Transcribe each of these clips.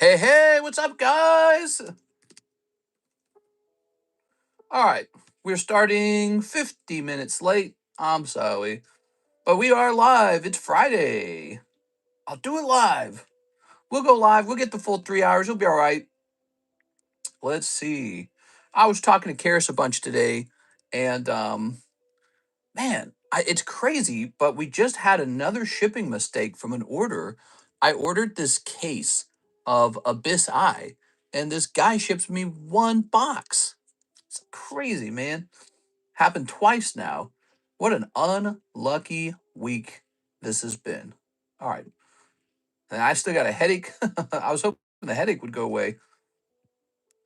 Hey, hey, what's up, guys? All right, we're starting 50 minutes late. I'm sorry, but we are live. It's Friday. I'll do it live. We'll go live. We'll get the full 3 hours. It'll be all right. Let's see. I was talking to Karis a bunch today, and man, it's crazy, but we just had another shipping mistake from an order. I ordered this case of Abyss Eye, and this guy ships me one box. It's crazy, man. Happened twice now. What an unlucky week this has been. All right. And I still got a headache. I was hoping the headache would go away.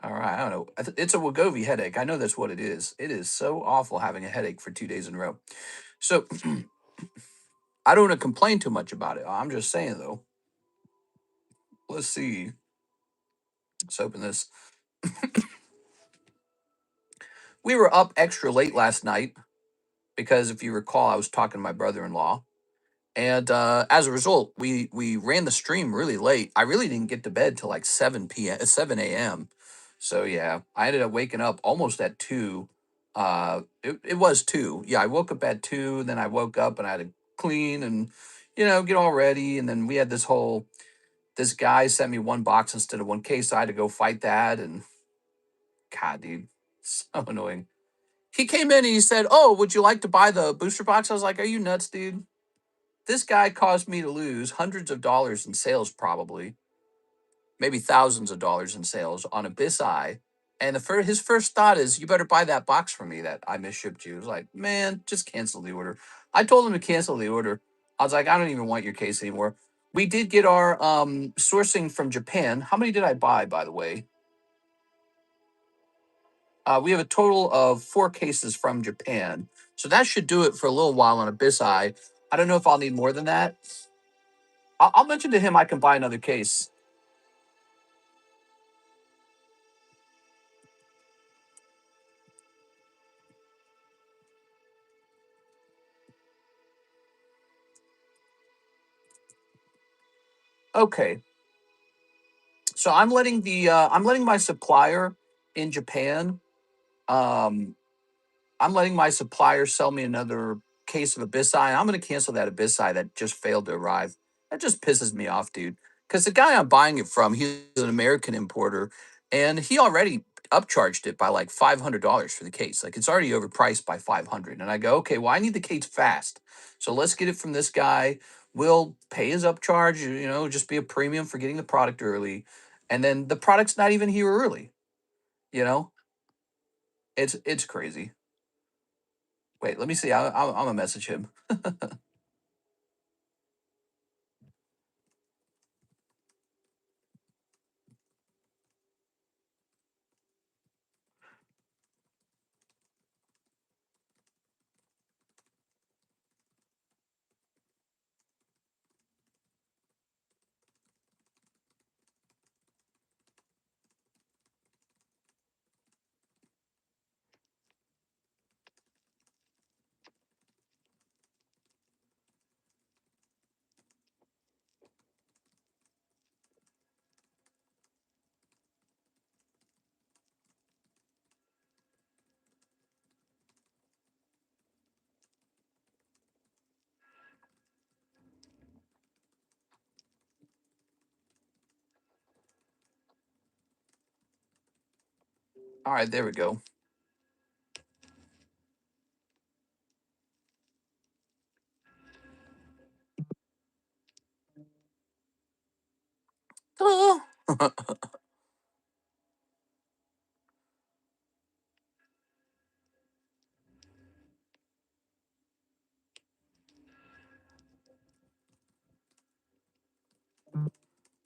All right. I don't know. It's a Wegovy headache. I know that's what it is. It is so awful having a headache for 2 days in a row. So I don't want to complain too much about it. I'm just saying, though. Let's see. Let's open this. We were up extra late last night because if you recall, I was talking to my brother in law. And as a result, we ran the stream really late. I really didn't get to bed till like 7 p.m., 7 a.m. So yeah, I ended up waking up almost at 2. It was 2. Yeah, I woke up at 2, then I woke up and I had to clean and get all ready. And then we had this guy sent me one box instead of one case. So I had to go fight that. And God, dude, so annoying. He came in and he said, "Oh, would you like to buy the booster box?" I was like, "Are you nuts, dude? This guy caused me to lose hundreds of dollars in sales, probably, maybe thousands of dollars in sales on Abyss Eye. And his first thought is, you better buy that box for me that I misshipped you." I was like, man, just cancel the order. I told him to cancel the order. I was like, I don't even want your case anymore. We did get our sourcing from Japan. How many did I buy, by the way? We have a total of 4 cases from Japan. So that should do it for a little while on Abyss Eye. I don't know if I'll need more than that. I'll mention to him I can buy another case. Okay, so I'm letting my supplier in Japan. Um, I'm letting my supplier sell me another case of Abyss Eye. I'm going to cancel that Abyss Eye that just failed to arrive. That just pisses me off, dude. Because the guy I'm buying it from, he's an American importer, and he already upcharged it by like $500 for the case. Like it's already overpriced by 500. And I go, okay, well I need the case fast, so let's get it from this guy. We'll pay his upcharge. Just be a premium for getting the product early, and then the product's not even here early. You know, it's crazy. Wait, let me see. I'm gonna message him. All right, there we go. All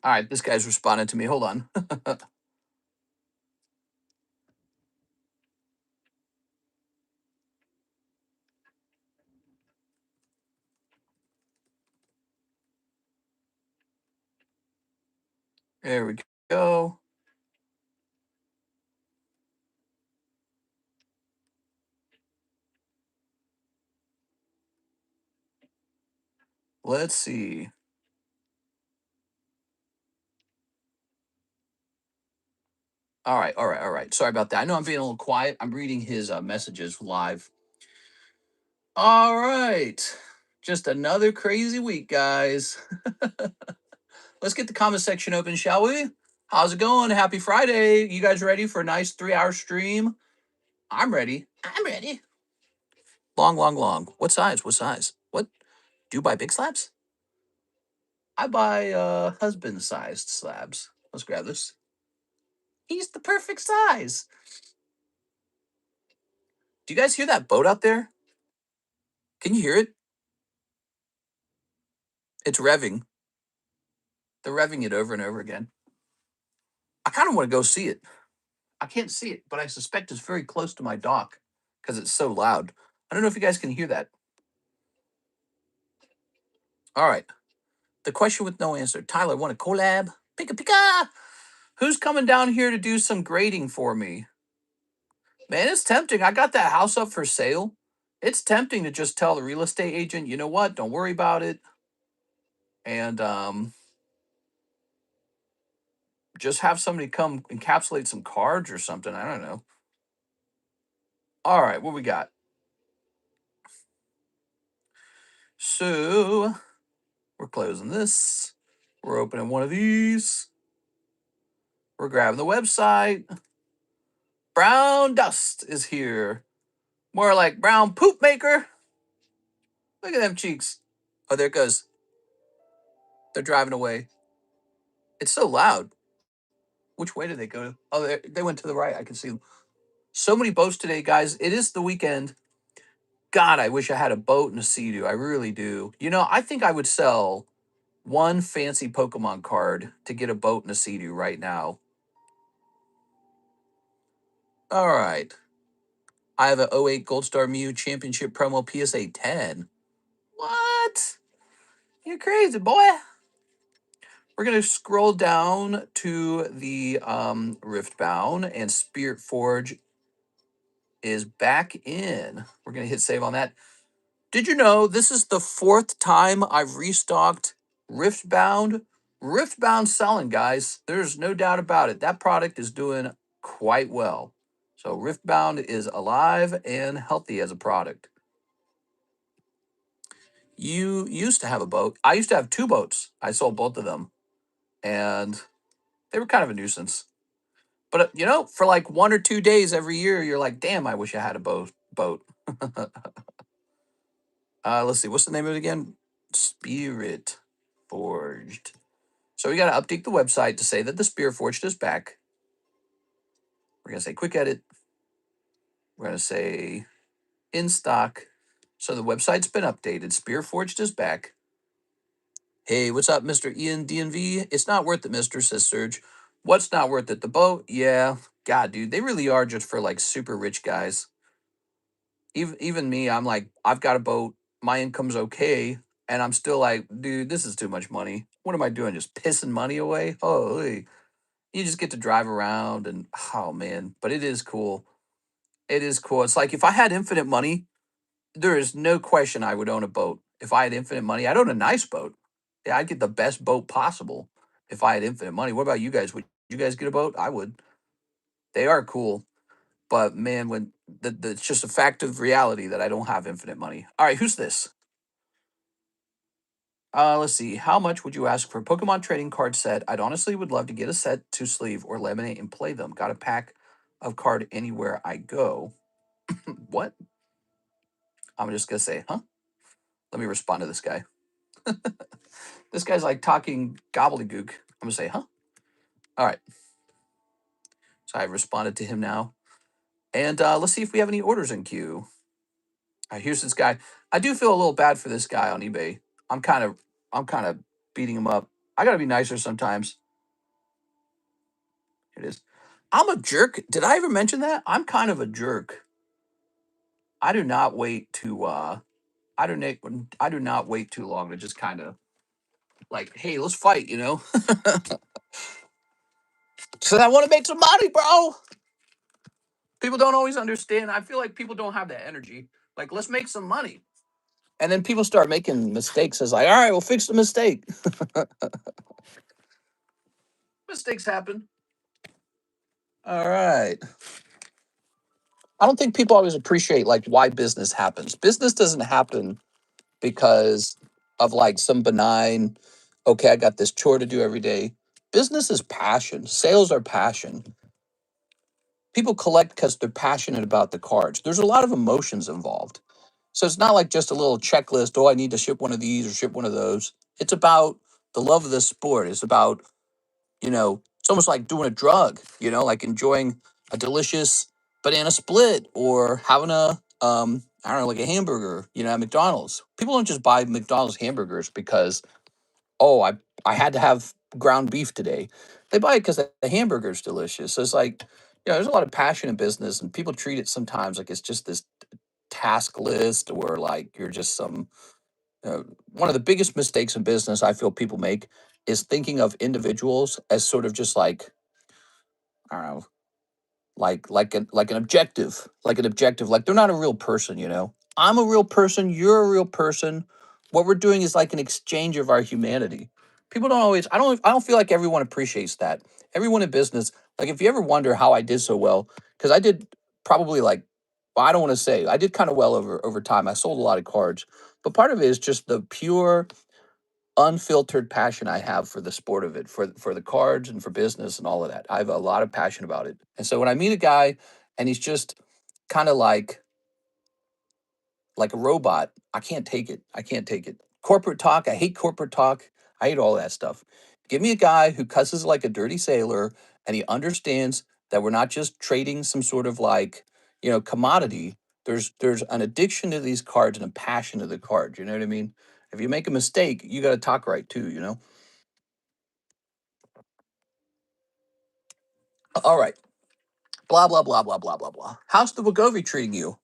right, this guy's responding to me. Hold on. There we go. Let's see. All right, all right, all right. Sorry about that. I know I'm being a little quiet. I'm reading his messages live. All right. Just another crazy week, guys. Let's get the comment section open, shall we? How's it going? Happy Friday. You guys ready for a nice 3-hour stream? I'm ready. I'm ready. Long, long, long. What size? What size? What? Do you buy big slabs? I buy husband-sized slabs. Let's grab this. He's the perfect size. Do you guys hear that boat out there? Can you hear it? It's revving. They're revving it over and over again. I kind of want to go see it. I can't see it, but I suspect it's very close to my dock because it's so loud. I don't know if you guys can hear that. All right. The question with no answer. Tyler, want a collab? Pika pika! Who's coming down here to do some grading for me? Man, it's tempting. I got that house up for sale. It's tempting to just tell the real estate agent, you know what? Don't worry about it. And just have somebody come encapsulate some cards or something. I don't know. All right, what we got? So we're closing this. We're opening one of these. We're grabbing the website. Brown dust is here. More like brown poop maker. Look at them cheeks. Oh, there it goes. They're driving away. It's so loud. Which way did they go? Oh, they went to the right. I can see them. So many boats today, guys. It is the weekend. God, I wish I had a boat and a Sea-Doo. I really do. You know, I think I would sell one fancy Pokemon card to get a boat and a Sea-Doo right now. All right. I have an '08 Gold Star Mew Championship promo PSA 10. What? You're crazy, boy. We're going to scroll down to the Riftbound, and Spirit Forge is back in. We're going to hit save on that. Did you know this is the 4th time I've restocked Riftbound? Riftbound selling, guys. There's no doubt about it. That product is doing quite well. So Riftbound is alive and healthy as a product. You used to have a boat. I used to have 2 boats. I sold both of them, and they were kind of a nuisance. But you know, for like 1 or 2 days every year, you're like, damn, I wish I had a boat. Let's see, what's the name of it again? Spirit Forged. So we got to update the website to say that the Spirit Forged is back. We're gonna say quick edit. We're gonna say in stock. So the website's been updated. Spirit Forged is back. Hey, what's up, Mr. Ian DNV? It's not worth it, Mr. says Serge. What's not worth it? The boat? Yeah. God, dude, they really are just for like super rich guys. Even me, I'm like, I've got a boat, my income's okay, and I'm still like, dude, this is too much money. What am I doing? Just pissing money away? Holy. You just get to drive around and oh man, but it is cool. It is cool. It's like if I had infinite money, there is no question I would own a boat. If I had infinite money, I'd own a nice boat. Yeah, I'd get the best boat possible if I had infinite money. What about you guys? Would you guys get a boat? I would. They are cool. But man, when it's just a fact of reality that I don't have infinite money. All right, who's this? Let's see. How much would you ask for a Pokemon trading card set? I'd honestly would love to get a set to sleeve or laminate and play them. Got a pack of card anywhere I go. What? I'm just gonna say, huh? Let me respond to this guy. This guy's like talking gobbledygook. I'm gonna say, huh? All right. So I responded to him now. And let's see if we have any orders in queue. All right, here's this guy. I do feel a little bad for this guy on eBay. I'm kind of beating him up. I gotta be nicer sometimes. Here it is. I'm a jerk. Did I ever mention that? I'm kind of a jerk. I do not wait to I do not wait too long to just kind of like, hey, let's fight, you know? So I want to make some money, bro. People don't always understand. I feel like people don't have that energy. Like, let's make some money. And then people start making mistakes. It's like, all right, we'll fix the mistake. Mistakes happen. All right. I don't think people always appreciate like why business happens. Business doesn't happen because of like some benign, okay, I got this chore to do every day. Business is passion. Sales are passion. People collect because they're passionate about the cards. There's a lot of emotions involved. So it's not like just a little checklist, oh, I need to ship one of these or ship one of those. It's about the love of the sport. It's about, it's almost like doing a drug, like enjoying a delicious banana split or having I don't know, like a hamburger, at McDonald's. People don't just buy McDonald's hamburgers because, oh, I had to have ground beef today. They buy it because the hamburger's delicious. So it's like, there's a lot of passion in business, and people treat it sometimes like it's just this task list or like you're just some. One of the biggest mistakes in business I feel people make is thinking of individuals as sort of just like, I don't know, like an objective, like they're not a real person. I'm a real person, you're a real person. What we're doing is like an exchange of our humanity. People don't always, I don't feel like everyone appreciates that. Everyone in business, like if you ever wonder how I did so well, because I did probably like, well, I don't want to say, I did kind of well over time. I sold a lot of cards, but part of it is just the pure unfiltered passion I have for the sport of it, for the cards and for business and all of that. I have a lot of passion about it. And so when I meet a guy and he's just kind of like a robot, I can't take it. I can't take it. Corporate talk, I hate corporate talk. I hate all that stuff. Give me a guy who cusses like a dirty sailor and he understands that we're not just trading some sort of like, commodity. There's an addiction to these cards and a passion to the cards. You know what I mean? If you make a mistake, you got to talk right too. All right. Blah, blah, blah, blah, blah, blah, blah. How's the Wegovy treating you?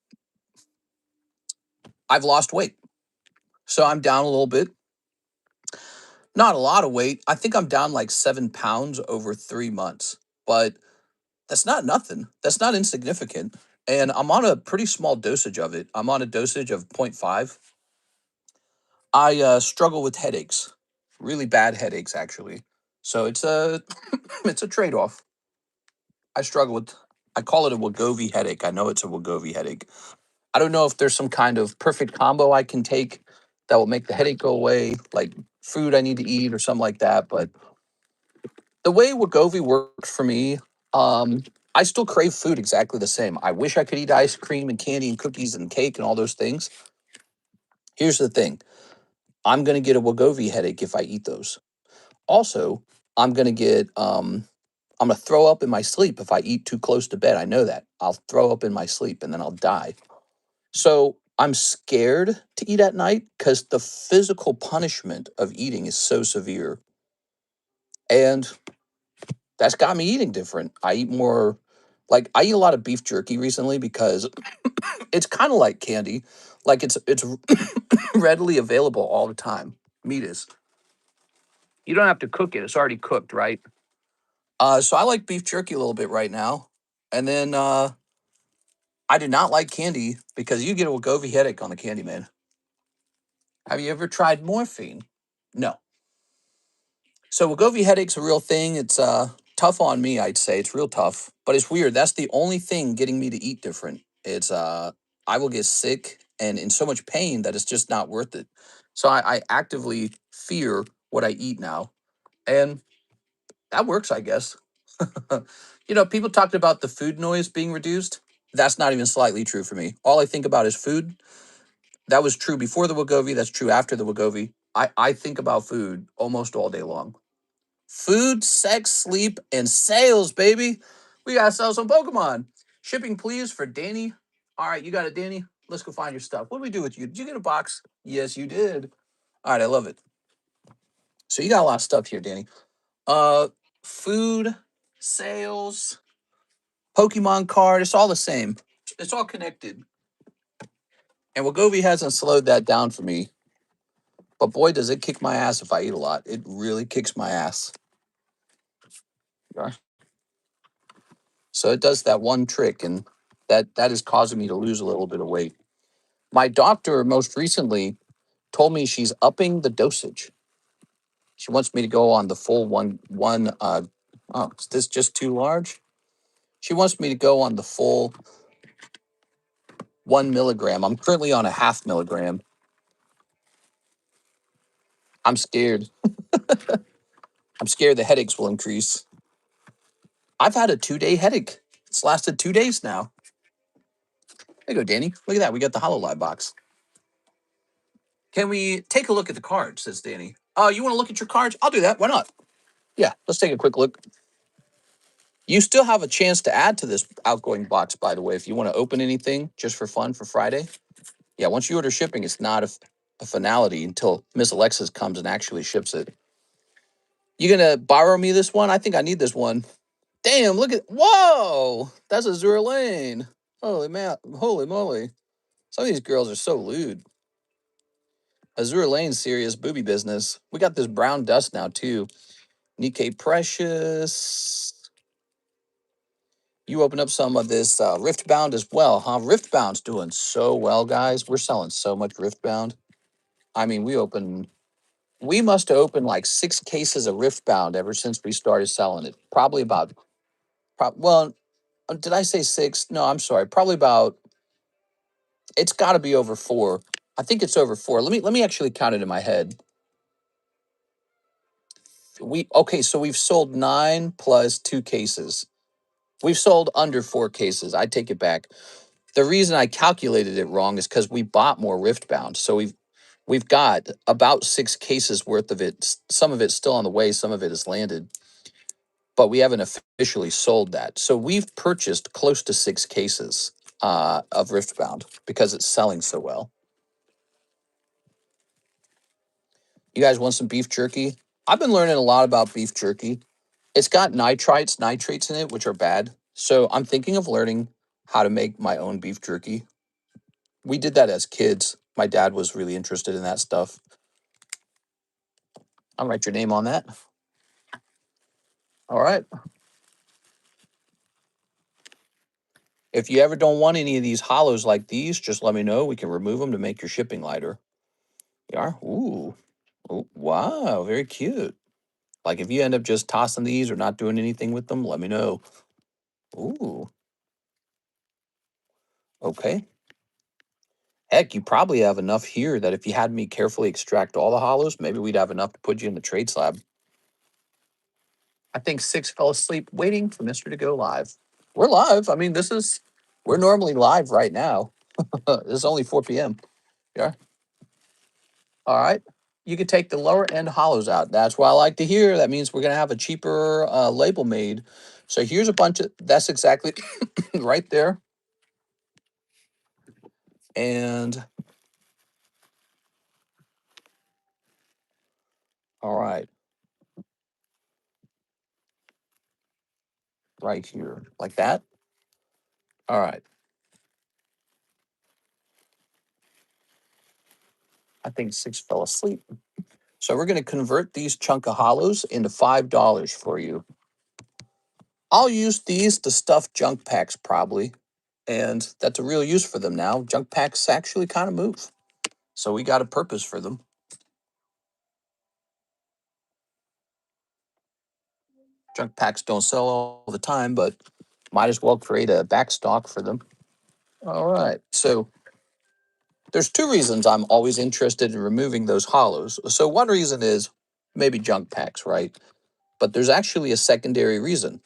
I've lost weight. So I'm down a little bit. Not a lot of weight. I think I'm down like 7 pounds over 3 months, but that's not nothing. That's not insignificant. And I'm on a pretty small dosage of it. I'm on a dosage of zero point 0.5. I struggle with headaches, really bad headaches, actually. So it's a it's a trade off. I struggle with. I call it a Wegovy headache. I know it's a Wegovy headache. I don't know if there's some kind of perfect combo I can take that will make the headache go away, like food I need to eat or something like that. But the way Wegovy works for me, I still crave food exactly the same. I wish I could eat ice cream and candy and cookies and cake and all those things. Here's the thing: I'm gonna get a Wegovy headache if I eat those. Also, I'm gonna get I'm gonna throw up in my sleep if I eat too close to bed. I know that. I'll throw up in my sleep and then I'll die. So I'm scared to eat at night because the physical punishment of eating is so severe. And that's got me eating different. I eat more, like, I eat a lot of beef jerky recently because it's kind of like candy. Like it's readily available all the time. Meat is. You don't have to cook it. It's already cooked, right? So I like beef jerky a little bit right now. And then I do not like candy because you get a Wegovy headache on the candy, man. Have you ever tried morphine? No. So Wegovy headache's a real thing. It's tough on me, I'd say. It's real tough, but it's weird. That's the only thing getting me to eat different. It's I will get sick and in so much pain that it's just not worth it. So I actively fear what I eat now, and that works, I guess. People talked about the food noise being reduced. That's not even slightly true for me. All I think about is food. That was true before the Wegovy. That's true after the Wegovy. I think about food almost all day long. Food, sex, sleep, and sales, baby. We gotta sell some Pokemon. Shipping, please, for Danny. All right, you got it, Danny. Let's go find your stuff. What do we do with you? Did you get a box? Yes, you did. All right, I love it. So you got a lot of stuff here, Danny. Uh, food, sales, Pokemon card. It's all the same. It's all connected. And Wagovi hasn't slowed that down for me. But boy, does it kick my ass if I eat a lot. It really kicks my ass. So it does that one trick, and that is causing me to lose a little bit of weight. My doctor most recently told me she's upping the dosage. She wants me to go on the full one. Oh, is this just too large? She wants me to go on the full 1 milligram. I'm currently on a 0.5 milligram. I'm scared. I'm scared the headaches will increase. I've had a 2-day headache. It's lasted 2 days now. There you go, Danny. Look at that. We got the HoloLive box. Can we take a look at the cards, says Danny. Oh, you want to look at your cards? I'll do that. Why not? Yeah, let's take a quick look. You still have a chance to add to this outgoing box, by the way, if you want to open anything just for fun for Friday. Yeah, once you order shipping, it's not a finality until Miss Alexis comes and actually ships it. You gonna borrow me this one? I think I need this one. Damn, look at, whoa, that's Azure Lane. Holy man, holy moly. Some of these girls are so lewd. Azure Lane's serious booby business. We got this brown dust now too. Nikkei Precious. You open up some of this Riftbound as well, huh? Riftbound's doing so well, guys. We're selling so much Riftbound. I mean, we must have opened like 6 cases of Riftbound ever since we started selling it. Probably about, well, did I say 6? No, I'm sorry. Probably about, it's got to be over 4. I think it's over 4. Let me actually count it in my head. Okay, so we've sold 9 plus 2 cases. We've sold under 4 cases. I take it back. The reason I calculated it wrong is because we bought more Riftbound. So we've got about 6 cases worth of it. Some of it's still on the way, some of it has landed, but we haven't officially sold that. So we've purchased close to 6 cases of Riftbound because it's selling so well. You guys want some beef jerky? I've been learning a lot about beef jerky. It's got nitrates in it, which are bad. So I'm thinking of learning how to make my own beef jerky. We did that as kids. My dad was really interested in that stuff. I'll write your name on that. All right. If you ever don't want any of these hollows like these, just let me know. We can remove them to make your shipping lighter. You are? Ooh. Ooh. Wow. Very cute. Like if you end up just tossing these or not doing anything with them, let me know. Ooh. Okay. Heck, you probably have enough here that if you had me carefully extract all the hollows, maybe we'd have enough to put you in the trade slab. I think 6 fell asleep waiting for Mr. to go live. We're live. I mean, we're normally live right now. It's only 4 p.m. Yeah. All right. You could take the lower end hollows out. That's what I like to hear. That means we're going to have a cheaper label made. So here's a bunch of, that's exactly right there. And all right. Right here, like that. All right. I think 6 fell asleep. So we're going to convert these chunk of hollows into $5 for you. I'll use these to stuff junk packs probably. And that's a real use for them now. Junk packs actually kind of move. So we got a purpose for them. Junk packs don't sell all the time, but might as well create a back stock for them. All right. So there's 2 reasons I'm always interested in removing those hollows. So one reason is maybe junk packs, right? But there's actually a secondary reason.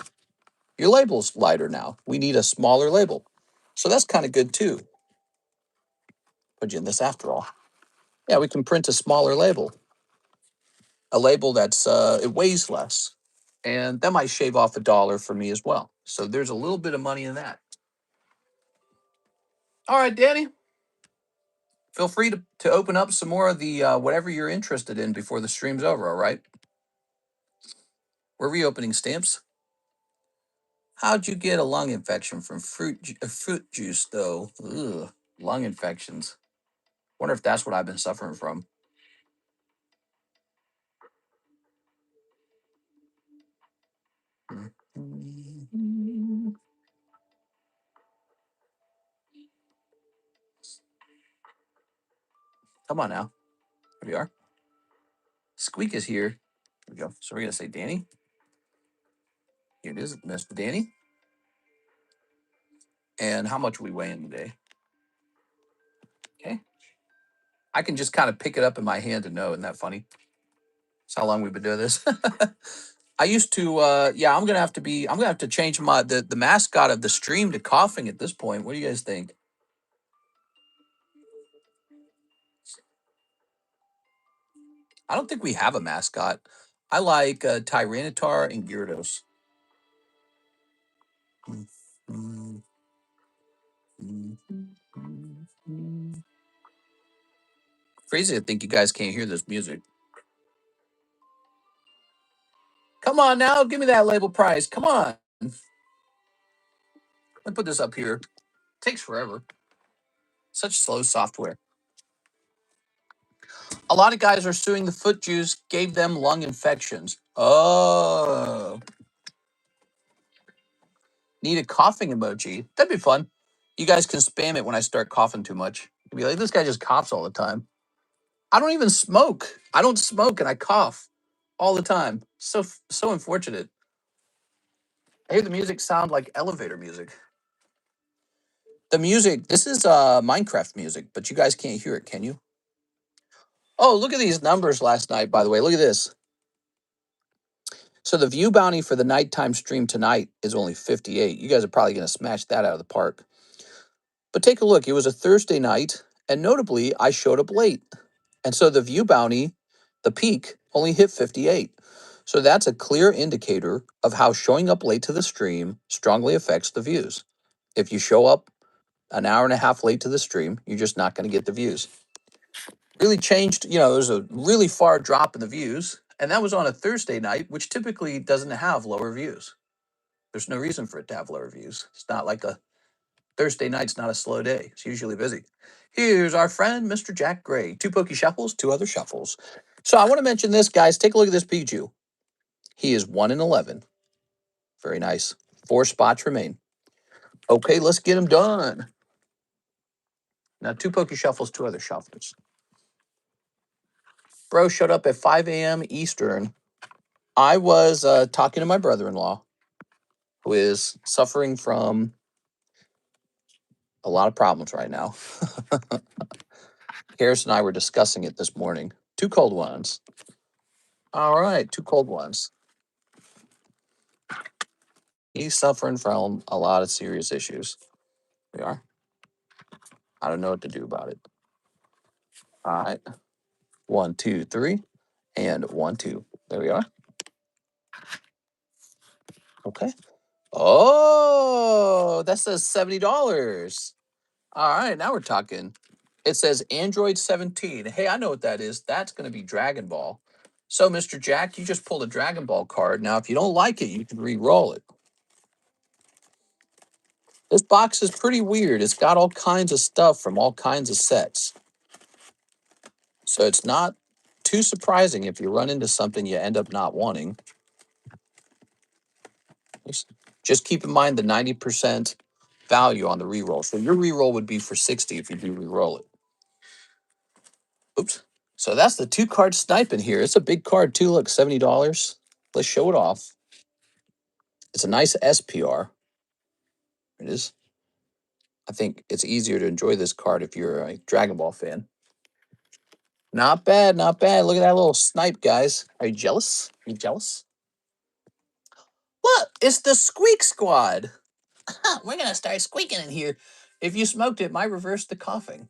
Your label's lighter now. We need a smaller label. So that's kind of good too. Put you in this after all. Yeah, we can print a smaller label. A label that's it weighs less. And that might shave off $1 for me as well. So there's a little bit of money in that. All right, Danny. Feel free to open up some more of the whatever you're interested in before the stream's over, all right? We're reopening stamps. How'd you get a lung infection from fruit juice, though? Ugh, lung infections. Wonder if that's what I've been suffering from. Come on now. Here we are. Squeak is here. Here we go. So we're going to say Danny. Here it is, Mr. Danny. And how much are we weighing today? Okay. I can just kind of pick it up in my hand and know. Isn't that funny? That's how long we've been doing this. I used to, yeah, I'm gonna have to change the mascot of the stream to coughing at this point. What do you guys think? I don't think we have a mascot. I like Tyranitar and Gyarados. Crazy to think you guys can't hear this music. Come on now, give me that label price. Come on. Let me put this up here. Takes forever. Such slow software. A lot of guys are suing the foot juice gave them lung infections. Oh. Need a coughing emoji. That'd be fun. You guys can spam it when I start coughing too much. You'd be like, this guy just coughs all the time. I don't even smoke. I don't smoke and I cough all the time. So unfortunate. I hear the music sound like elevator music. The music, this is Minecraft music, but you guys can't hear it, can you? Oh, look at these numbers last night, by the way. Look at this. So the view bounty for the nighttime stream tonight is only 58. You guys are probably going to smash that out of the park. But take a look. It was a Thursday night, and notably, I showed up late. And so the view bounty, the peak, only hit 58. So that's a clear indicator of how showing up late to the stream strongly affects the views. If you show up an hour and a half late to the stream, you're just not going to get the views. Really changed, there's a really far drop in the views. And that was on a Thursday night, which typically doesn't have lower views. There's no reason for it to have lower views. It's not like a Thursday night's not a slow day. It's usually busy. Here's our friend, Mr. Jack Gray. 2 Pokey Shuffles, 2 other shuffles. So I want to mention this, guys. Take a look at this Pikachu. He is 1 in 11. Very nice. 4 spots remain. Okay, let's get him done. Now, 2 Pokey Shuffles, 2 other shuffles. Bro showed up at 5 a.m. Eastern. I was talking to my brother-in-law, who is suffering from a lot of problems right now. Harris and I were discussing it this morning. 2 cold ones. All right, 2 cold ones. He's suffering from a lot of serious issues. We are. I don't know what to do about it. All right. 1, 2, 3, and 1, 2. There we are. Okay. Oh, that says $70. All right, now we're talking. It says Android 17. Hey, I know what that is. That's going to be Dragon Ball. So, Mr. Jack, you just pulled a Dragon Ball card. Now, if you don't like it, you can re-roll it. This box is pretty weird. It's got all kinds of stuff from all kinds of sets. So it's not too surprising if you run into something you end up not wanting. Just keep in mind the 90% value on the reroll. So your reroll would be for 60 if you do reroll it. Oops. So that's the 2-card sniping here. It's a big card too. Look, $70. Let's show it off. It's a nice SPR. It is. I think it's easier to enjoy this card if you're a Dragon Ball fan. Not bad, not bad. Look at that little snipe, guys. Are you jealous? Are you jealous? Look, it's the Squeak Squad. We're going to start squeaking in here. If you smoked it might reverse the coughing.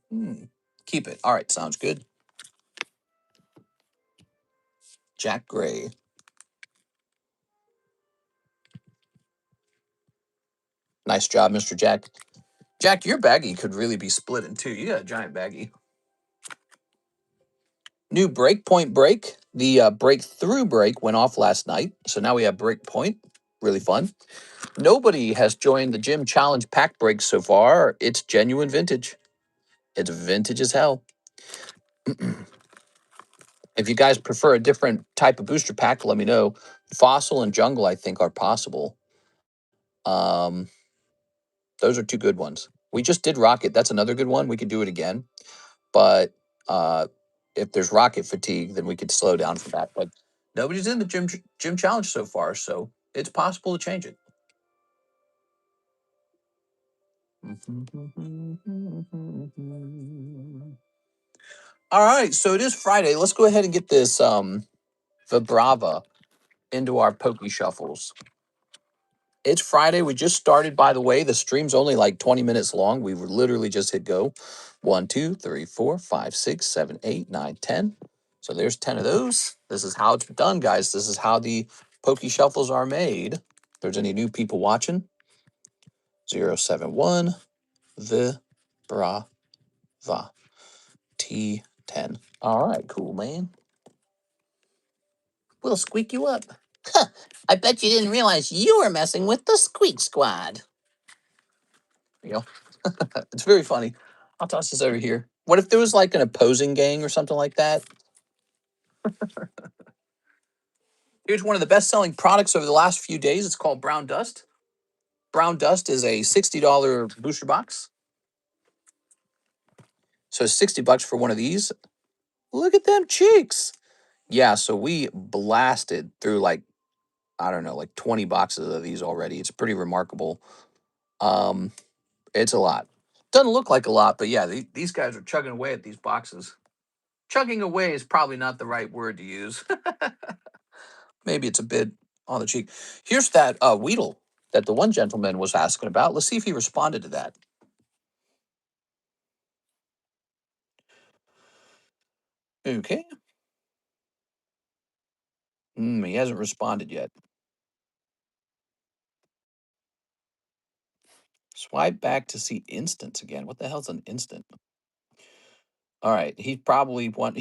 Keep it. All right, sounds good. Jack Gray. Nice job, Mr. Jack. Jack, your baggie could really be split in two. You got a giant baggie. New breakpoint break. The breakthrough break went off last night. So now we have breakpoint. Really fun. Nobody has joined the gym challenge pack break so far. It's genuine vintage. It's vintage as hell. If you guys prefer a different type of booster pack, let me know. Fossil and Jungle, I think, are possible. Those are 2 good ones. We just did Rocket. That's another good one. We could do it again. But if there's Rocket fatigue, then we could slow down for that. But nobody's in the gym challenge so far, so it's possible to change it. All right, so it is Friday. Let's go ahead and get this Vibrava into our Poke Shuffles. It's Friday. We just started, by the way. The stream's only like 20 minutes long. We literally just hit go. 1, 2, 3, 4, 5, 6, 7, 8, 9, 10. So there's 10 of those. This is how it's done, guys. This is how the Poke Shuffles are made. If there's any new people watching, 071 Vibrava T10. All right, cool, man. We'll squeak you up. I bet you didn't realize you were messing with the Squeak Squad. You know, it's very funny. I'll toss this over here. What if there was like an opposing gang or something like that? Here's one of the best-selling products over the last few days. It's called Brown Dust. Brown Dust is a $60 booster box. So $60 for one of these. Look at them cheeks. Yeah, so we blasted through like, I don't know, like 20 boxes of these already. It's pretty remarkable. It's a lot. Doesn't look like a lot, but yeah, these guys are chugging away at these boxes. Chugging away is probably not the right word to use. Maybe it's a bit on the cheek. Here's that Weedle that the one gentleman was asking about. Let's see if he responded to that. Okay. He hasn't responded yet. Swipe back to see instants again. What the hell's an instant? All right, he's probably on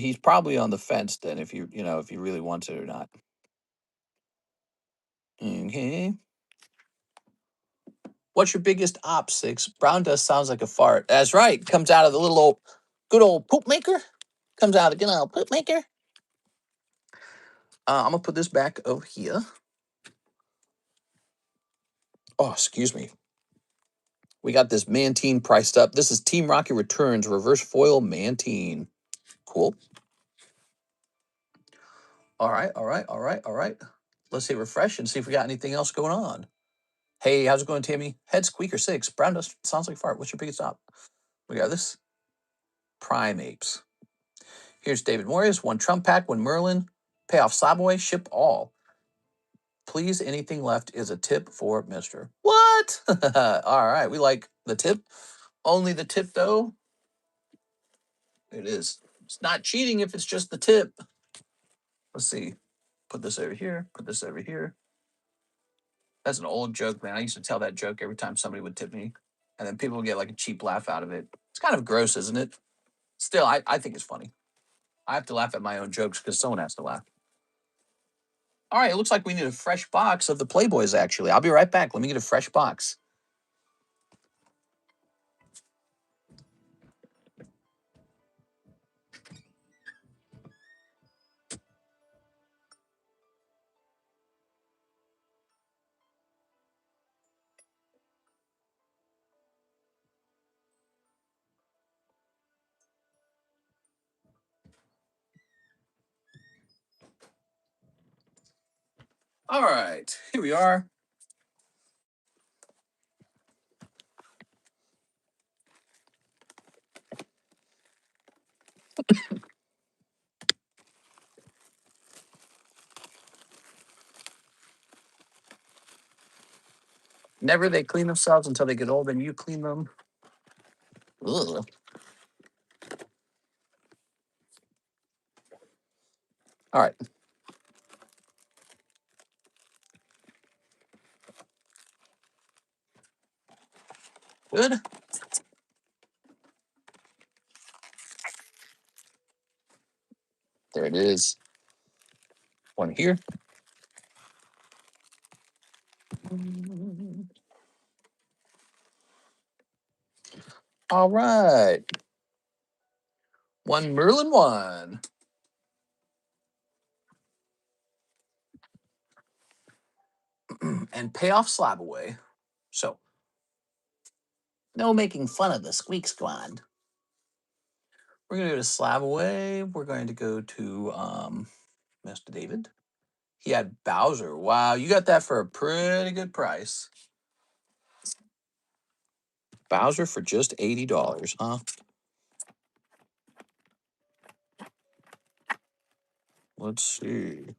the fence then if if he really wants it or not. Okay. What's your biggest op, Six? Brown dust sounds like a fart. That's right. Comes out of the good old poop maker. Comes out of the good old poop maker. I'm gonna put this back over here. Oh, excuse me. We got this Mantine priced up. This is Team Rocket Returns Reverse Foil Mantine. Cool. All right, all right, all right, all right. Let's hit refresh and see if we got anything else going on. Hey, how's it going, Tammy? Head Squeaker 6. Brown dust sounds like fart. What's your biggest op? We got this. Prime Apes. Here's David Morris. 1 Trump pack, 1 Merlin. Payoff Slabaway. Ship all. Please, anything left is a tip for Mr. What? All right, we like the tip. Only the tip, though. It is. It's not cheating if it's just the tip. Let's see. Put this over here. Put this over here. That's an old joke, man. I used to tell that joke every time somebody would tip me. And then people would get like a cheap laugh out of it. It's kind of gross, isn't it? Still, I think it's funny. I have to laugh at my own jokes because someone has to laugh. All right, it looks like we need a fresh box of the Playboys, actually. I'll be right back. Let me get a fresh box. All right, here we are. Never they clean themselves until they get old and you clean them. Ugh. All right. Good. There it is. One here. All right. 1 Merlin 1. And payoff slab away. So, no making fun of the Squeak Squad. We're going to go to slab away. We're going to go to Mr. David. He had Bowser. Wow, you got that for a pretty good price. Bowser for just $80, huh? Let's see.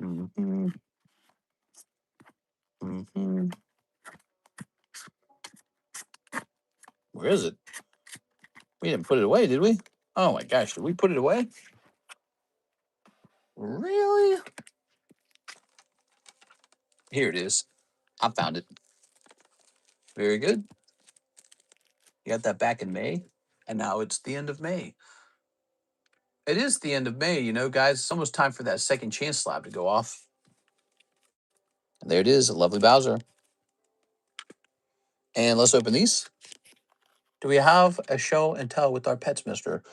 Mm-hmm. Mm-hmm. Where is it? We didn't put it away, did we? Oh my gosh, did we put it away? Really? Here it is. I found it. Very good. You got that back in May, and now it's the end of May. It is the end of May, you know, guys. It's almost time for that second chance slab to go off. And there it is, a lovely Bowser. And let's open these. Do we have a show and tell with our pets, mister?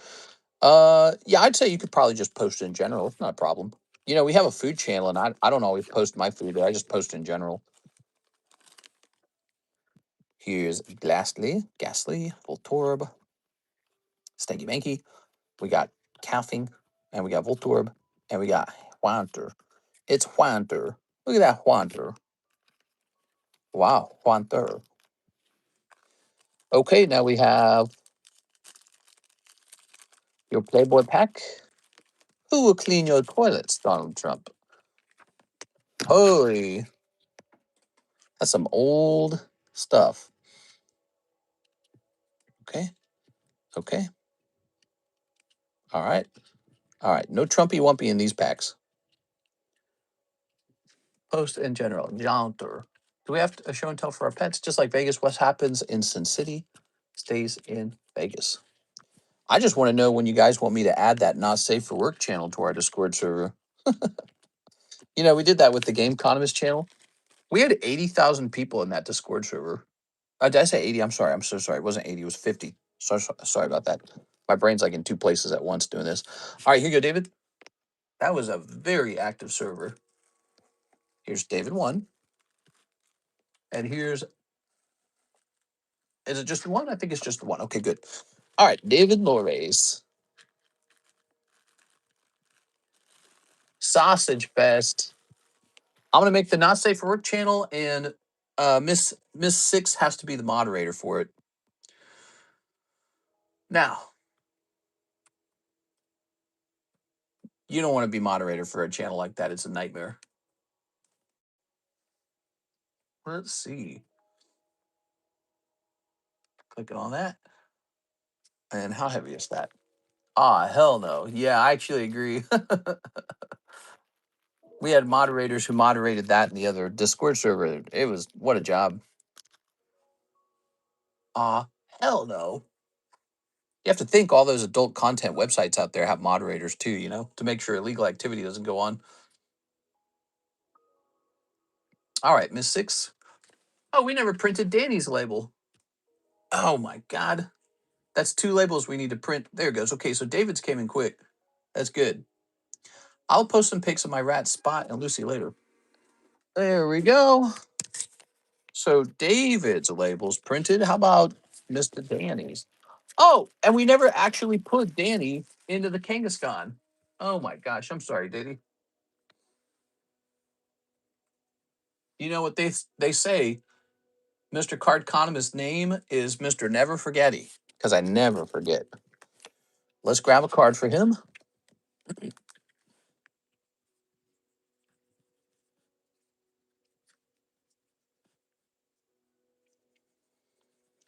Yeah, I'd say you could probably just post in general. It's not a problem. You know, we have a food channel, and I don't always post my food there. I just post in general. Here's Ghastly, Voltorb, Stanky Manky. We got Calfing, and we got Voltorb, and we got Wanter. It's Wanter. Look at that Wanter. Wow, Wanter. Okay, now we have your Playboy pack. Who will clean your toilets, Donald Trump? Holy, that's some old stuff. Okay, okay. All right, all right. No Trumpy Wumpy in these packs. Post in general, Jaunter. Do we have a show and tell for our pets? Just like Vegas, what happens in Sin City stays in Vegas. I just want to know when you guys want me to add that not safe for work channel to our Discord server. You know, we did that with the Game Economist channel. We had 80,000 people in that Discord server. Did I say 80? I'm sorry. I'm so sorry. It wasn't 80. It was 50. Sorry about that. My brain's like in two places at once doing this. All right, here you go, David. That was a very active server. Here's David 1. And here's, is it just one? I think it's just one. Okay, good. All right, David Lores. Sausage Fest. I'm going to make the Not Safe for Work channel, and Miss Six has to be the moderator for it. Now, you don't want to be moderator for a channel like that. It's a nightmare. Let's see. Clicking on that. And how heavy is that? Ah, hell no. Yeah, I actually agree. We had moderators who moderated that in the other Discord server. It was, what a job. Ah, hell no. You have to think all those adult content websites out there have moderators too, you know, to make sure illegal activity doesn't go on. All right, Miss Six. Oh, we never printed Danny's label. Oh my God. That's 2 labels we need to print. There it goes. Okay, so David's came in quick. That's good. I'll post some pics of my rat Spot and Lucy later. There we go. So David's label's printed. How about Mr. Danny's? Oh, and we never actually put Danny into the Kangaskhan. Oh my gosh, I'm sorry, Diddy. You know what they say? Mr. Cardconomist's name is Mr. Never Forgetty, because I never forget. Let's grab a card for him.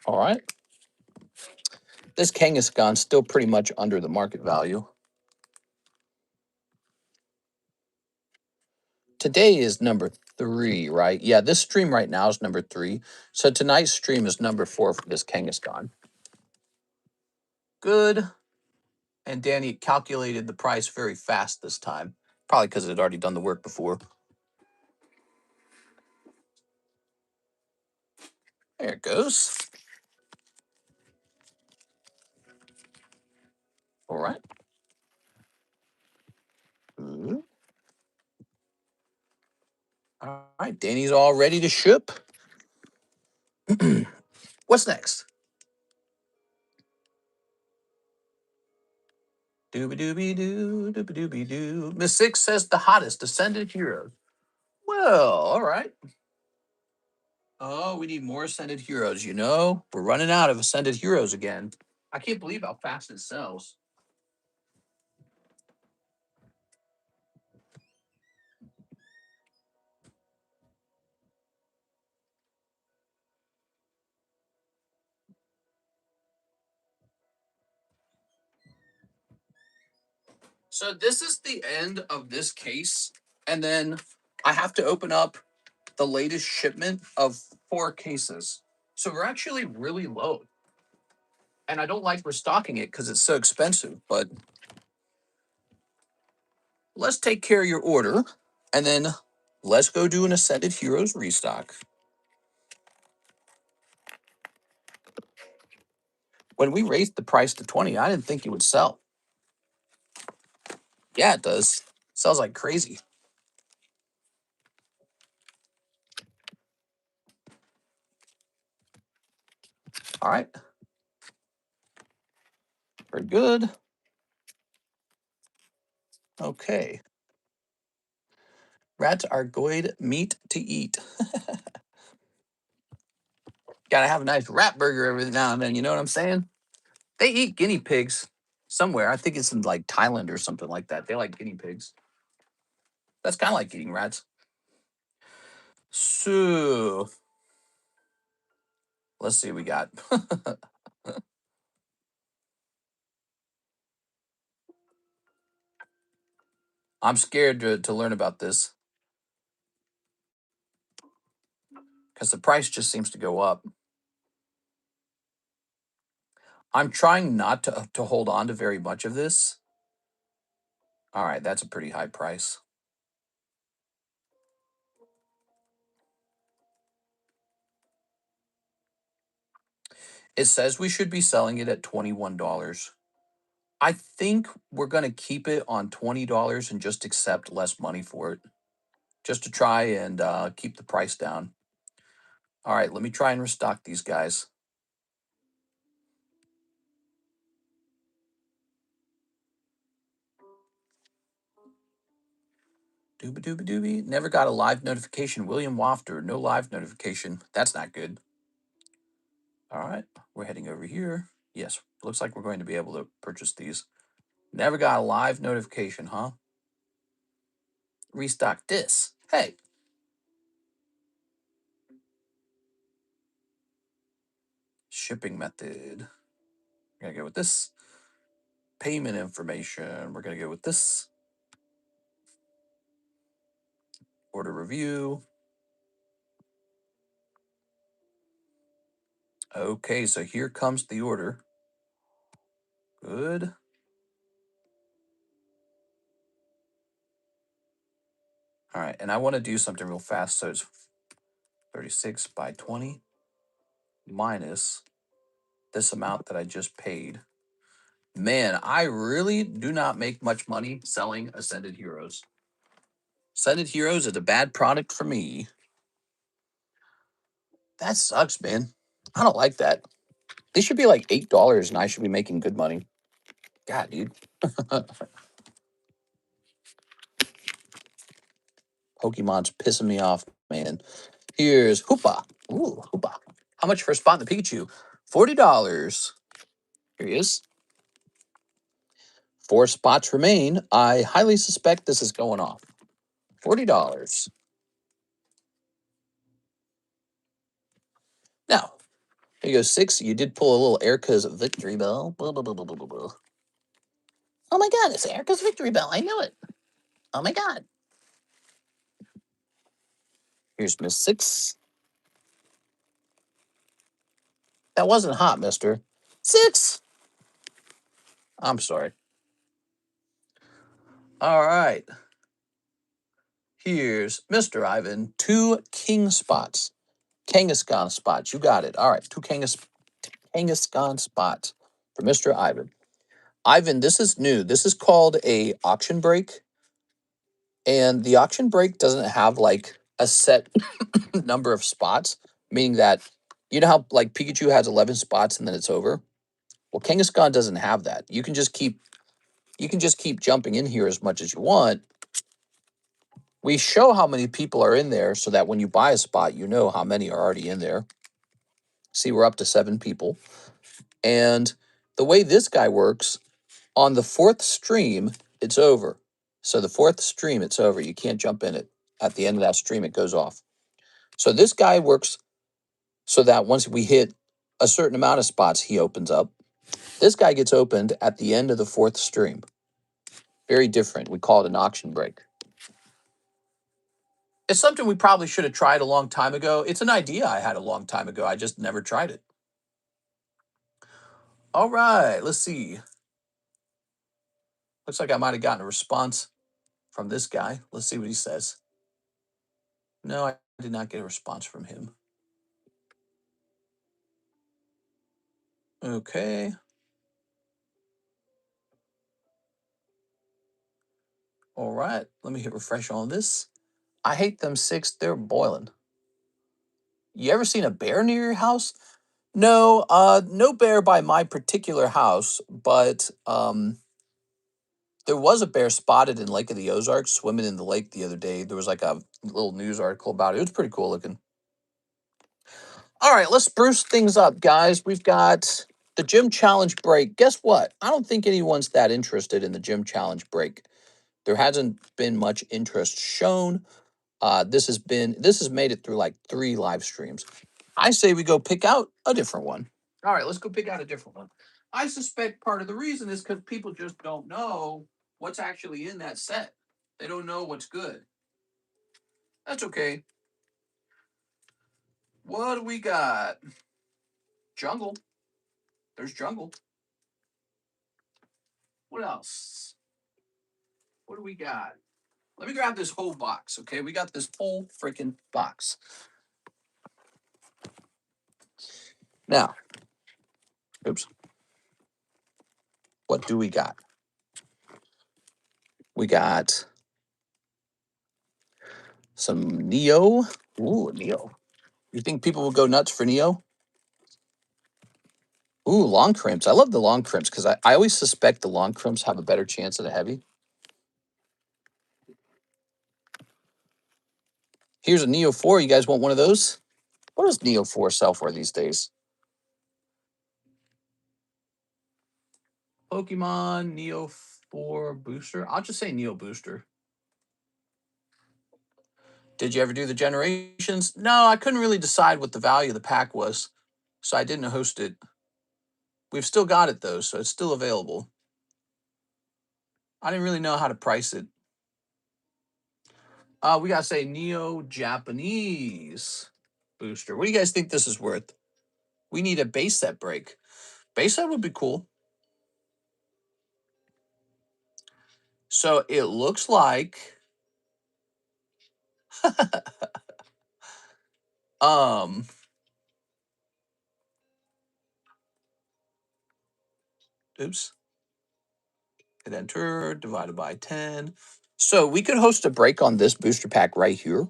All right. This Kangaskhan's still pretty much under the market value. Today is number 3, right? Yeah, this stream right now is number 3. So tonight's stream is number 4 for this Kangaskhan. Good. And Danny calculated the price very fast this time. Probably because it had already done the work before. There it goes. All right. All right, Danny's all ready to ship. What's next? Dooby dooby doo, dooby dooby doo. Miss Six says the hottest Ascended Heroes. Well, all right. Oh, we need more Ascended Heroes. You know, we're running out of Ascended Heroes again. I can't believe how fast it sells. So this is the end of this case, and then I have to open up the latest shipment of 4 cases. So we're actually really low. And I don't like restocking it because it's so expensive, but let's take care of your order, and then let's go do an Ascended Heroes restock. When we raised the price to 20, I didn't think it would sell. Yeah, it does. Sells like crazy. All right. Very good. Okay. Rats are good meat to eat. Gotta have a nice rat burger every now and then, you know what I'm saying? They eat guinea pigs somewhere. I think it's in like Thailand or something like that. They like guinea pigs. That's kind of like eating rats. So let's see what we got. I'm scared to learn about this because the price just seems to go up. I'm trying not to hold on to very much of this. All right, that's a pretty high price. It says we should be selling it at $21. I think we're going to keep it on $20 and just accept less money for it, just to try and keep the price down. All right, let me try and restock these guys. Dooba dooba dooby. Never got a live notification. William Wafter, no live notification. That's not good. All right, we're heading over here. Yes, looks like we're going to be able to purchase these. Never got a live notification, huh? Restock this. Hey. Shipping method. We're going to go with this. Payment information. We're going to go with this. Order review. Okay, so here comes the order. Good. All right, and I want to do something real fast. So it's 36 by 20 minus this amount that I just paid. Man, I really do not make much money selling Ascended Heroes. Ascended Heroes is a bad product for me. That sucks, man. I don't like that. They should be like $8 and I should be making good money. God, dude. Pokemon's pissing me off, man. Here's Hoopa. Ooh, Hoopa. How much for a spot in the Pikachu? $40. Here he is. 4 spots remain. I highly suspect this is going off. $40. Now, here goes 6. You did pull a little Erica's victory bell. Blah, blah, blah, blah, blah, blah. Oh my God, it's Erica's victory bell. I knew it. Oh my God. Here's Miss 6. That wasn't hot, mister. 6. I'm sorry. All right. Here's Mr. Ivan. 2 king spots. Kangaskhan spots. You got it. All right. 2 Kangaskhan spots for Mr. Ivan. Ivan, this is new. This is called a auction break. And the auction break doesn't have like a set number of spots, meaning that you know how like Pikachu has 11 spots and then it's over? Well, Kangaskhan doesn't have that. You can just keep jumping in here as much as you want. We show how many people are in there so that when you buy a spot, you know how many are already in there. See, we're up to 7 people. And the way this guy works, on the 4th stream, it's over. So the 4th stream, it's over. You can't jump in it. At the end of that stream, it goes off. So this guy works so that once we hit a certain amount of spots, he opens up. This guy gets opened at the end of the 4th stream. Very different. We call it an auction break. It's something we probably should have tried a long time ago. It's an idea I had a long time ago. I just never tried it. All right, let's see. Looks like I might have gotten a response from this guy. Let's see what he says. No, I did not get a response from him. Okay. All right, let me hit refresh on this. I hate them 6. They're boiling. You ever seen a bear near your house? No, no bear by my particular house, but there was a bear spotted in Lake of the Ozarks swimming in the lake the other day. There was like a little news article about it. It was pretty cool looking. All right, let's spruce things up, guys. We've got the gym challenge break. Guess what? I don't think anyone's that interested in the gym challenge break. There hasn't been much interest shown. This has made it through like 3 live streams. I say we go pick out a different one. All right, let's go pick out a different one. I suspect part of the reason is because people just don't know what's actually in that set. They don't know what's good. That's okay. What do we got? Jungle. There's jungle. What else? What do we got? Let me grab this whole box, okay? We got this whole freaking box. Now, oops. What do we got? We got some Neo. Ooh, Neo. You think people will go nuts for Neo? Ooh, long crimps. I love the long crimps because I always suspect the long crimps have a better chance of the heavy. Here's a Neo 4. You guys want one of those? What does Neo 4 sell for these days? Pokemon Neo 4 booster. I'll just say Neo booster. Did you ever do the generations? No, I couldn't really decide what the value of the pack was, so I didn't host it. We've still got it though, so it's still available. I didn't really know how to price it. We gotta say Neo Japanese booster. What do you guys think this is worth? We need a base set break. Base set would be cool. So it looks like um oops. Hit enter divided by 10. So we could host a break on this booster pack right here.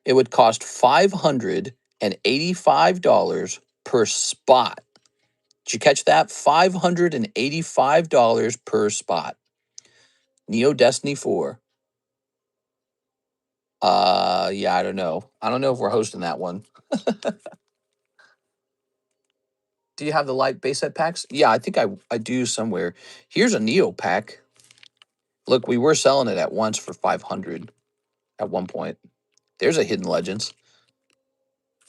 It would cost $585 per spot. Did you catch that? $585 per spot. Neo Destiny 4. Yeah, I don't know. I don't know if we're hosting that one. Do you have the light base set packs? Yeah, I think I do somewhere. Here's a Neo pack. Look, we were selling it at once for 500 at one point. There's a Hidden Legends.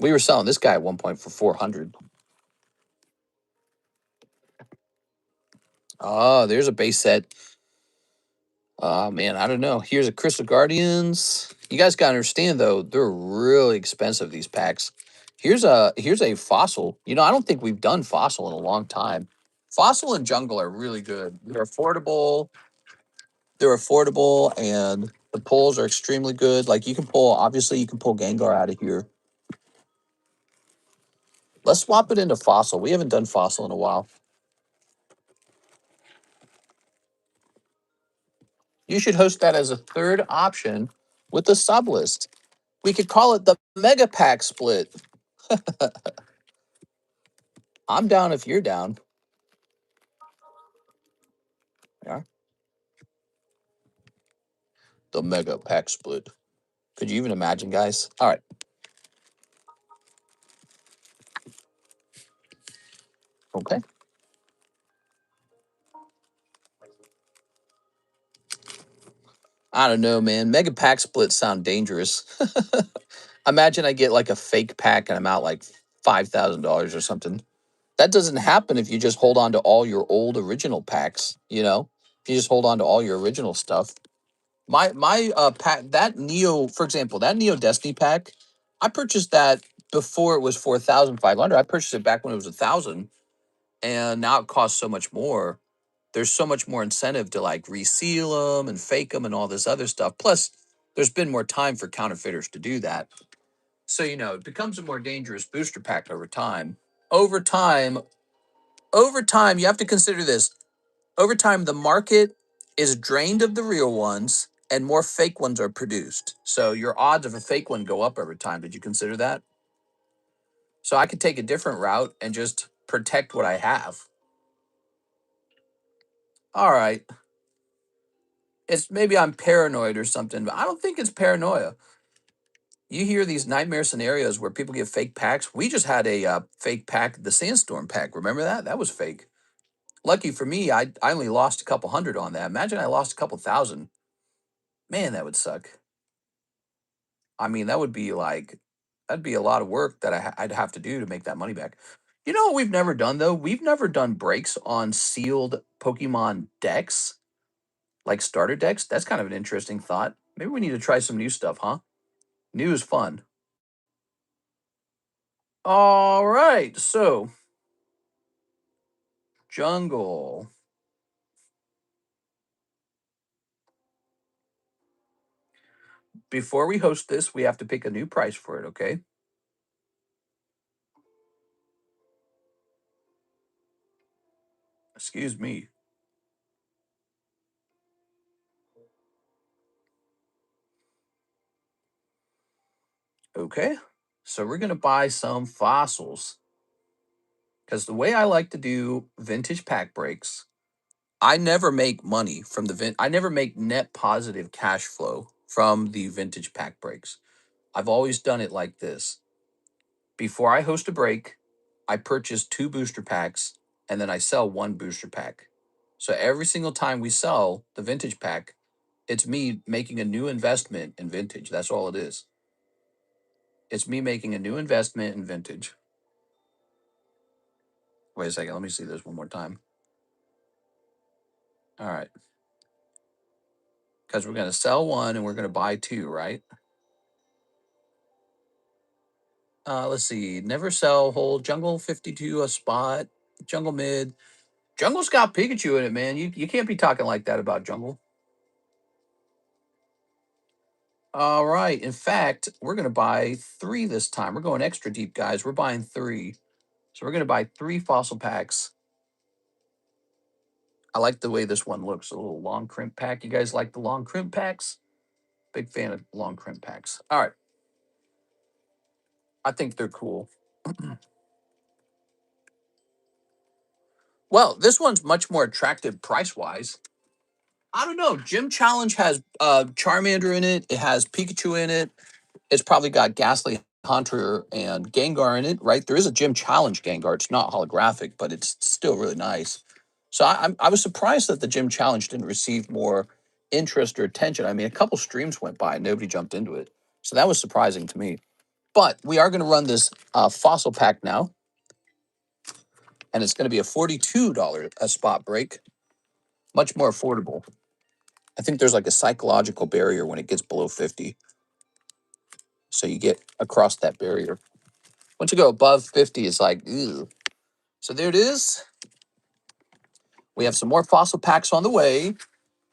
We were selling this guy at one point for 400. Oh, there's a base set. Oh man, I don't know. Here's a Crystal Guardians. You guys gotta understand though, they're really expensive, these packs. Here's a fossil. You know, I don't think we've done fossil in a long time. Fossil and jungle are really good. They're affordable. They're affordable and the pulls are extremely good. Like you can pull, obviously you can pull Gengar out of here. Let's swap it into fossil. We haven't done fossil in a while. You should host that as a third option with the sub list. We could call it the Mega Pack Split. I'm down if you're down. Yeah. The Mega Pack Split. Could you even imagine, guys? All right. Okay. I don't know, man. Mega pack splits sound dangerous. Imagine I get like a fake pack and I'm out like $5,000 or something. That doesn't happen if you just hold on to all your old original packs, you know? If you just hold on to all your original stuff. My pack, that Neo, for example, that Neo Destiny pack, I purchased that before it was 4,500. I purchased it back when it was 1,000, and now it costs so much more. There's so much more incentive to like reseal them and fake them and all this other stuff. Plus, there's been more time for counterfeiters to do that. So, it becomes a more dangerous booster pack over time. Over time, over time, you have to consider this. Over time, the market is drained of the real ones and more fake ones are produced. So your odds of a fake one go up over time. Did you consider that? So I could take a different route and just protect what I have. All right. It's maybe I'm paranoid or something, but I don't think it's paranoia. You hear these nightmare scenarios where people get fake packs. We just had a fake pack, the Sandstorm pack. Remember that? That was fake. Lucky for me, I only lost a couple hundred on that. Imagine I lost a couple thousand. Man, that would suck. I mean, that'd be a lot of work that I'd have to do to make that money back. You know what we've never done though? We've never done breaks on sealed Pokemon decks, like starter decks. That's kind of an interesting thought. Maybe we need to try some new stuff, huh? New is fun. All right, so jungle. Before we host this, we have to pick a new price for it, okay? Excuse me. Okay. So we're going to buy some fossils because the way I like to do vintage pack breaks, I never make money from I never make net positive cash flow from the vintage pack breaks. I've always done it like this. Before I host a break, I purchase 2 booster packs and then I sell 1 booster pack. So every single time we sell the vintage pack, it's me making a new investment in vintage. That's all it is. It's me making a new investment in vintage. Wait a second. Let me see this one more time. All right. Because we're going to sell 1 and we're going to buy 2, right? Let's see. Never sell, hold, jungle 52 a spot, jungle mid. Jungle's got Pikachu in it, man. You can't be talking like that about jungle. All right. In fact, we're going to buy 3 this time. We're going extra deep, guys. We're buying 3. So we're going to buy 3 fossil packs. I like the way this one looks. A little long crimp pack. You guys like the long crimp packs? Big fan of long crimp packs. All right. I think they're cool. Well, this one's much more attractive price wise. I don't know. Gym Challenge has Charmander in it. It has Pikachu in it. It's probably got Ghastly Hunter and Gengar in it, right? There is a Gym Challenge Gengar. It's not holographic, but it's still really nice. So I was surprised that the Gym Challenge didn't receive more interest or attention. I mean, a couple streams went by and nobody jumped into it. So that was surprising to me. But we are going to run this fossil pack now. And it's going to be a $42 a spot break. Much more affordable. I think there's like a psychological barrier when it gets below 50. So you get across that barrier. Once you go above 50, it's like, ew. So there it is. We have some more fossil packs on the way.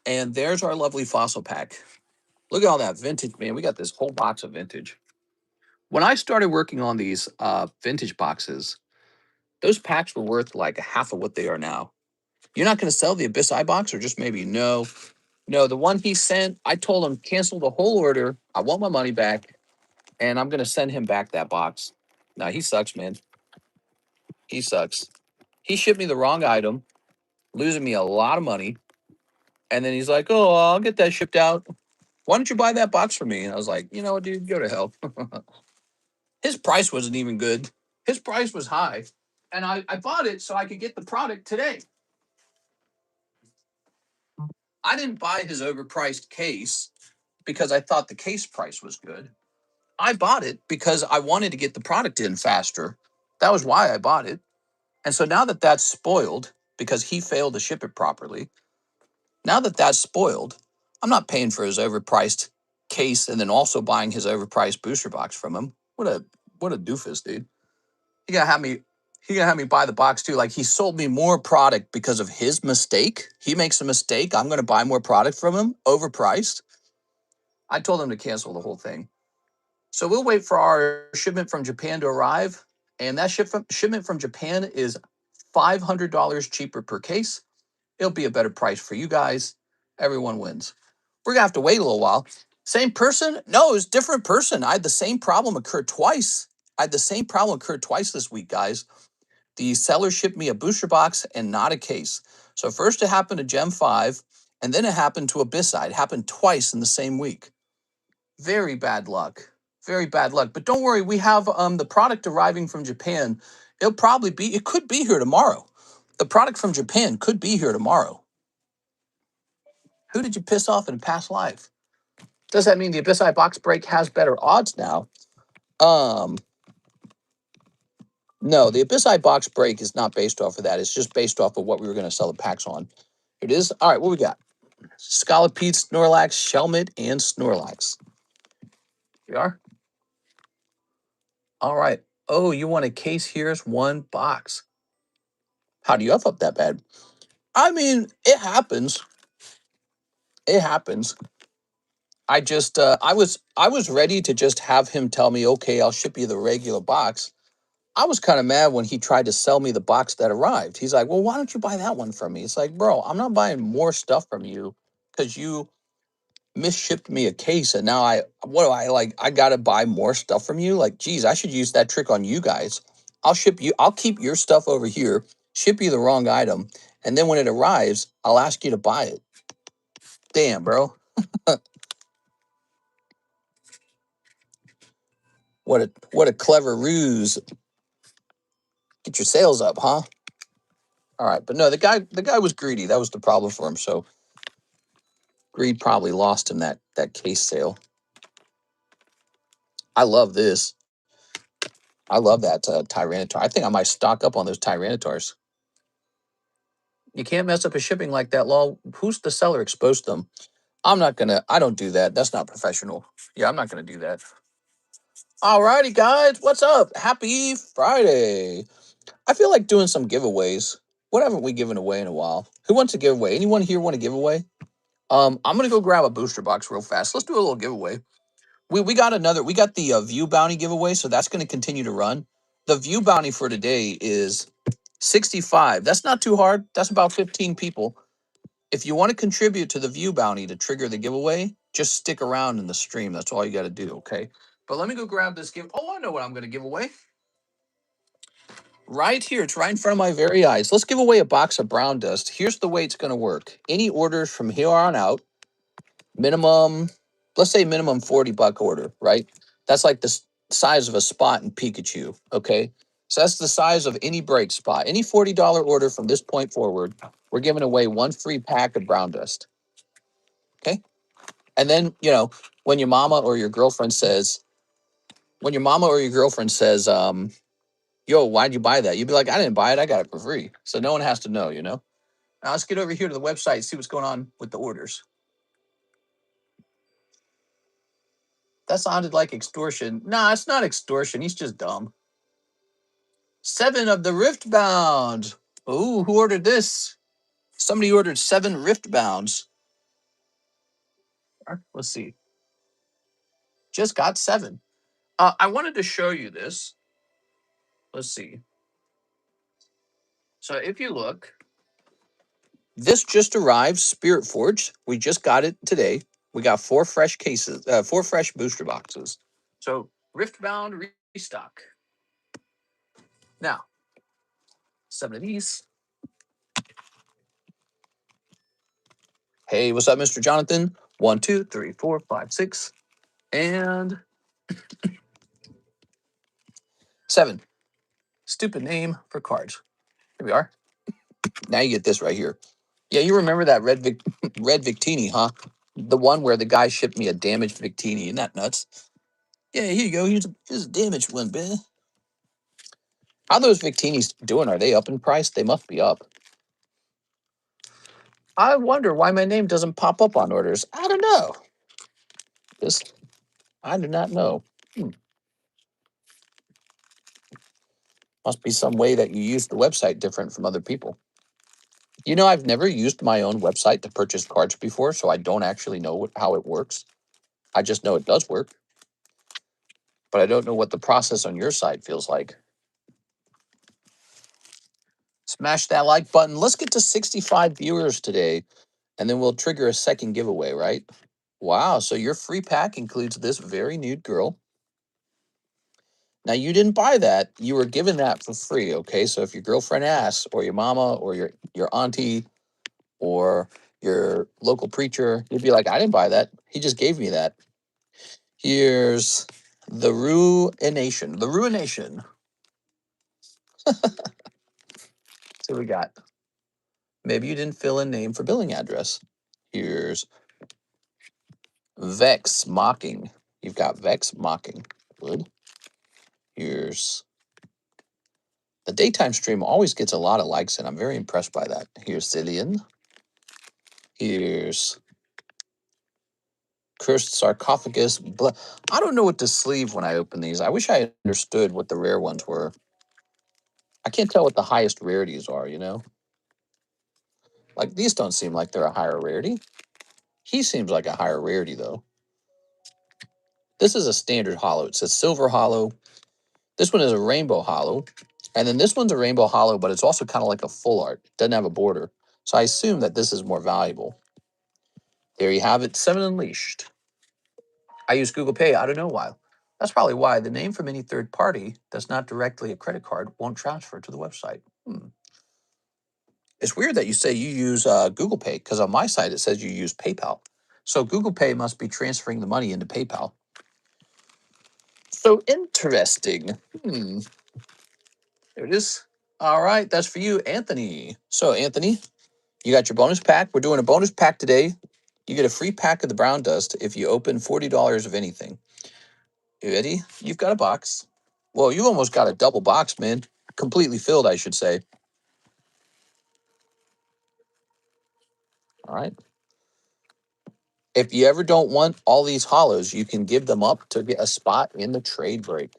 And there's our lovely fossil pack. Look at all that vintage, man. We got this whole box of vintage. When I started working on these vintage boxes, those packs were worth like half of what they are now. You're not going to sell the Abyss Eye box, or just maybe no? No, the one he sent, I told him cancel the whole order. I want my money back, and I'm going to send him back that box. Now, he sucks, man. He sucks. He shipped me the wrong item, losing me a lot of money. And then he's like, oh, I'll get that shipped out. why don't you buy that box for me? And I was like, you know what, dude, go to hell. His price wasn't even good. His price was high. And I bought it so I could get the product today. I didn't buy his overpriced case because I thought the case price was good. I bought it because I wanted to get the product in faster. That was why I bought it. And so now that that's spoiled because he failed to ship it properly, now that that's spoiled, I'm not paying for his overpriced case and then also buying his overpriced booster box from him. What a doofus, dude. He gonna have me he gonna have me buy the box too. Like he sold me more product because of his mistake. He makes a mistake. I'm gonna buy more product from him, overpriced. I told him to cancel the whole thing. So we'll wait for our shipment from Japan to arrive. And that shipment from Japan is $500 cheaper per case. It'll be a better price for you guys. Everyone wins. We're gonna have to wait a little while. Same person? No, it was a different person. I had the same problem occur twice. This week, guys. The seller shipped me a booster box and not a case. So first it happened to Gem 5, and then it happened to Abyssite. It happened twice in the same week. Very bad luck. Very bad luck. But don't worry, we have the product arriving from Japan. It could be here tomorrow. The product from Japan could be here tomorrow. Who did you piss off in a past life? Does that mean the Abyssite box break has better odds now? No, the Abyssite box break is not based off of that. It's just based off of what we were going to sell the packs on. Here it is. All right, what we got? Scolipede, Snorlax, Shelmet, and Snorlax. Here we are. All right. Oh, you want a case? Here's one box. How do you F up that bad? I mean, it happens. It happens. I was ready to just have him tell me, okay, I'll ship you the regular box. I was kind of mad when he tried to sell me the box that arrived. He's like, well, why don't you buy that one from me? It's like, bro, I'm not buying more stuff from you because you misshipped me a case and now I gotta buy more stuff from you. Like, geez, I should use that trick on you guys. I'll keep your stuff over here, ship you the wrong item, and then when it arrives, I'll ask you to buy it. Damn, bro. What a clever ruse. Get your sales up, huh? All right, but no, the guy was greedy. That was the problem for him. So greed probably lost him that case sale. I love this. I love that Tyranitar. I think I might stock up on those Tyranitars. You can't mess up a shipping like that, lol. Who's the seller? Expose them. I don't do that. That's not professional. Yeah, I'm not gonna do that. Alrighty, guys, what's up? Happy Friday. I feel like doing some giveaways. What haven't we given away in a while? Who wants a giveaway? Anyone here want a giveaway? I'm gonna go grab a booster box real fast. Let's do a little giveaway. We got the view bounty giveaway, so that's gonna continue to run. The view bounty for today is 65. That's not too hard. That's about 15 people. If you want to contribute to the view bounty to trigger the giveaway, just stick around in the stream. That's all you got to do, okay? But let me go grab this give. Oh, I know what I'm going to give away. Right here. It's right in front of my very eyes. Let's give away a box of brown dust. Here's the way it's going to work. Any orders from here on out, minimum, let's say minimum $40 order, right? That's like the size of a spot in Pikachu, okay? So that's the size of any break spot. Any $40 order from this point forward, we're giving away one free pack of brown dust, okay? And then, when your mama or your girlfriend says, yo, why'd you buy that? You'd be like, I didn't buy it. I got it for free. So no one has to know. Now let's get over here to the website and see what's going on with the orders. That sounded like extortion. Nah, it's not extortion. He's just dumb. 7 of the Riftbound. Ooh, who ordered this? Somebody ordered 7 Riftbounds. Let's see. Just got 7. I wanted to show you this. Let's see. So if you look, this just arrived, Spirit Forge. We just got it today. We got 4 fresh cases, 4 fresh booster boxes. So Riftbound restock. Now, 7 of these. Hey, what's up, Mr. Jonathan? 1, 2, 3, 4, 5, 6, and 7. Stupid name for cards. Here we are. Now you get this right here. Yeah, you remember that red Victini, huh? The one where the guy shipped me a damaged Victini. Isn't that nuts? Yeah, here you go. Here's a damaged one, man. How those Victinis doing? Are they up in price? They must be up. I wonder why my name doesn't pop up on orders. I don't know. I do not know. Must be some way that you use the website different from other people. You know, I've never used my own website to purchase cards before, so I don't actually know how it works. I just know it does work, but I don't know what the process on your side feels like. Smash that like button. Let's get to 65 viewers today, and then we'll trigger a second giveaway, right? Wow, so your free pack includes this very nude girl. Now, you didn't buy that. You were given that for free, okay? So if your girlfriend asks, or your mama, or your auntie, or your local preacher, you'd be like, I didn't buy that. He just gave me that. Here's the Ruination. The Ruination. So we got. Maybe you didn't fill in name for billing address. Here's Vex Mocking. You've got Vex Mocking. Good. Here's the daytime stream always gets a lot of likes, and I'm very impressed by that. Here's Zillion. Here's Cursed Sarcophagus. I don't know what to sleeve when I open these. I wish I understood what the rare ones were. I can't tell what the highest rarities are, you know? Like, these don't seem like they're a higher rarity. He seems like a higher rarity, though. This is a standard hollow. It says silver hollow. This one is a rainbow hollow. And then this one's a rainbow hollow, but it's also kind of like a full art. Doesn't have a border. So I assume that this is more valuable. There you have it. 7 Unleashed. I use Google Pay. I don't know why. That's probably why the name from any third party that's not directly a credit card won't transfer to the website. It's weird that you say you use Google Pay, because on my site it says you use PayPal. So Google Pay must be transferring the money into PayPal. So interesting. There it is. All right, that's for you, Anthony. So, Anthony, you got your bonus pack. We're doing a bonus pack today. You get a free pack of the brown dust if you open $40 of anything. You ready? You've got a box. Well, you almost got a double box, man. Completely filled, I should say. All right. If you ever don't want all these hollows, you can give them up to get a spot in the trade break.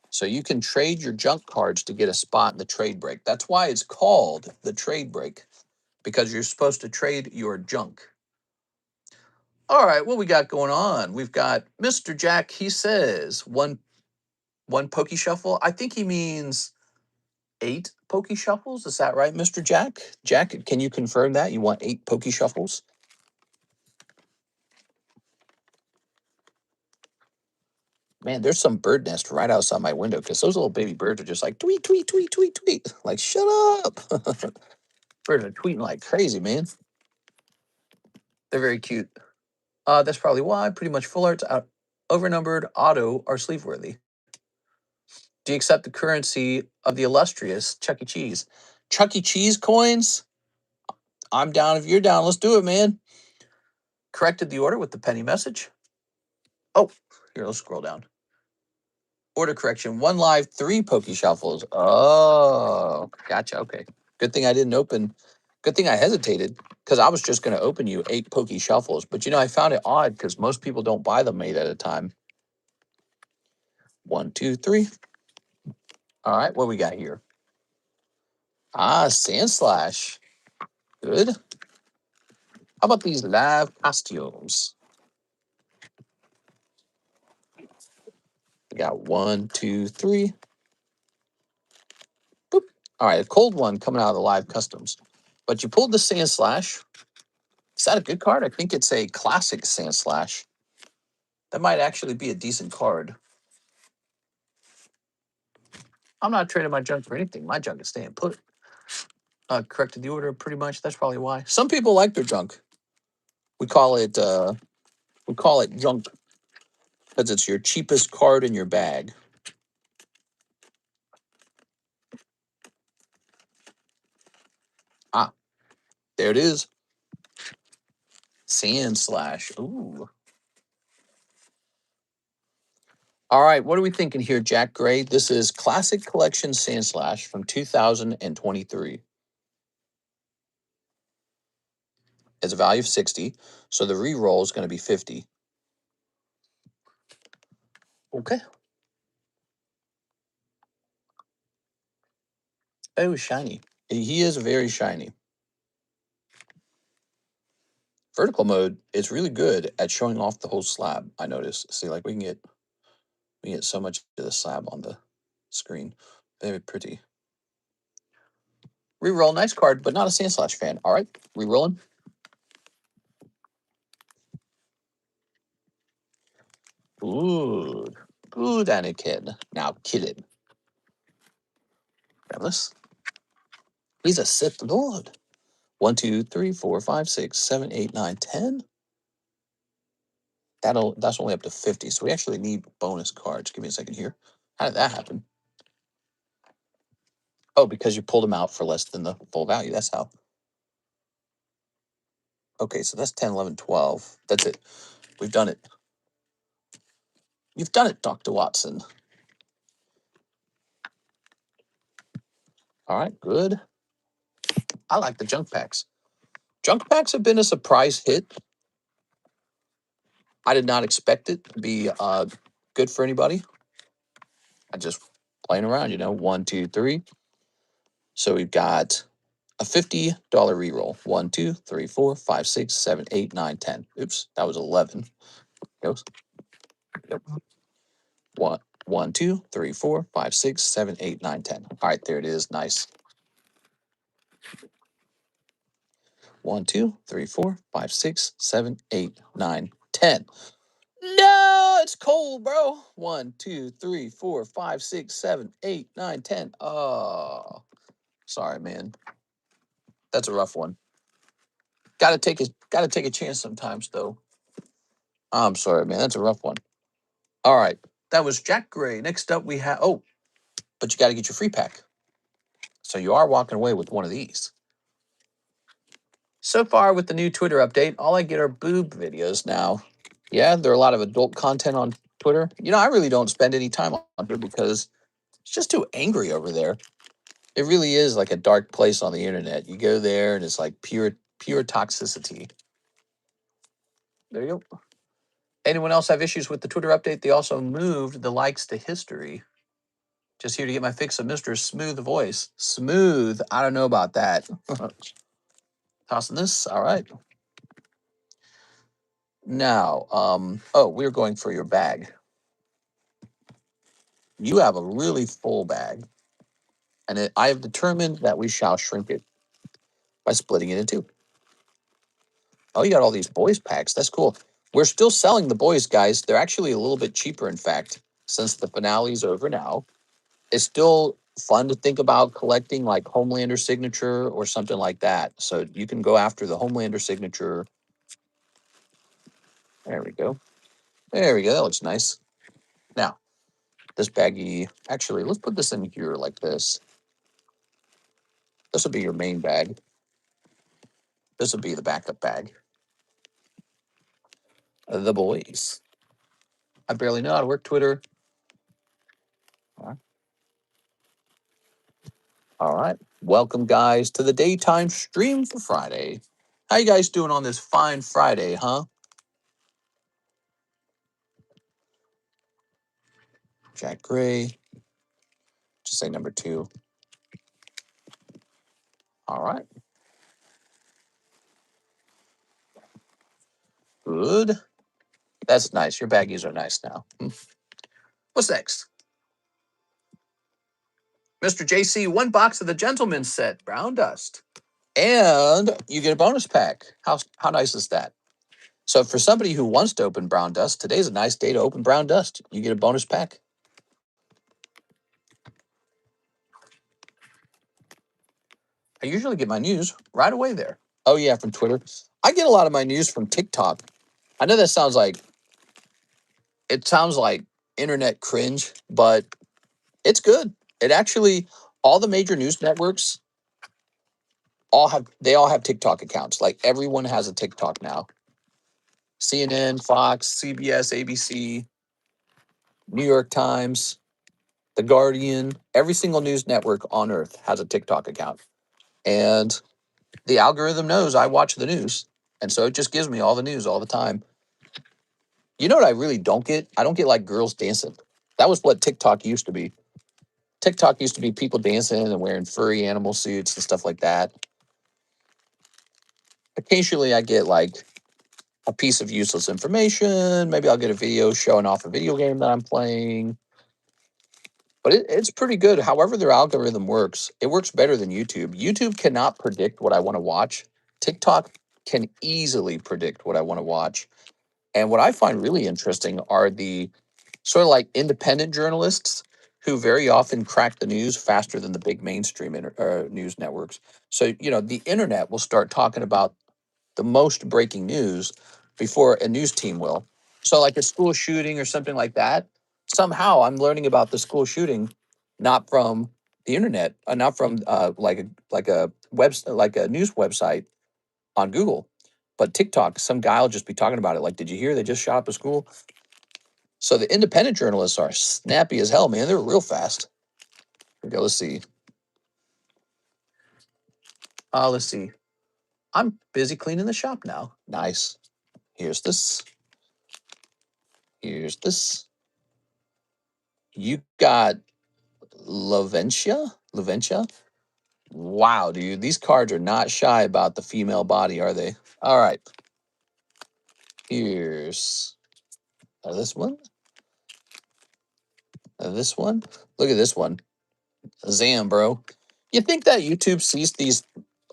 So you can trade your junk cards to get a spot in the trade break. That's why it's called the trade break, because you're supposed to trade your junk. All right, what we got going on? We've got Mr. Jack. He says one pokey shuffle. I think he means 8 pokey shuffles. Is that right, Mr. Jack? Jack, can you confirm that? You want 8 pokey shuffles? Man, there's some bird nest right outside my window, because those little baby birds are just like tweet, tweet, tweet, tweet, tweet. Like, shut up. Birds are tweeting like crazy, man. They're very cute. That's probably why. Pretty much full arts, overnumbered, auto, are sleeve worthy. Do you accept the currency of the illustrious Chuck E. Cheese? Chuck E. Cheese coins? I'm down if you're down. Let's do it, man. Corrected the order with the penny message. Oh, here, let's scroll down. Order correction. 1 live, 3 pokey shuffles. Oh, gotcha. Okay. Good thing I didn't open. Good thing I hesitated, because I was just going to open you 8 pokey shuffles. But, you know, I found it odd because most people don't buy them 8 at a time. 1, 2, 3. All right, what we got here? Sand Slash. Good. How about these live costumes? We got 1, 2, 3. Boop. All right, a cold one coming out of the live customs. But you pulled the Sand Slash. Is that a good card? I think it's a classic Sand Slash. That might actually be a decent card. I'm not trading my junk for anything. My junk is staying put. Corrected the order pretty much. That's probably why. Some people like their junk. We call it junk because it's your cheapest card in your bag. Ah, there it is. Sand Slash. Ooh. All right, what are we thinking here, Jack Gray? This is Classic Collection Sand Slash from 2023. It's a value of 60, so the re-roll is going to be 50. Okay. Oh, shiny. He is very shiny. Vertical mode is really good at showing off the whole slab, I noticed. See, like we can get so much of the slab on the screen. Very pretty. Reroll, nice card, but not a Sand Slash fan. All right, rerolling. Good. Good, Anakin. Now kill him. Gremlins. He's a Sith Lord. 1, 2, 3, 4, 5, 6, 7, 8, 9, 10. That's only up to 50, so we actually need bonus cards. Give me a second here. How did that happen? Oh, because you pulled them out for less than the full value. That's how. Okay, so that's 10, 11, 12. That's it. We've done it. You've done it, Dr. Watson. All right, good. I like the junk packs. Junk packs have been a surprise hit. I did not expect it to be good for anybody. I just playing around, 1, 2, 3. So we've got a $50 reroll. 1, 2, 3, 4, 5, 6, 7, 8, 9, 10. Oops, that was 11. Goes. Yep. 1, 2, 3, 4, 5, 6, 7, 8, 9, 10. All right, there it is. Nice. 1, 2, 3, 4, 5, 6, 7, 8, 9, 10. No, it's cold, bro. 1, 2, 3, 4, 5, 6, 7, 8, 9, 10. Oh, sorry, man. That's a rough one. Gotta take a chance sometimes, though. I'm sorry, man. That's a rough one. All right. That was Jack Gray. Next up, we have. Oh, but you got to get your free pack. So you are walking away with one of these. So far, with the new Twitter update, all I get are boob videos now. Yeah, there are a lot of adult content on Twitter. I really don't spend any time on Twitter because it's just too angry over there. It really is like a dark place on the internet. You go there and it's like pure toxicity. There you go. Anyone else have issues with the Twitter update? They also moved the likes to history. Just here to get my fix of Mr. Smooth Voice. Smooth. I don't know about that. Tossing this. All right. Now, we're going for your bag. You have a really full bag. And I have determined that we shall shrink it by splitting it in two. Oh, you got all these boys packs. That's cool. We're still selling the boys, guys. They're actually a little bit cheaper, in fact, since the finale's over now. It's still fun to think about collecting like Homelander signature or something like that. So you can go after the Homelander signature. There we go. There we go. That looks nice. Now, this baggie, actually, let's put this in here like this. This will be your main bag. This will be the backup bag. The boys. I barely know how to work Twitter. All right. Welcome, guys, to the daytime stream for Friday. How you guys doing on this fine Friday, huh? Jack Gray. Just say number 2. All right. Good. That's nice. Your baggies are nice now. What's next? Mr. JC, 1 box of the Gentleman's Set, Brown Dust. And you get a bonus pack. How nice is that? So for somebody who wants to open Brown Dust, today's a nice day to open Brown Dust. You get a bonus pack. I usually get my news right away there. Oh, yeah, from Twitter. I get a lot of my news from TikTok. I know that sounds like internet cringe, but it's good. It actually, all the major news networks all have TikTok accounts. Like everyone has a TikTok now. CNN, Fox, CBS, ABC, New York Times, The Guardian, every single news network on earth has a TikTok account. And the algorithm knows I watch the news. And so it just gives me all the news all the time. You know what I really don't get? I don't get like girls dancing. That was what TikTok used to be. TikTok used to be people dancing and wearing furry animal suits and stuff like that. Occasionally I get like a piece of useless information. Maybe I'll get a video showing off a video game that I'm playing. But it's pretty good. However, their algorithm works, it works better than YouTube. YouTube cannot predict what I want to watch. TikTok can easily predict what I want to watch. And what I find really interesting are the sort of like independent journalists who very often crack the news faster than the big mainstream news networks. So, the internet will start talking about the most breaking news before a news team will. So, like a school shooting or something like that, somehow I'm learning about the school shooting not from the internet, not from like a news website on Google, but TikTok. Some guy will just be talking about it. Like, did you hear they just shot up a school? So the independent journalists are snappy as hell, man. They're real fast. Here we go. Let's see. Let's see. I'm busy cleaning the shop now. Nice. Here's this. Here's this. You got Laventia? Laventia? Wow, dude. These cards are not shy about the female body, are they? All right. Here's this one. This one. Look at this one. Zam, bro. You think that YouTube sees these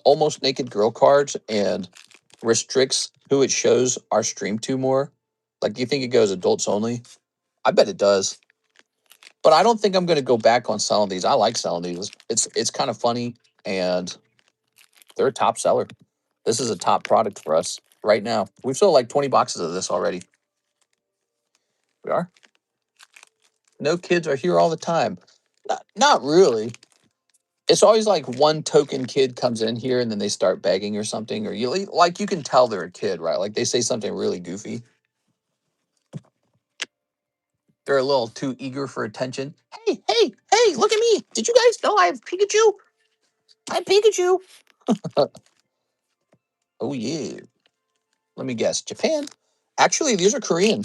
almost naked girl cards and restricts who it shows our stream to more? Like, do you think it goes adults only? I bet it does. But I don't think I'm going to go back on selling these. I like selling these. It's kind of funny, and they're a top seller. This is a top product for us right now. We've sold like 20 boxes of this already. We are. No kids are here all the time. Not really. It's always like one token kid comes in here and then they start begging or something, or you can tell they're a kid, right? Like they say something really goofy. They're a little too eager for attention. Hey, hey, hey, look at me. Did you guys know I have Pikachu? I have Pikachu. Oh, yeah. Let me guess. Japan? Actually, these are Korean.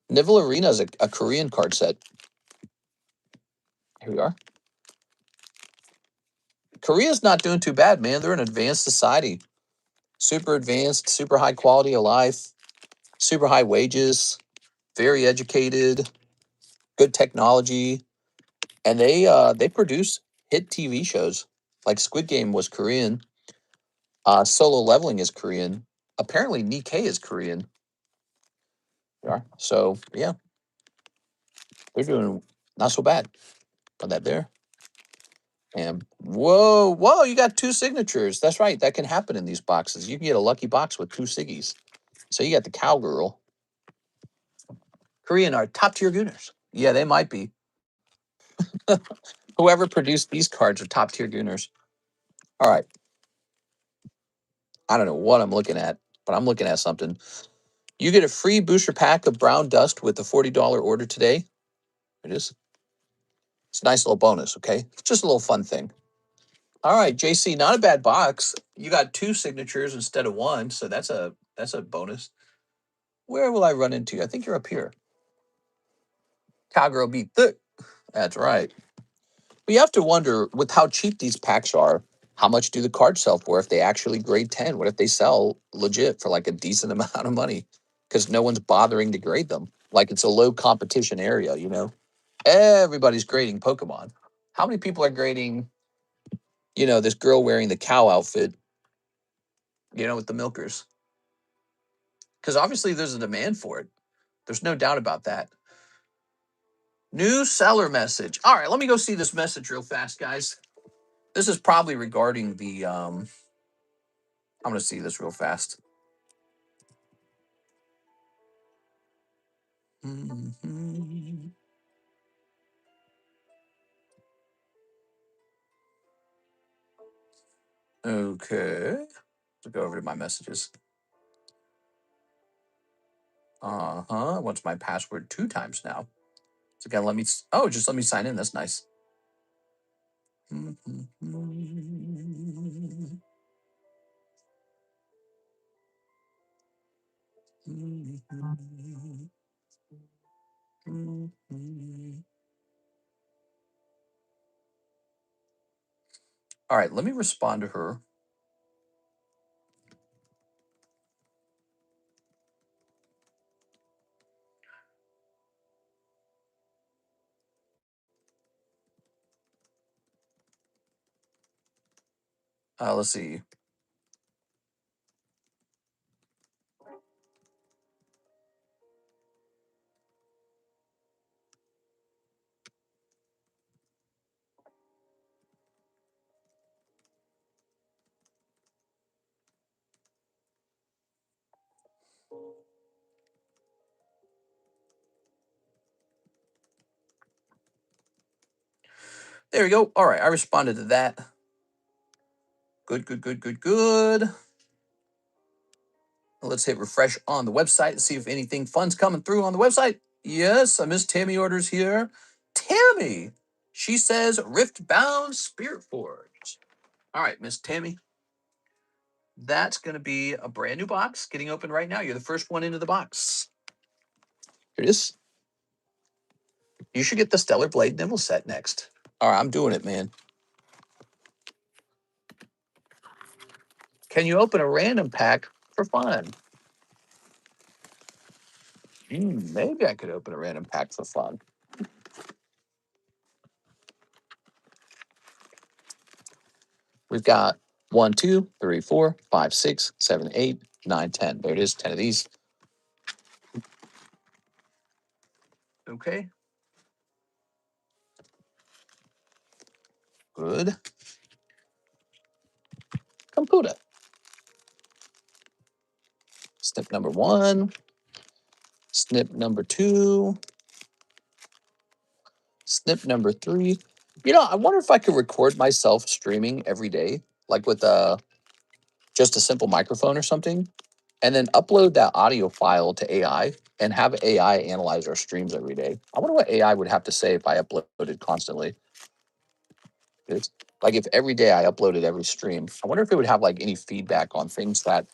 Nivelle Arena is a Korean card set. Here we are. Korea's not doing too bad, man. They're an advanced society. Super advanced, super high quality of life, super high wages, very educated, good technology. And they produce hit TV shows. Like Squid Game was Korean. Solo Leveling is Korean. Apparently, Nikkei is Korean. Yeah. So yeah, they're doing not so bad on that there. And whoa, whoa, you got two signatures. That's right. That can happen in these boxes. You can get a lucky box with two Siggies. So you got the cowgirl. Korean are top tier gooners. Yeah, they might be. Whoever produced these cards are top tier gooners. All right. I don't know what I'm looking at, but I'm looking at something. You get a free booster pack of brown dust with the $40 order today. It is. It's a nice little bonus, okay? It's just a little fun thing. All right, JC, not a bad box. You got two signatures instead of one, so that's a bonus. Where will I run into? I think you're up here. Cowgirl beat thick. That's right. But you have to wonder, with how cheap these packs are, how much do the cards sell for if they actually grade 10? What if they sell legit for like a decent amount of money? Because no one's bothering to grade them. Like it's a low competition area, you know? Everybody's grading Pokemon. How many people are grading, this girl wearing the cow outfit, with the milkers? Because obviously there's a demand for it. There's no doubt about that. New seller message. All right, let me go see this message real fast, guys. This is probably regarding the I'm going to see this real fast. Mhm. Okay. Let's go over to my messages. What's my password 2 times now? So again, let me. Oh, just let me sign in. That's nice. All right, let me respond to her. Let's see. There we go. All right, I responded to that. Good, good, good, good, good. Let's hit refresh on the website and see if anything fun's coming through on the website. Yes, Miss Tammy orders here. Tammy, she says Riftbound Spirit Forge. All right, Miss Tammy, that's going to be a brand new box getting open right now. You're the first one into the box. Here it is. You should get the Stellar Blade Nimble set next. All right, I'm doing it, man. Can you open a random pack for fun? Maybe I could open a random pack for fun. We've got 1, 2, 3, 4, 5, 6, 7, 8, 9, 10. There it is, 10 of these. Okay. Good. Computer. Snip number 1. Snip number 2. Snip number 3. You know, I wonder if I could record myself streaming every day, like with just a simple microphone or something, and then upload that audio file to AI and have AI analyze our streams every day. I wonder what AI would have to say if I uploaded constantly. It's like if every day I uploaded every stream, I wonder if it would have like any feedback on things that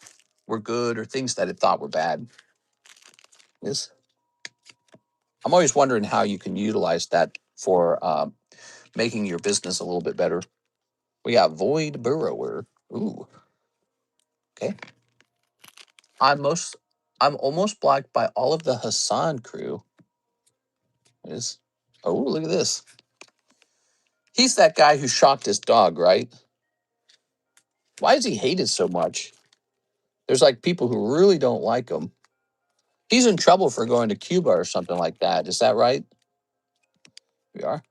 were good or things that it thought were bad. Yes. I'm always wondering how you can utilize that for making your business a little bit better. We got Void Burrower. Ooh, okay. I'm almost blocked by all of the Hassan crew. Is oh, look at this. He's that guy who shocked his dog, right? Why is he hated so much? There's like people who really don't like him. He's in trouble for going to Cuba or something like that. Is that right? We are.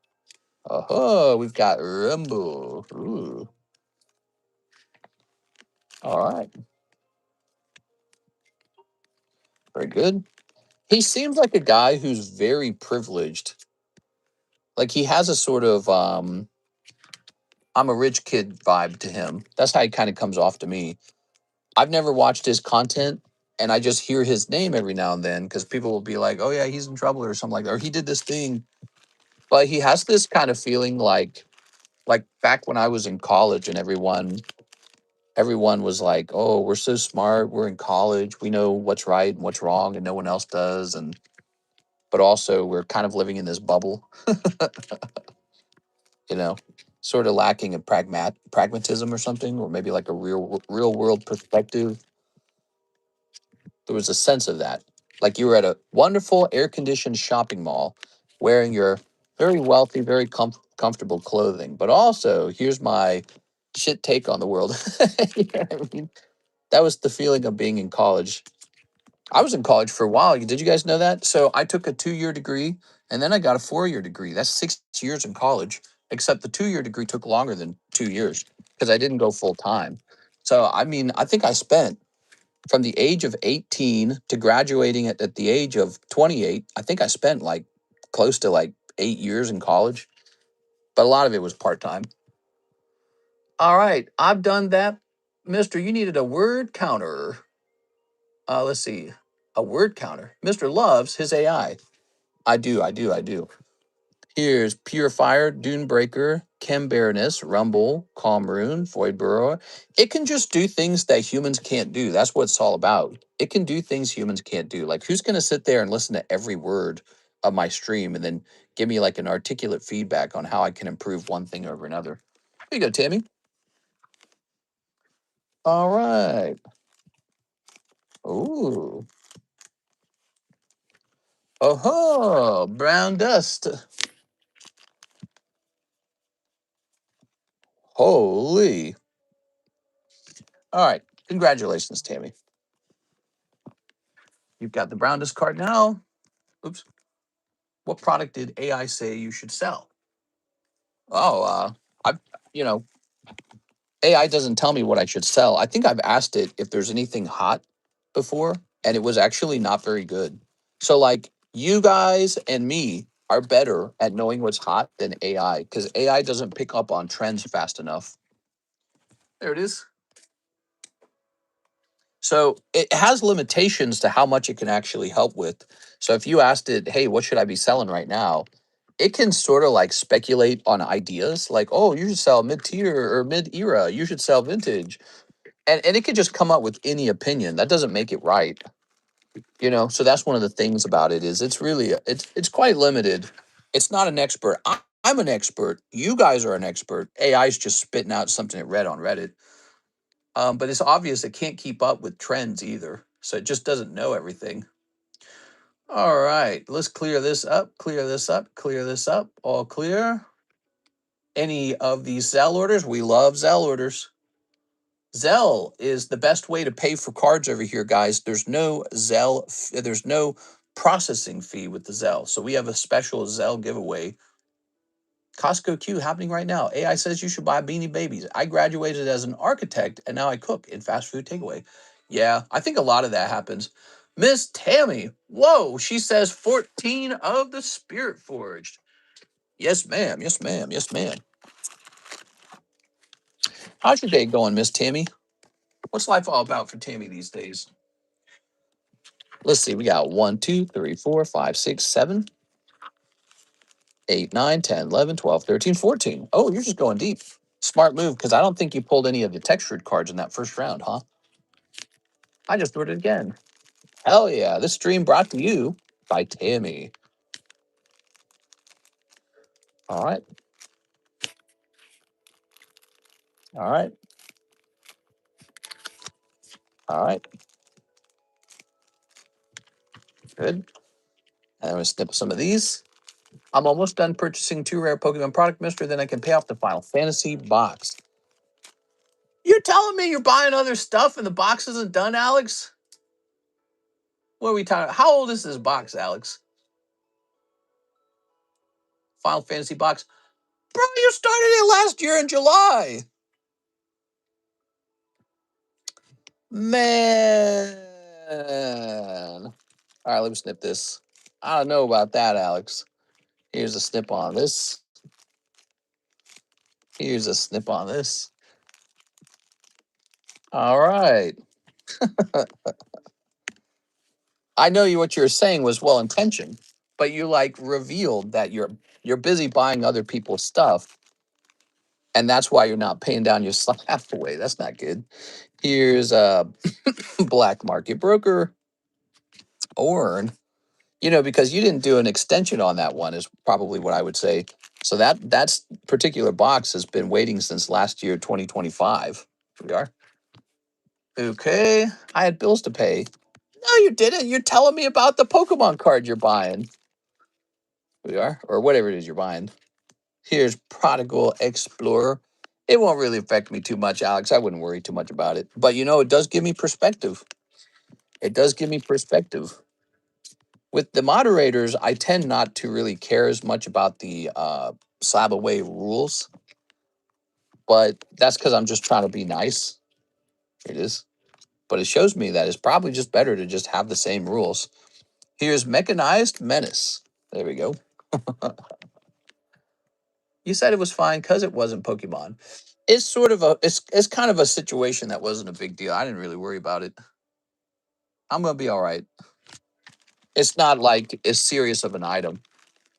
Oh, we've got Rumble. Ooh. All right. Very good. He seems like a guy who's very privileged. Like he has a sort of I'm a rich kid vibe to him. That's how he kind of comes off to me. I've never watched his content and I just hear his name every now and then because people will be like, oh yeah, he's in trouble or something like that. Or he did this thing. But he has this kind of feeling like back when I was in college and everyone was like, oh, we're so smart, we're in college, we know what's right and what's wrong, and no one else does. And but also we're kind of living in this bubble, you know, sort of lacking in pragmatism or something, or maybe like a real world perspective. There was a sense of that. Like you were at a wonderful air conditioned shopping mall wearing your very wealthy, very comfortable clothing. But also, here's my shit take on the world. You know what I mean? That was the feeling of being in college. I was in college for a while. Did you guys know that? So I took a 2-year degree and then I got a 4-year degree. That's 6 years in college, except the 2-year degree took longer than 2 years because I didn't go full time. So, I mean, I think I spent from the age of 18 to graduating at the age of 28. I think I spent like close to like 8 years in college, but a lot of it was part time. All right, I've done that. Mister, you needed a word counter. Let's see. A word counter. Mr. loves his AI. I do. Here's Purifier, Dunebreaker, Cambernus, Rumble, Calm Rune, Void Burrower. It can just do things that humans can't do. That's what it's all about. It can do things humans can't do. Like, who's going to sit there and listen to every word of my stream and then give me like an articulate feedback on how I can improve one thing over another? Here you go, Tammy. All right. Ooh. Oh, brown dust. Holy. All right. Congratulations, Tammy. You've got the brown dust card now. Oops. What product did AI say you should sell? Oh, I, you know, AI doesn't tell me what I should sell. I think I've asked it if there's anything hot before, and it was actually not very good. So, like, you guys and me are better at knowing what's hot than AI because AI doesn't pick up on trends fast enough. There it is. So it has limitations to how much it can actually help with. So if you asked it, hey, what should I be selling right now? It can sort of like speculate on ideas like, oh, you should sell mid tier or mid era. You should sell vintage. And it could just come up with any opinion. That doesn't make it right. So that's one of the things about it is it's quite limited. It's not an expert. I'm an expert. You guys are an expert. AI is just spitting out something it read on Reddit. But it's obvious it can't keep up with trends either. So it just doesn't know everything. All right, let's clear this up, clear this up, clear this up. All clear. Any of these ZELLE orders? We love ZELLE orders. ZELLE is the best way to pay for cards over here, guys. There's no ZELLE, there's no processing fee with the ZELLE. So we have a special ZELLE giveaway. Costco Q happening right now. AI says you should buy Beanie Babies. I graduated as an architect and now I cook in fast food takeaway. Yeah, I think a lot of that happens. Miss Tammy, whoa, she says 14 of the Spirit Forged. Yes, ma'am. Yes, ma'am. Yes, ma'am. How's your day going, Miss Tammy? What's life all about for Tammy these days? Let's see. We got 1, 2, 3, 4, 5, 6, 7, 8, 9, 10, 11, 12, 13, 14. Oh, you're just going deep. Smart move, because I don't think you pulled any of the textured cards in that first round, huh? I just ordered it again. Hell yeah. This stream brought to you by Tammy. All right. All right. All right. Good. And I'm going to snip some of these. I'm almost done purchasing 2 rare Pokemon product mystery, then I can pay off the Final Fantasy box. You're telling me you're buying other stuff and the box isn't done, Alex? What are we talking about? How old is this box, Alex? Final Fantasy box. Bro, you started it last year in July. Man. All right, let me snip this. I don't know about that, Alex. Here's a snip on this. Here's a snip on this. All right. I know what you're saying was well intentioned, but you like revealed that you're busy buying other people's stuff, and that's why you're not paying down your slab away. That's not good. Here's a black market broker, or because you didn't do an extension on that one is probably what I would say. So that's particular box has been waiting since last year, 2025. Here we are. Okay, I had bills to pay. No, you didn't. You're telling me about the Pokemon card you're buying. Here we are, or whatever it is you're buying. Here's Prodigal Explorer. It won't really affect me too much, Alex. I wouldn't worry too much about it. But it does give me perspective. It does give me perspective. With the moderators, I tend not to really care as much about the slab away rules, but that's because I'm just trying to be nice. Here it is. but it shows me that it's probably just better to just have the same rules. Here's Mechanized Menace. There we go. You said it was fine because it wasn't Pokemon. It's sort of it's kind of a situation that wasn't a big deal. I didn't really worry about it. I'm gonna be all right. It's not like as serious of an item.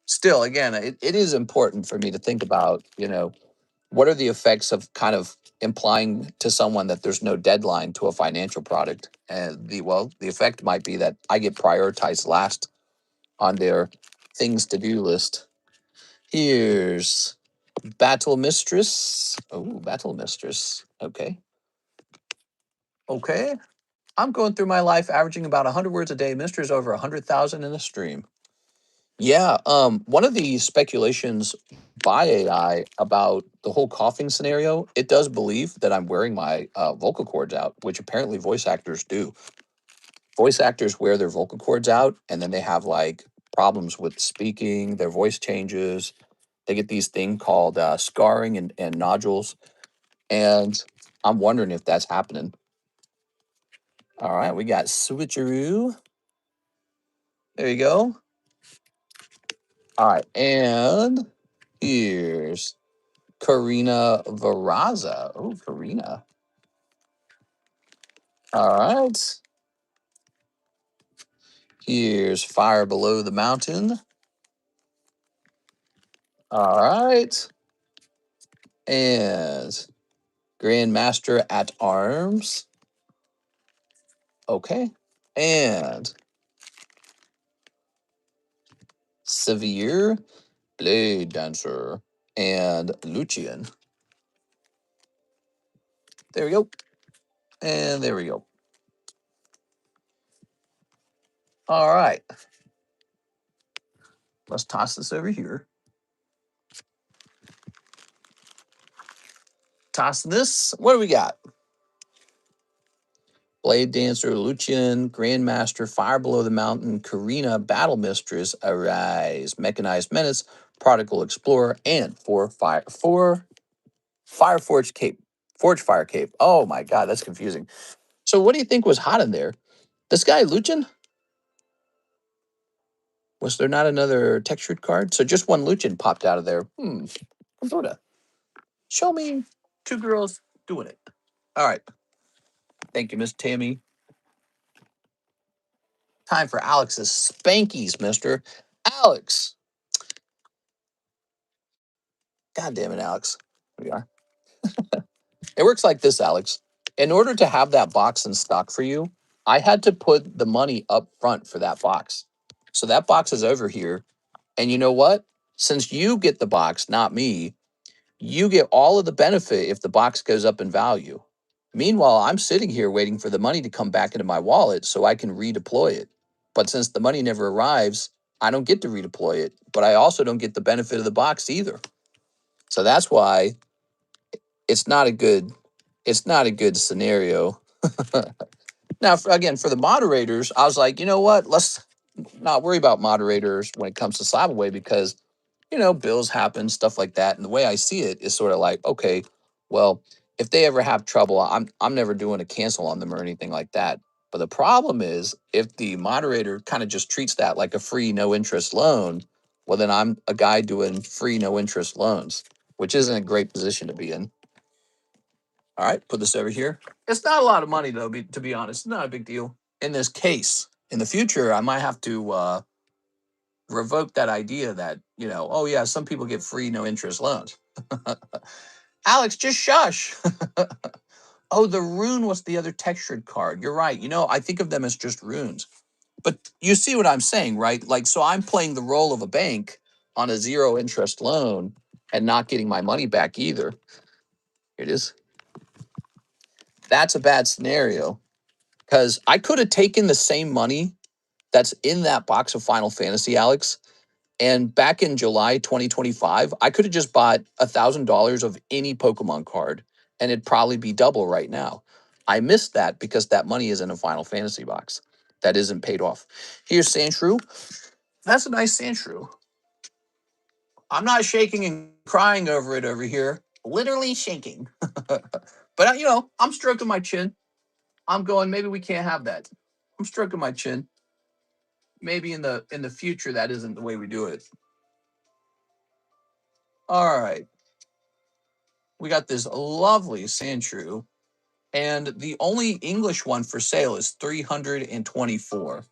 Still, again, it is important for me to think about, what are the effects of kind of implying to someone that there's no deadline to a financial product? And the effect might be that I get prioritized last on their things to do list. Here's Battle Mistress. Oh, Battle Mistress. Okay. Okay. I'm going through my life averaging about 100 words a day. Mistress over 100,000 in a stream. Yeah, one of the speculations by AI about the whole coughing scenario, it does believe that I'm wearing my vocal cords out, which apparently voice actors do. Voice actors wear their vocal cords out, and then they have like problems with speaking, their voice changes. They get these things called scarring and nodules, and I'm wondering if that's happening. All right, we got switcheroo. There you go. All right, and here's Karina Varaza. Oh, Karina. All right. Here's Fire Below the Mountain. All right. And Grandmaster at Arms. Okay. And Severe Blade Dancer and Lucian. There we go. And there we go. All right. Let's toss this over here. Toss this. What do we got? Blade Dancer, Lucian, Grandmaster, Fire Below the Mountain, Karina, Battle Mistress, Arise, Mechanized Menace, Prodigal Explorer, and four Fire Forge Cape. Forge Fire Cape. Oh my god, that's confusing. So what do you think was hot in there? This guy, Lucian? Was there not another textured card? So just one Lucian popped out of there. Dota. Show me two girls doing it. All right. Thank you, Miss Tammy. Time for Alex's Spankies, mister. Alex. God damn it, Alex. Here we are. It works like this, Alex. In order to have that box in stock for you, I had to put the money up front for that box. So that box is over here. And you know what? Since you get the box, not me, you get all of the benefit if the box goes up in value. Meanwhile, I'm sitting here waiting for the money to come back into my wallet so I can redeploy it. But since the money never arrives, I don't get to redeploy it. But I also don't get the benefit of the box either. So that's why it's not a good scenario. Now, again, for the moderators, I was like, you know what? Let's not worry about moderators when it comes to Slab Away because, bills happen, stuff like that. And the way I see it is sort of like, okay, well, if they ever have trouble, I'm never doing a cancel on them or anything like that. But the problem is if the moderator kind of just treats that like a free no interest loan, well, then I'm a guy doing free no interest loans, which isn't a great position to be in. All right, put this over here. It's not a lot of money, though, to be honest. It's not a big deal in this case. In the future, I might have to revoke that idea that, oh, yeah, some people get free, no interest loans. Alex, just shush. Oh, the rune was the other textured card. You're right. I think of them as just runes. But you see what I'm saying, right? Like, so I'm playing the role of a bank on a zero interest loan and not getting my money back either. Here it is. That's a bad scenario. Because I could have taken the same money that's in that box of Final Fantasy, Alex. And back in July 2025, I could have just bought $1,000 of any Pokemon card and it'd probably be double right now. I missed that because that money is in a Final Fantasy box that isn't paid off. Here's Sandshrew. That's a nice Sandshrew. I'm not shaking and crying over it over here. Literally shaking. But, I'm stroking my chin. I'm going, maybe we can't have that. I'm stroking my chin. Maybe in the future that isn't the way we do it. All right. We got this lovely Sandshrew. And the only English one for sale is 324.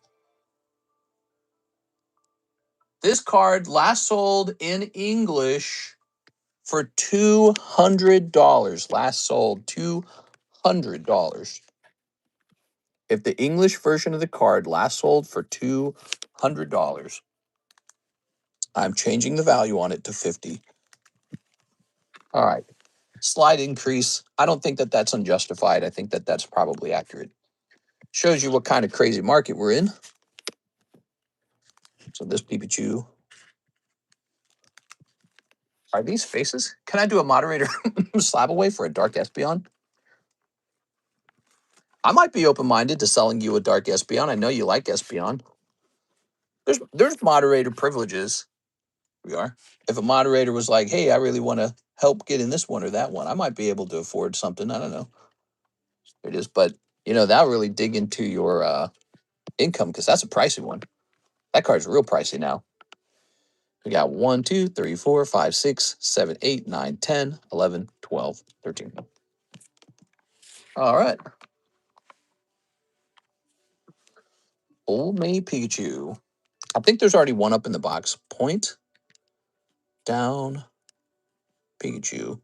This card last sold in English for $200. Last sold $200. If the English version of the card last sold for $200, I'm changing the value on it to 50. All right. Slight increase. I don't think that that's unjustified. I think that that's probably accurate. Shows you what kind of crazy market we're in. So this Pikachu. Are these faces? Can I do a moderator slab away for a dark Espeon? I might be open-minded to selling you a dark Espeon. I know you like Espeon. There's moderator privileges. We are. If a moderator was like, hey, I really want to help get in this one or that one, I might be able to afford something. I don't know. It is, but that'll really dig into your income because that's a pricey one. That card's real pricey now. We got 1, 2, 3, 4, 5, 6, 7, 8, 9, 10, 11, 12, 13. All right. Old May Pikachu. I think there's already one up in the box. Point down Pikachu.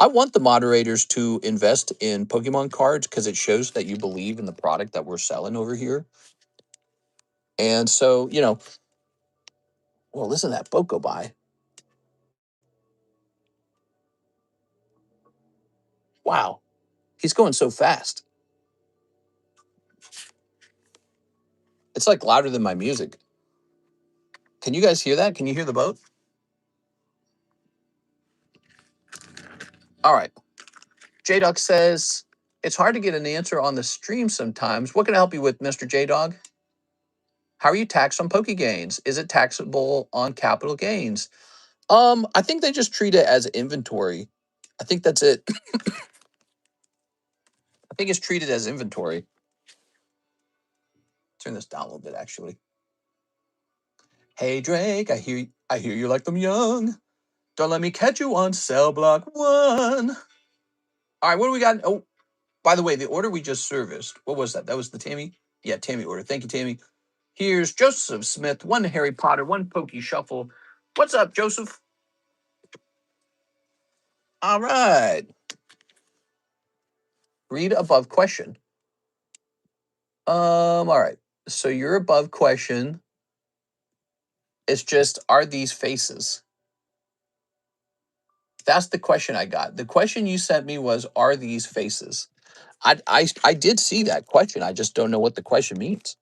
I want the moderators to invest in Pokemon cards because it shows that you believe in the product that we're selling over here. And so, well, listen to that boat go by. Wow. He's going so fast. It's like louder than my music. Can you guys hear that? Can you hear the boat? All right. J-Dog says, it's hard to get an answer on the stream sometimes. What can I help you with, Mr. J-Dog? How are you taxed on Poke gains? Is it taxable on capital gains? I think they just treat it as inventory. I think that's it. I think it's treated as inventory. Turn this down a little bit, actually. Hey Drake, I hear you like them young. Don't let me catch you on cell block 1. All right, what do we got? Oh, by the way, the order we just serviced. What was that? That was the Tammy? Yeah, Tammy order. Thank you, Tammy. Here's Joseph Smith, 1 Harry Potter, 1 Pokey Shuffle. What's up, Joseph? All right. Read above question. All right. So your above question is just, are these faces? That's the question I got. The question you sent me was, are these faces? I did see that question. I just don't know what the question means.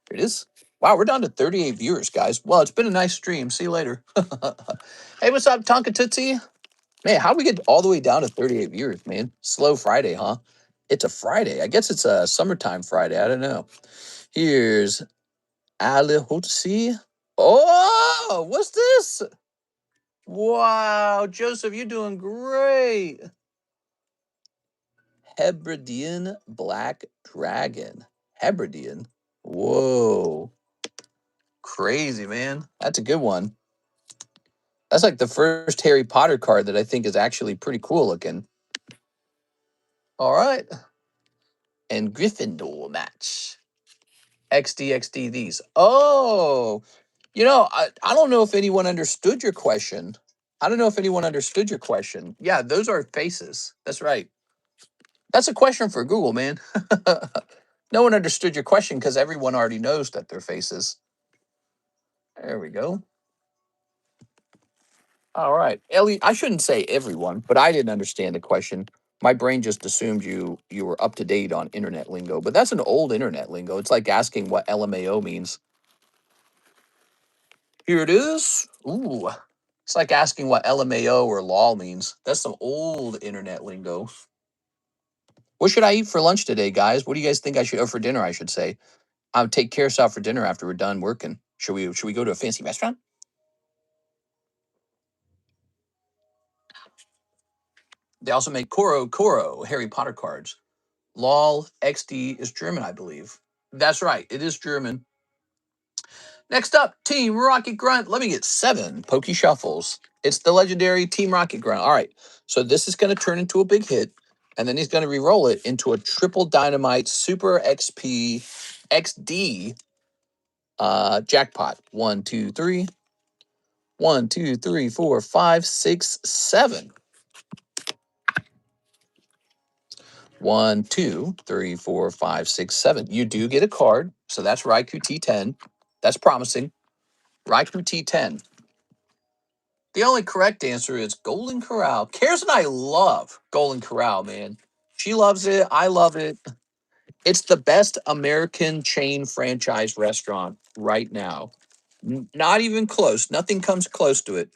Here it is. Wow, we're down to 38 viewers, guys. Well, it's been a nice stream. See you later. Hey, what's up, Tonka Tootsie? Man, how do we get all the way down to 38 viewers, man? Slow Friday, huh? It's a Friday. I guess it's a summertime Friday. I don't know. Here's Ali Hotsi. Oh, what's this? Wow, Joseph, you're doing great. Hebridean Black Dragon. Hebridean? Whoa. Crazy, man. That's a good one. That's like the first Harry Potter card that I think is actually pretty cool looking. All right. And Gryffindor match. XD these. Oh, I don't know if anyone understood your question. Yeah, those are faces. That's right. That's a question for Google, man. No one understood your question because everyone already knows that they're faces. There we go. All right. Ellie, I shouldn't say everyone, but I didn't understand the question. My brain just assumed you were up to date on internet lingo, but that's an old internet lingo. It's like asking what LMAO means. Here it is. Ooh. It's like asking what LMAO or LOL means. That's some old internet lingo. What should I eat for lunch today, guys? What do you guys think I should, or for dinner, I should say? I'll take Carousel out for dinner after we're done working. Should we go to a fancy restaurant? They also make Koro Harry Potter cards. Lol, XD is German, I believe. That's right, it is German. Next up, Team Rocket Grunt. Let me get 7 Pokey Shuffles. It's the legendary Team Rocket Grunt. All right, so this is going to turn into a big hit, and then he's going to re-roll it into a triple dynamite Super XP XD jackpot. 1, 2, 3. 1, 2, 3, 4, 5, 6, 7. 1, 2, 3, 4, 5, 6, 7. You do get a card, so that's Raikou T10. That's promising. Raikou T10. The only correct answer is Golden Corral. Cares and I love Golden Corral, man. She loves it. I love it. It's the best American chain franchise restaurant right now. Not even close. Nothing comes close to it.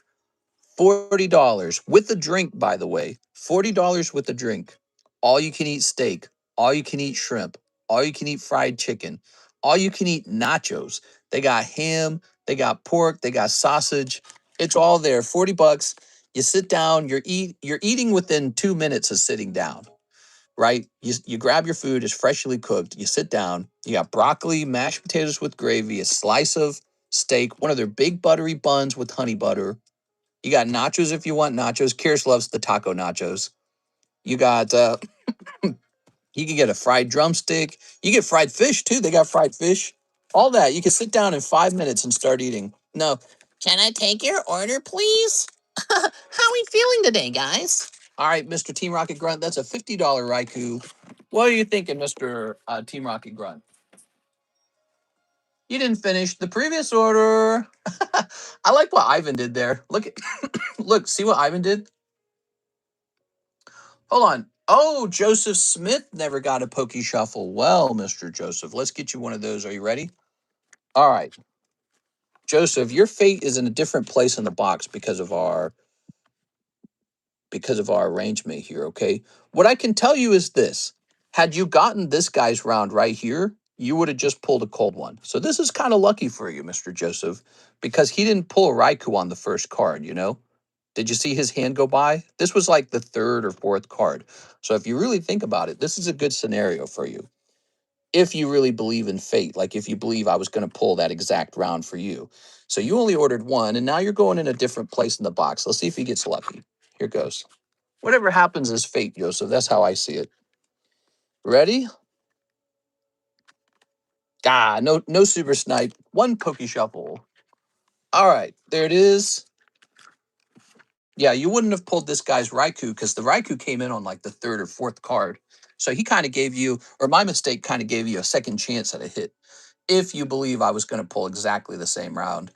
$40 with a drink, by the way. $40 with a drink. All you can eat steak. All you can eat shrimp. All you can eat fried chicken. All you can eat nachos. They got ham. They got pork. They got sausage. It's all there. $40. You sit down. You're eating within 2 minutes of sitting down. Right? You grab your food. It's freshly cooked. You sit down. You got broccoli, mashed potatoes with gravy, a slice of steak, one of their big buttery buns with honey butter. You got nachos if you want nachos. Kirsch loves the taco nachos. You got you can get a fried drumstick. You get fried fish too. They got fried fish. All that. You can sit down in 5 minutes and start eating. No. Can I take your order, please? How are we feeling today, guys? All right, Mr. Team Rocket Grunt. That's a $50 Raikou. What are you thinking, Mr. Team Rocket Grunt? You didn't finish the previous order. I like what Ivan did there. Look, see what Ivan did? Hold on. Oh, Joseph Smith never got a Pokey Shuffle. Well, Mr. Joseph, let's get you one of those. Are you ready? All right. Joseph, your fate is in a different place in the box because of our arrangement here, okay? What I can tell you is this. Had you gotten this guy's round right here, you would have just pulled a cold one. So this is kind of lucky for you, Mr. Joseph, because he didn't pull a Raikou on the first card, you know? Did you see his hand go by? This was like the 3rd or 4th card. So if you really think about it, this is a good scenario for you. If you really believe in fate, like if you believe I was going to pull that exact round for you. So you only ordered one, and now you're going in a different place in the box. Let's see if he gets lucky. Here goes. Whatever happens is fate, Joseph. That's how I see it. Ready? No super snipe. 1 Pokey Shuffle. All right, there it is. Yeah, you wouldn't have pulled this guy's Raikou because the Raikou came in on like the 3rd or 4th card. So he kind of gave you, or my mistake kind of gave you a second chance at a hit. If you believe I was going to pull exactly the same round.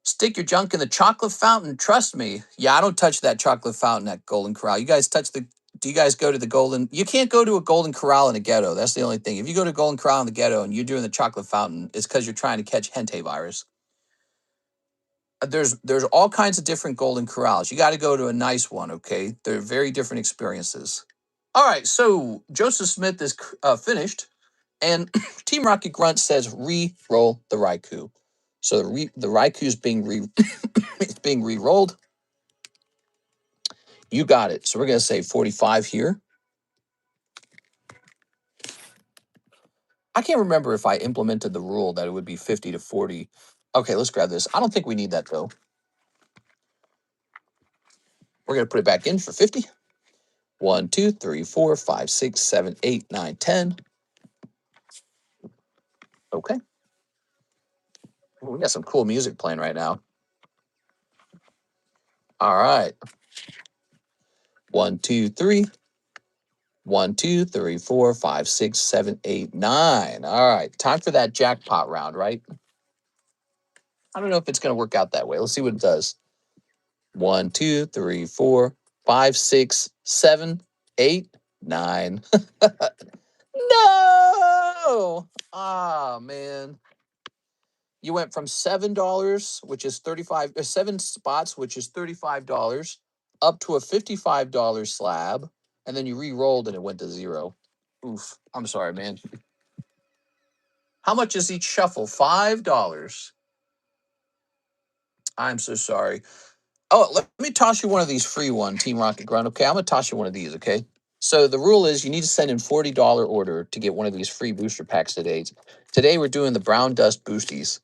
Stick your junk in the chocolate fountain. Trust me. Yeah, I don't touch that chocolate fountain at Golden Corral. Do you guys go to the Golden? You can't go to a Golden Corral in a ghetto. That's the only thing. If you go to Golden Corral in the ghetto and you're doing the chocolate fountain, it's because you're trying to catch hentai virus. There's all kinds of different Golden Corrals. You got to go to a nice one, okay? They're very different experiences. All right, so Joseph Smith is finished, and Team Rocket Grunt says re-roll the Raikou. So the Raikou is being it's being re-rolled. You got it. So we're going to say 45 here. I can't remember if I implemented the rule that it would be 50 to 40. Okay, let's grab this. I don't think we need that, though. We're going to put it back in for 50. 1, 2, 3, 4, 5, 6, 7, 8, 9, 10. Okay. We got some cool music playing right now. All right. 1, 2, 3. 1, 2, 3, 4, 5, 6, 7, 8, 9. All right. Time for that jackpot round, right? I don't know if it's going to work out that way. Let's see what it does. 1, 2, 3, 4, 5, 6, 7, 8, 9. No! Ah, man. You went from $7, which is 7 spots, which is $35, up to a $55 slab, and then you re-rolled and it went to 0. Oof. I'm sorry, man. How much is each shuffle? $5. I'm so sorry. Oh, let me toss you one of these free one, Team Rocket Grunt. Okay, I'm gonna toss you one of these, okay? So the rule is you need to send in $40 order to get one of these free booster packs today. Today we're doing the Brown Dust Boosties.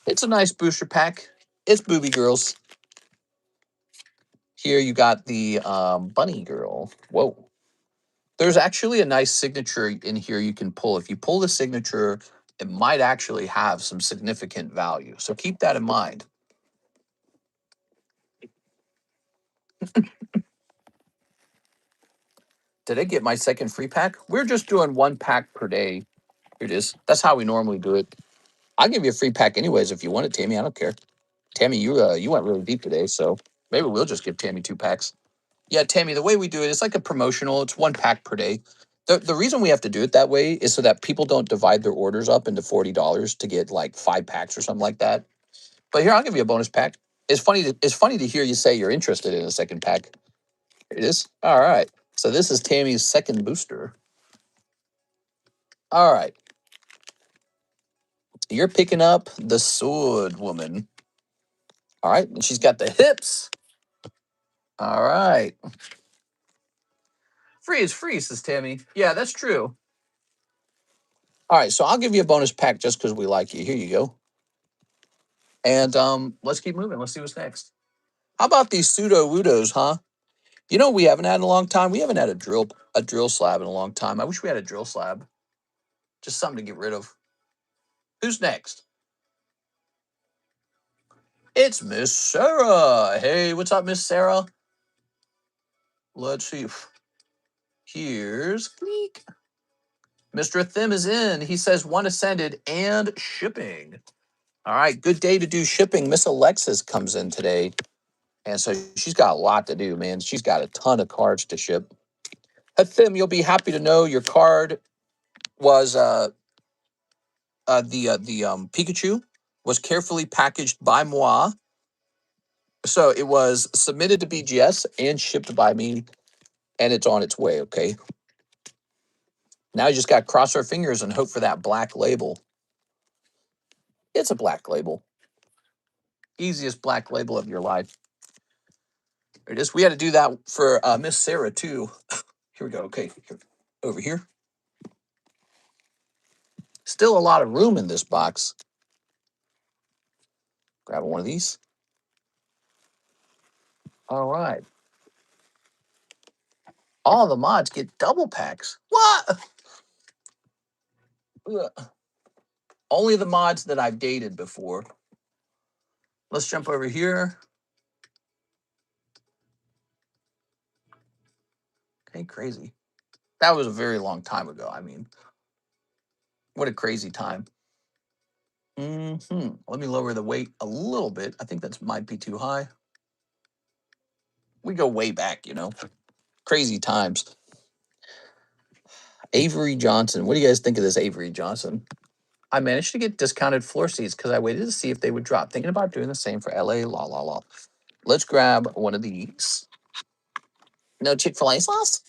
It's a nice booster pack. It's booby girls. Here you got the bunny girl. Whoa. There's actually a nice signature in here you can pull. If you pull the signature, it might actually have some significant value. So keep that in mind. Did I get my second free pack? We're just doing one pack per day. Here it is. That's how we normally do it. I'll give you a free pack anyways if you want it, Tammy. I don't care. Tammy, you went really deep today, so maybe we'll just give Tammy 2 packs. Yeah, Tammy, the way we do it, it's like a promotional. It's 1 pack per day. The reason we have to do it that way is so that people don't divide their orders up into $40 to get like 5 packs or something like that. But here, I'll give you a bonus pack. It's funny to hear you say you're interested in a second pack. Here it is. All right. So this is Tammy's second booster. All right. You're picking up the Sword Woman. All right. And she's got the hips. All right. Free is free, says Tammy. Yeah, that's true. All right. So I'll give you a bonus pack just because we like you. Here you go. And let's keep moving. Let's see what's next. How about these pseudo woodos, huh? You know we haven't had in a long time? We haven't had a drill slab in a long time. I wish we had a drill slab. Just something to get rid of. Who's next? It's Miss Sarah. Hey, what's up, Miss Sarah? Let's see. Here's Cleek. Mr. Thim is in. He says 1 ascended and shipping. All right, good day to do shipping. Miss Alexis comes in today. And so she's got a lot to do, man. She's got a ton of cards to ship. Thim, you'll be happy to know your card was the Pikachu was carefully packaged by moi. So it was submitted to BGS and shipped by me, and it's on its way. Okay. Now you just got to cross our fingers and hope for that black label. It's a black label. Easiest black label of your life. There it is. We had to do that for Miss Sarah too. Here we go. Okay, over here. Still a lot of room in this box. Grab one of these. All right. All the mods get double packs. What? Ugh. Only the mods that I've dated before. Let's jump over here. Okay, crazy. That was a very long time ago. I mean, what a crazy time. Let me lower the weight a little bit. I think that might be too high. We go way back, you know. Crazy times. Avery Johnson. What do you guys think of this Avery Johnson? I managed to get discounted floor seats because I waited to see if they would drop. Thinking about doing the same for LA. La la la. Let's grab one of these. No Chick-fil-A sauce?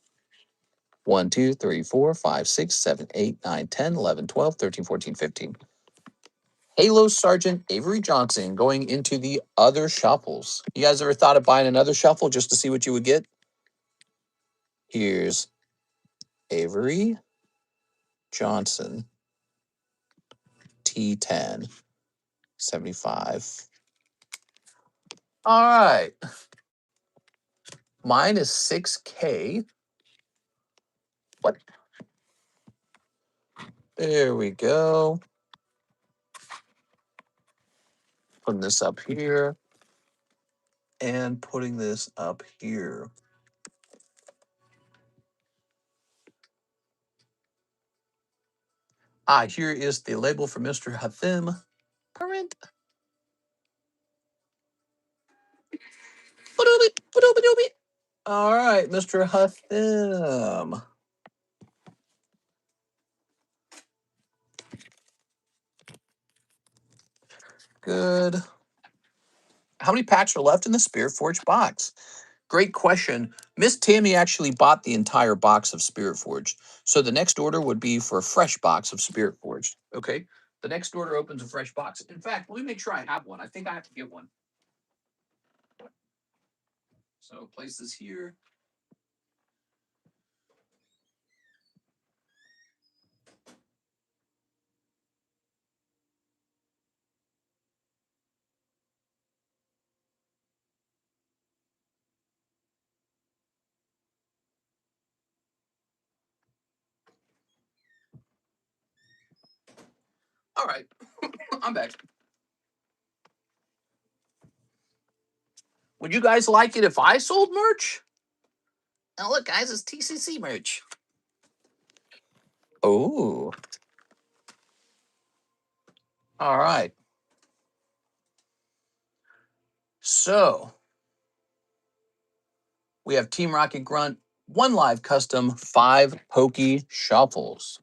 1, 2, 3, 4, 5, 6, 7, 8, 9, 10, 11, 12, 13, 14, 15. Halo Sergeant Avery Johnson going into the other shuffles. You guys ever thought of buying another shuffle just to see what you would get? Here's Avery Johnson, T10, 75. All right. Mine is 6K. What? There we go. Putting this up here and putting this up here. Here is the label for Mr. Hathim. Current. All right, Mr. Hathim. Good. How many packs are left in the Spirit Forge box? Great question. Miss Tammy actually bought the entire box of Spirit Forged. So the next order would be for a fresh box of Spirit Forged. Okay. The next order opens a fresh box. In fact, let me make sure I have one. I think I have to get one. So place this here. All right, I'm back. Would you guys like it if I sold merch? Oh, look, guys, it's TCC merch. Oh. All right. So we have Team Rocket Grunt, 1 live custom, 5 pokey shuffles.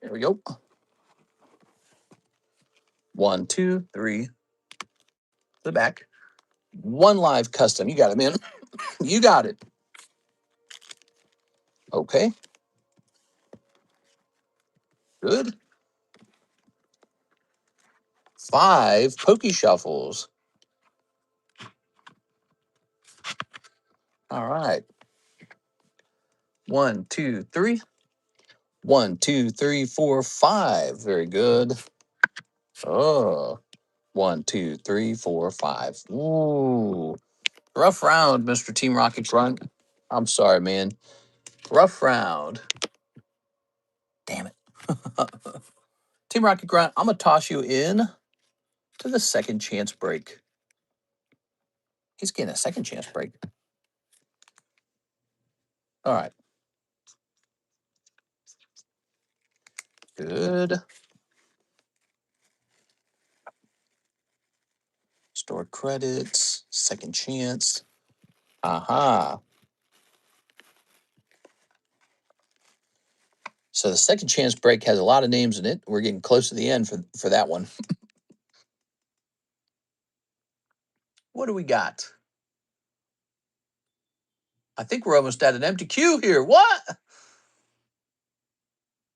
There we go. 1, 2, 3. The back. 1 live custom. You got it, man. You got it. Okay. Good. 5 pokey shuffles. All right. 1, 2, 3. 1, 2, 3, 4, 5. Very good. Oh. 1, 2, 3, 4, 5. Ooh. Rough round, Mr. Team Rocket Grunt. I'm sorry, man. Rough round. Damn it. Team Rocket Grunt, I'm going to toss you in to the second chance break. He's getting a second chance break. All right. Good. Store credits. Second chance. Aha. So the second chance break has a lot of names in it. We're getting close to the end for that one. What do we got? I think we're almost at an empty queue here. What?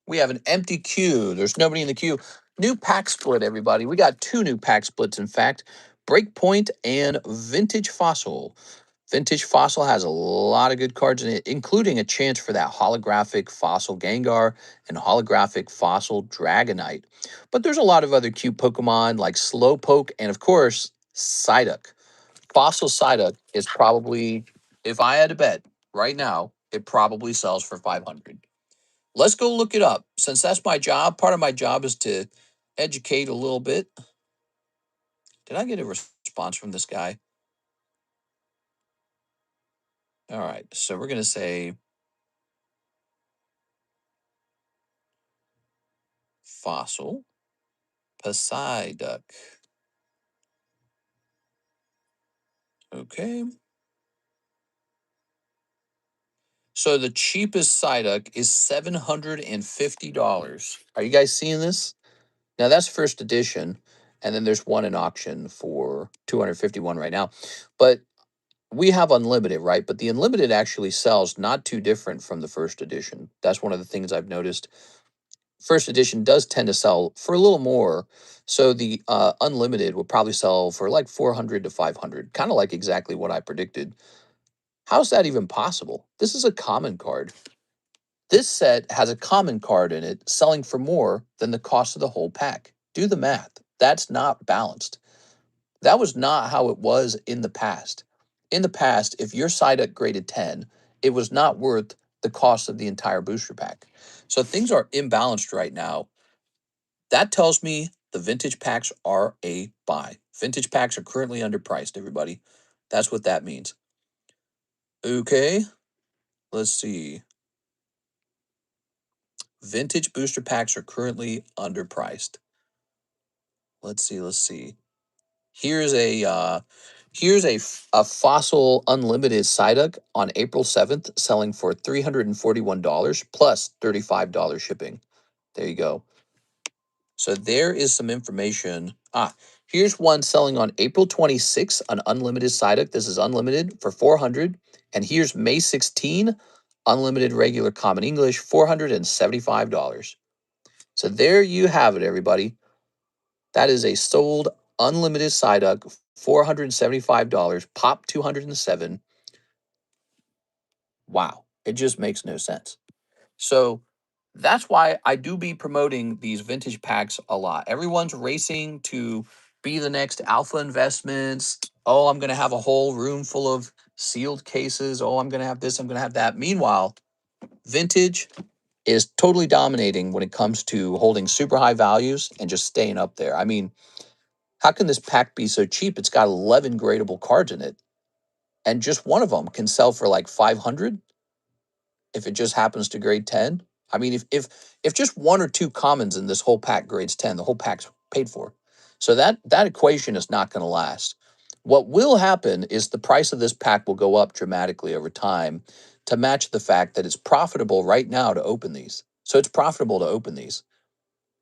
We have an empty queue. There's nobody in the queue. New pack split, everybody. We got 2 new pack splits, in fact. Breakpoint and Vintage Fossil. Vintage Fossil has a lot of good cards in it, including a chance for that holographic Fossil Gengar and holographic Fossil Dragonite. But there's a lot of other cute Pokemon like Slowpoke and, of course, Psyduck. Fossil Psyduck is probably, if I had to bet right now, it probably sells for 500. Let's go look it up. Since that's my job, part of my job is to educate a little bit. Did I get a response from this guy? All right, so we're going to say Fossil Psyduck. Okay. So the cheapest Psyduck is $750. Are you guys seeing this? Now that's first edition, and then there's one in auction for $251 right now. But we have unlimited, right? But the unlimited actually sells not too different from the first edition. That's one of the things I've noticed. First edition does tend to sell for a little more. So the unlimited will probably sell for like 400 to 500, kind of like exactly what I predicted. How's that even possible? This is a common card. This set has a common card in it selling for more than the cost of the whole pack. Do the math. That's not balanced. That was not how it was in the past. In the past, if your Psyduck graded 10, it was not worth the cost of the entire booster pack. So things are imbalanced right now. That tells me the vintage packs are a buy. Vintage packs are currently underpriced, everybody. That's what that means. Okay, let's see. Vintage booster packs are currently underpriced. Let's see. Here's a Fossil Unlimited Psyduck on April 7th, selling for $341 plus $35 shipping. There you go. So there is some information. Here's one selling on April 26th, an unlimited Psyduck. This is unlimited for $400. And here's May 16, unlimited regular common English, $475. So there you have it, everybody. That is a sold unlimited Psyduck, $475, pop 207. Wow, it just makes no sense. So that's why I do be promoting these vintage packs a lot. Everyone's racing to be the next Alpha Investments. Oh, I'm going to have a whole room full of sealed cases. Oh, I'm going to have this, I'm going to have that. Meanwhile, vintage, is totally dominating when it comes to holding super high values and just staying up there. I mean, how can this pack be so cheap? It's got 11 gradable cards in it, and just one of them can sell for like 500 if it just happens to grade 10. I mean, if just one or two commons in this whole pack grades 10, the whole pack's paid for. So that equation is not going to last. What will happen is the price of this pack will go up dramatically over time to match the fact that it's profitable right now to open these. So it's profitable to open these.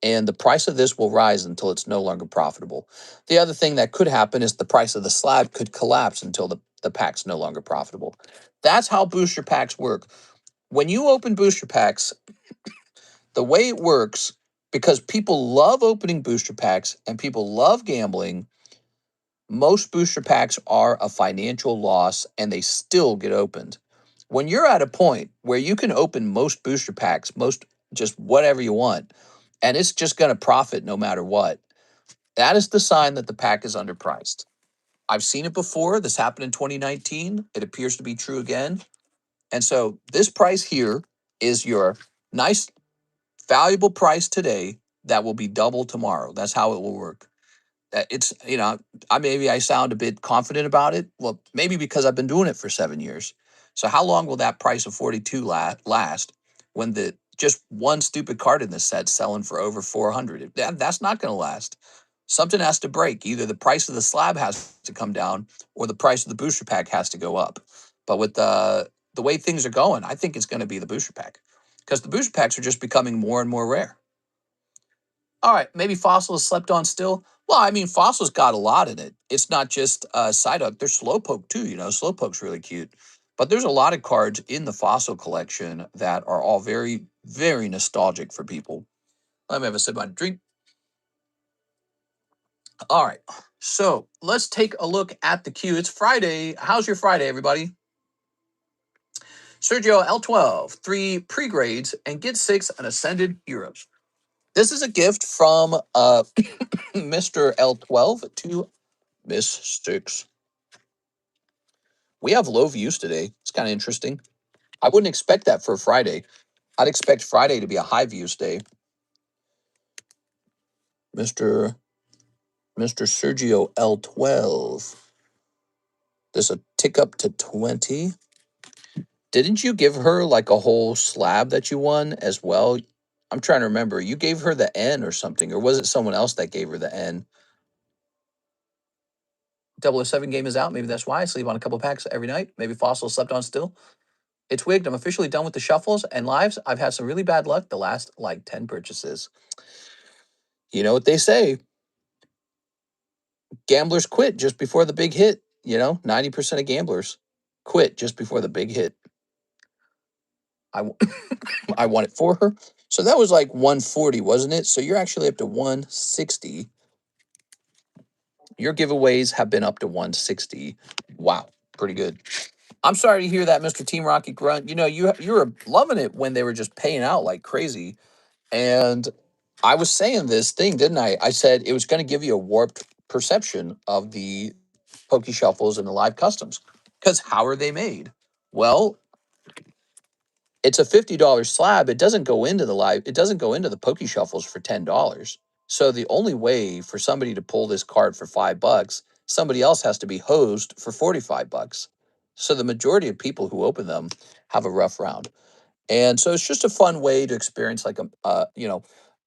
And the price of this will rise until it's no longer profitable. The other thing that could happen is the price of the slab could collapse until the pack's no longer profitable. That's how booster packs work. When you open booster packs, the way it works, because people love opening booster packs and people love gambling, most booster packs are a financial loss and they still get opened. When you're at a point where you can open most booster packs, most just whatever you want, and it's just going to profit no matter what, that is the sign that the pack is underpriced. I've seen it before. This happened in 2019. It appears to be true again. And so this price here is your nice, valuable price today that will be double tomorrow. That's how it will work. It's, I sound a bit confident about it. Well, maybe because I've been doing it for 7 years. So how long will that price of 42 last when the just one stupid card in this set's selling for over 400? That's not going to last. Something has to break. Either the price of the slab has to come down or the price of the booster pack has to go up. But with the way things are going, I think it's going to be the booster pack because the booster packs are just becoming more and more rare. All right, maybe Fossil is slept on still. Well, I mean, Fossil's got a lot in it. It's not just Psyduck. There's Slowpoke too. Slowpoke's really cute. But there's a lot of cards in the Fossil collection that are all very, very nostalgic for people. Let me have a sip of my drink. All right, so let's take a look at the queue. It's Friday. How's your Friday, everybody? Sergio L12, 3 pre-grades, and get 6 an Ascended Heroes. This is a gift from Mr. L12 to Miss Sticks. We have low views today. It's kind of interesting. I wouldn't expect that for a Friday. I'd expect Friday to be a high views day. Mr. Sergio L12. There's a tick up to 20. Didn't you give her like a whole slab that you won as well? I'm trying to remember. You gave her the N or something, or was it someone else that gave her the N? 007 game is out. Maybe that's why I sleep on a couple packs every night. Maybe Fossil slept on still. It's wigged. I'm officially done with the shuffles and lives. I've had some really bad luck the last like 10 purchases. You know what they say? Gamblers quit just before the big hit. 90% of gamblers quit just before the big hit. I, I won it for her. So that was like 140, wasn't it? So you're actually up to 160. Your giveaways have been up to 160. Wow, pretty good. I'm sorry to hear that, Mr. Team Rocket Grunt. You were loving it when they were just paying out like crazy. And I was saying this thing, didn't I? I said it was going to give you a warped perception of the Poke Shuffles and the live customs. Because how are they made? Well, it's a $50 slab. It doesn't go into the Poke Shuffles for $10. So the only way for somebody to pull this card for $5, somebody else has to be hosed for $45. So the majority of people who open them have a rough round. And so it's just a fun way to experience like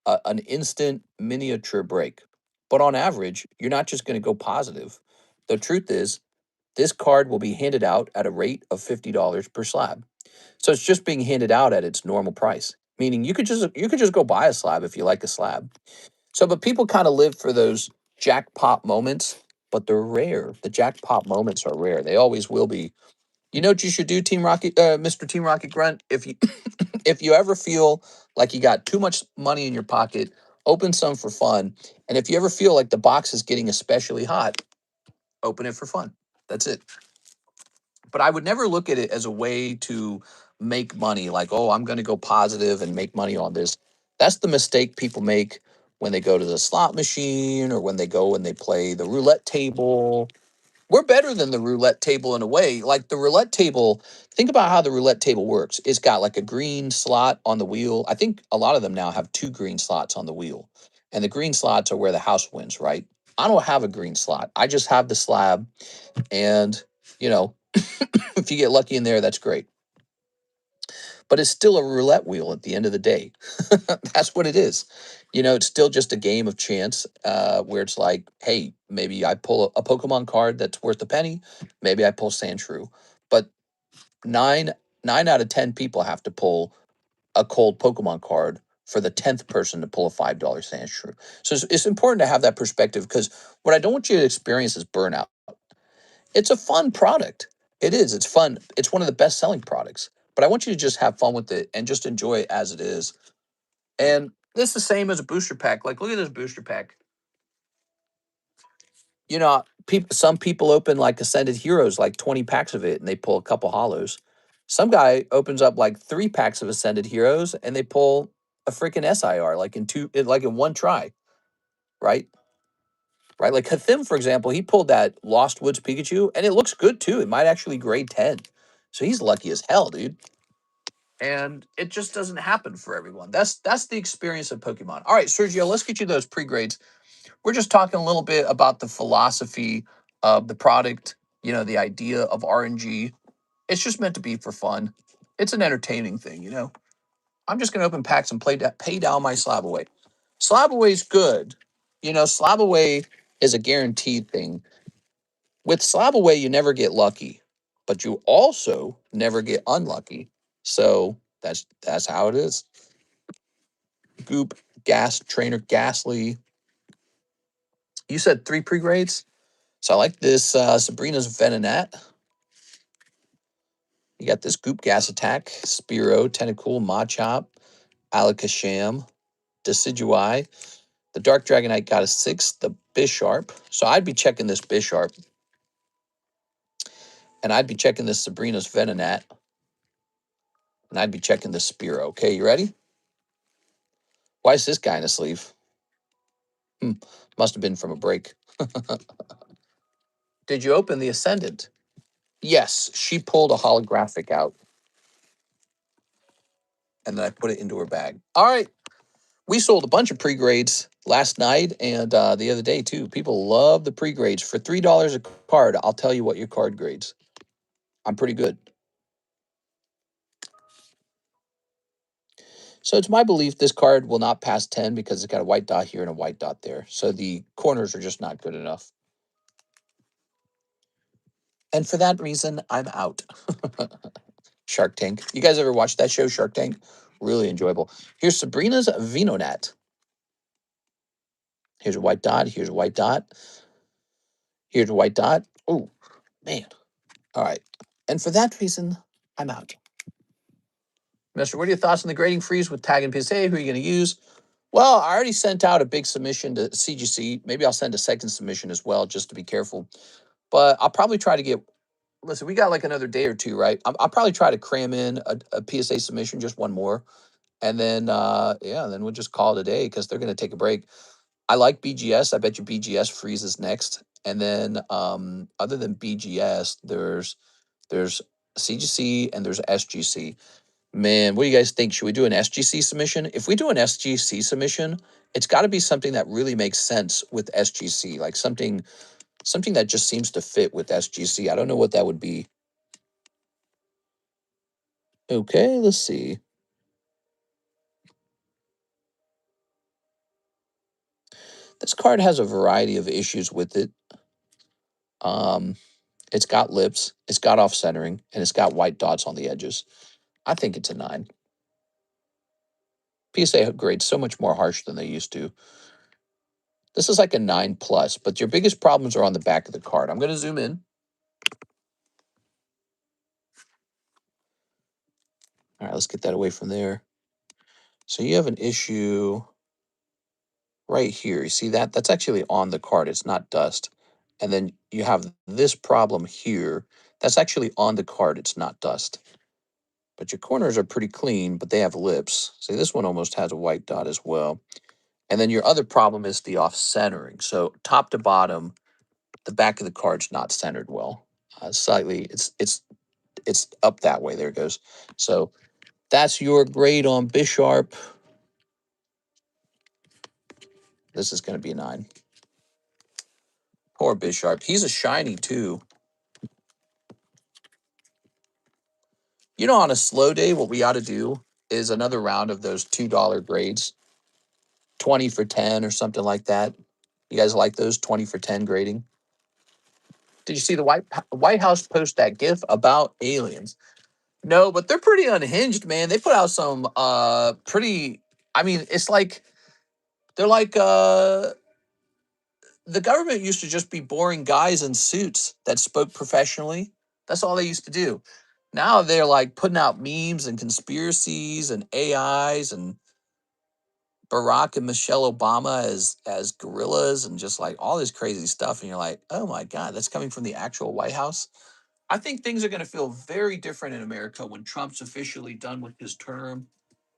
an instant miniature break. But on average, you're not just going to go positive. The truth is, this card will be handed out at a rate of $50 per slab. So it's just being handed out at its normal price, meaning you could just go buy a slab if you like a slab. So, but people kind of live for those jackpot moments, but they're rare. The jackpot moments are rare. They always will be. You know what you should do, Mr. Team Rocket Grunt? If you if you ever feel like you got too much money in your pocket, open some for fun. And if you ever feel like the box is getting especially hot, open it for fun. That's it. But I would never look at it as a way to make money, like, oh, I'm going to go positive and make money on this. That's the mistake people make when they go to the slot machine or when they go and they play the roulette table. We're better than the roulette table in a way. Like the roulette table, think about how the roulette table works. It's got like a green slot on the wheel. I think a lot of them now have 2 green slots on the wheel. And the green slots are where the house wins, right? I don't have a green slot. I just have the slab. And, you know, if you get lucky in there, that's great. But it's still a roulette wheel at the end of the day. That's what it is. You know, it's still just a game of chance where it's like, hey, maybe I pull a Pokemon card that's worth a penny. Maybe I pull Sandshrew. But nine nine out of 10 people have to pull a cold Pokemon card for the 10th person to pull a $5 Sandshrew. So it's important to have that perspective because what I don't want you to experience is burnout. It's a fun product. It is. It's fun. It's one of the best selling products. But I want you to just have fun with it and just enjoy it as it is. And this is the same as a booster pack. Like, look at this booster pack. You know, some people open like Ascended Heroes, like 20 packs of it, and they pull a couple hollows. Some guy opens up like 3 packs of Ascended Heroes, and they pull a freaking SIR like in one try, right? Right? Like Hathim, for example, he pulled that Lost Woods Pikachu, and it looks good too. It might actually grade 10. So he's lucky as hell, dude. And it just doesn't happen for everyone. That's the experience of Pokemon. All right, Sergio, let's get you those pre-grades. We're just talking a little bit about the philosophy of the product, you know, the idea of RNG. It's just meant to be for fun. It's an entertaining thing, you know. I'm just gonna open packs and pay down my slab away. Slab away is good. You know, slab away is a guaranteed thing. With slab away, you never get lucky, but you also never get unlucky. So that's how it is. Goop, Gas, Trainer, Ghastly. You said 3 pre-grades? So I like this Sabrina's Venonat. You got this Goop Gas Attack, Spearow, Tentacool, Machop, Alakasham, Decidueye. The Dark Dragonite got a 6, the Bisharp. So I'd be checking this Bisharp. And I'd be checking this Sabrina's Venonat. And I'd be checking this Spearow. Okay, you ready? Why is this guy in a sleeve? Must have been from a break. Did you open the Ascendant? Yes, she pulled a holographic out. And then I put it into her bag. All right. We sold a bunch of pre-grades last night and the other day too. People love the pre-grades. For $3 a card, I'll tell you what your card grades. I'm pretty good. So it's my belief this card will not pass 10 because it's got a white dot here and a white dot there. So the corners are just not good enough. And for that reason, I'm out. Shark Tank. You guys ever watch that show, Shark Tank? Really enjoyable. Here's Sabrina's Venonat. Here's a white dot. Here's a white dot. Here's a white dot. Oh, man. All right. And for that reason, I'm out. Mister, what are your thoughts on the grading freeze with tag and PSA? Who are you going to use? Well, I already sent out a big submission to CGC. Maybe I'll send a second submission as well, just to be careful. But I'll probably try to get, listen, we got like another day or two, right? I'll probably try to cram in a PSA submission, just one more. And then, yeah, then we'll just call it a day because they're going to take a break. I like BGS. I bet you BGS freezes next. And then other than BGS, there's CGC and there's SGC. Man, what do you guys think? Should we do an SGC submission? If we do an SGC submission, it's got to be something that really makes sense with SGC, like something that just seems to fit with SGC. I don't know what that would be. Okay, let's see. This card has a variety of issues with it. It's got lips, it's got off centering, and it's got white dots on the edges. I think it's a 9. PSA grades so much more harsh than they used to. This is like a 9 plus, but your biggest problems are on the back of the card. I'm going to zoom in. All right, let's get that away from there. So you have an issue right here. You see that? That's actually on the card. It's not dust. And then you have this problem here. That's actually on the card. It's not dust. But your corners are pretty clean, but they have lips. See, this one almost has a white dot as well. And then your other problem is the off-centering. So top to bottom, the back of the card's not centered well. Slightly, it's up that way. There it goes. So that's your grade on Bisharp. This is going to be a 9. Poor Bisharp. He's a shiny too. You know, on a slow day, what we ought to do is another round of those $2 grades, 20 for 10 or something like that. You guys like those 20 for 10 grading? Did you see the White House post that GIF about aliens? No, but they're pretty unhinged, man. They put out some pretty. I mean, it's like they're like the government used to just be boring guys in suits that spoke professionally. That's all they used to do. Now they're like putting out memes and conspiracies and AIs and Barack and Michelle Obama as gorillas and just like all this crazy stuff. And you're like, oh my God, that's coming from the actual White House. I think things are going to feel very different in America when Trump's officially done with his term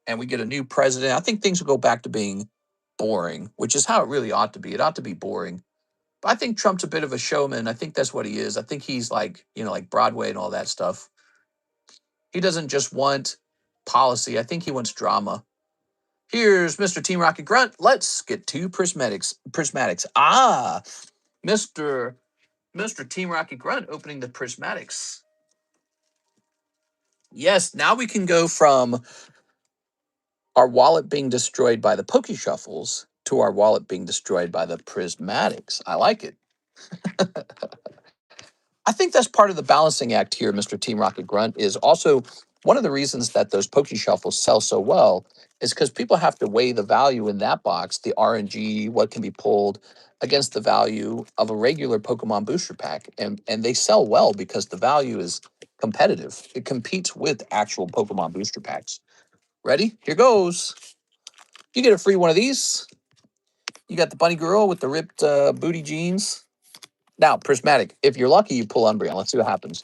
and we get a new president. I think things will go back to being boring, which is how it really ought to be. It ought to be boring. But I think Trump's a bit of a showman. I think that's what he is. I think he's like, like Broadway and all that stuff. He doesn't just want policy. I think he wants drama. Here's Mr. Team Rocket Grunt. Let's get to prismatics. Ah, Mr. Team Rocket Grunt opening the prismatics. Yes, now we can go from our wallet being destroyed by the Poke Shuffles to our wallet being destroyed by the prismatics. I like it. I think that's part of the balancing act here, Mr. Team Rocket Grunt, is also one of the reasons that those Poke Shuffles sell so well is because people have to weigh the value in that box, the RNG, what can be pulled, against the value of a regular Pokemon booster pack. And they sell well because the value is competitive. It competes with actual Pokemon booster packs. Ready? Here goes. You get a free one of these. You got the bunny girl with the ripped booty jeans. Now, prismatic. If you're lucky, you pull Umbreon. Let's see what happens.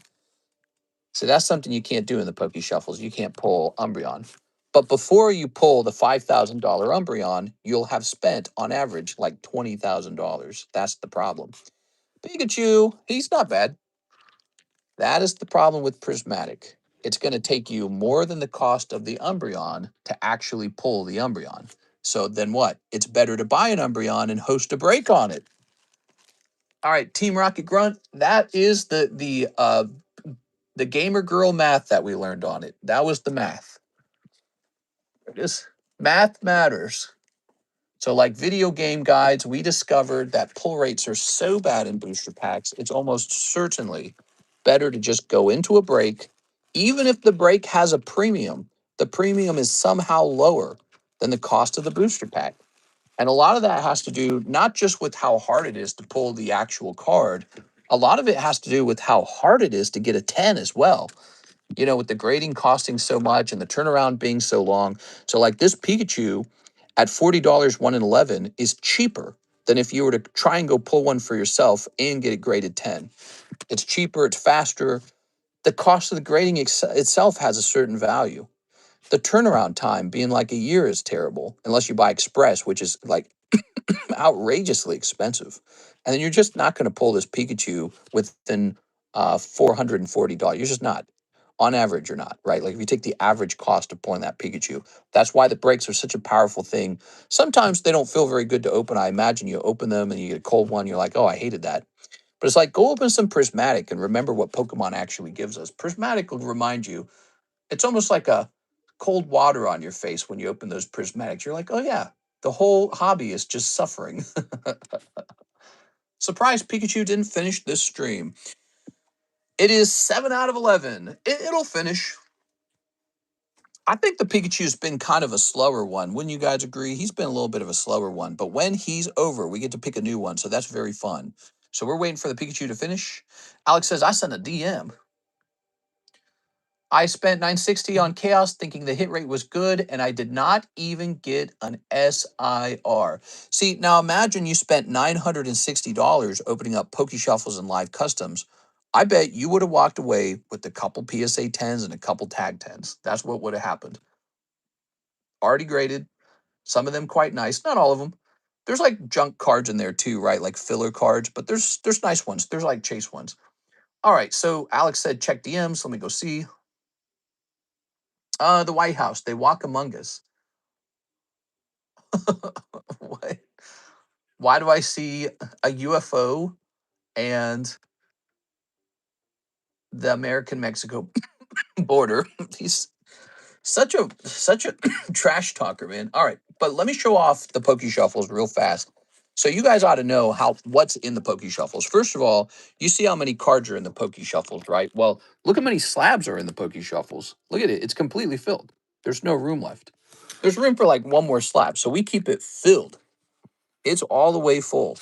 So that's something you can't do in the Poke Shuffles. You can't pull Umbreon. But before you pull the $5,000 Umbreon, you'll have spent, on average, like $20,000. That's the problem. Pikachu, he's not bad. That is the problem with Prismatic. It's going to take you more than the cost of the Umbreon to actually pull the Umbreon. So then what? It's better to buy an Umbreon and host a break on it. All right, Team Rocket Grunt, that is the gamer girl math that we learned on it. That was the math. There it is. Math matters. So like video game guides, we discovered that pull rates are so bad in booster packs, it's almost certainly better to just go into a break. Even if the break has a premium, the premium is somehow lower than the cost of the booster pack. And a lot of that has to do not just with how hard it is to pull the actual card, a lot of it has to do with how hard it is to get a 10 as well. With the grading costing so much and the turnaround being so long. So like this Pikachu at $40 1 in 11 is cheaper than if you were to try and go pull one for yourself and get it graded 10. It's cheaper, it's faster. The cost of the grading itself has a certain value. The turnaround time being like a year is terrible unless you buy Express, which is like outrageously expensive. And then you're just not going to pull this Pikachu within $440. You're just not. On average, you're not, right? Like if you take the average cost of pulling that Pikachu, that's why the breaks are such a powerful thing. Sometimes they don't feel very good to open. I imagine you open them and you get a cold one. You're like, oh, I hated that. But it's like, go open some Prismatic and remember what Pokemon actually gives us. Prismatic will remind you, it's almost like a cold water on your face when you open those Prismatics. You're like, oh, yeah, the whole hobby is just suffering. Surprise, Pikachu didn't finish this stream. It is 7 out of 11. It'll finish. I think the Pikachu's been kind of a slower one. Wouldn't you guys agree? He's been a little bit of a slower one. But when he's over, we get to pick a new one. So that's very fun. So we're waiting for the Pikachu to finish. Alex says, I sent a DM. I spent $960 on Chaos thinking the hit rate was good, and I did not even get an SIR. See, now imagine you spent $960 opening up Poke Shuffles and Live Customs. I bet you would have walked away with a couple PSA 10s and a couple Tag 10s. That's what would have happened. Already graded, some of them quite nice, not all of them. There's like junk cards in there too, right? Like filler cards, but there's nice ones. There's like chase ones. All right, so Alex said check DMs. Let me go see. The White House. They walk among us. What? Why do I see a UFO and the American Mexico border? He's such a trash talker, man. All right, but let me show off the Poke Shuffles real fast. So you guys ought to know what's in the Poke Shuffles. First of all, you see how many cards are in the Poke Shuffles, right? Well, look how many slabs are in the Poke Shuffles. Look at it; it's completely filled. There's no room left. There's room for like one more slab, so we keep it filled. It's all the way full.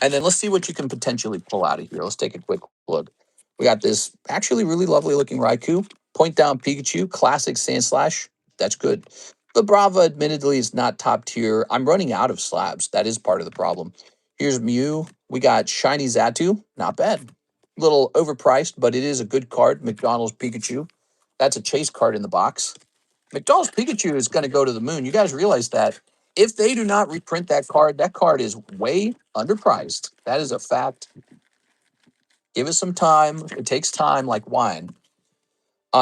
And then let's see what you can potentially pull out of here. Let's take a quick look. We got this actually really lovely looking Raikou, point down Pikachu, classic Sand Slash. That's good. The Brava, admittedly, is not top tier. I'm running out of slabs. That is part of the problem. Here's Mew. We got Shiny Zatu. Not bad. Little overpriced, but it is a good card. McDonald's Pikachu. That's a chase card in the box. McDonald's Pikachu is going to go to the moon. You guys realize that if they do not reprint that card is way underpriced. That is a fact. Give it some time. It takes time like wine.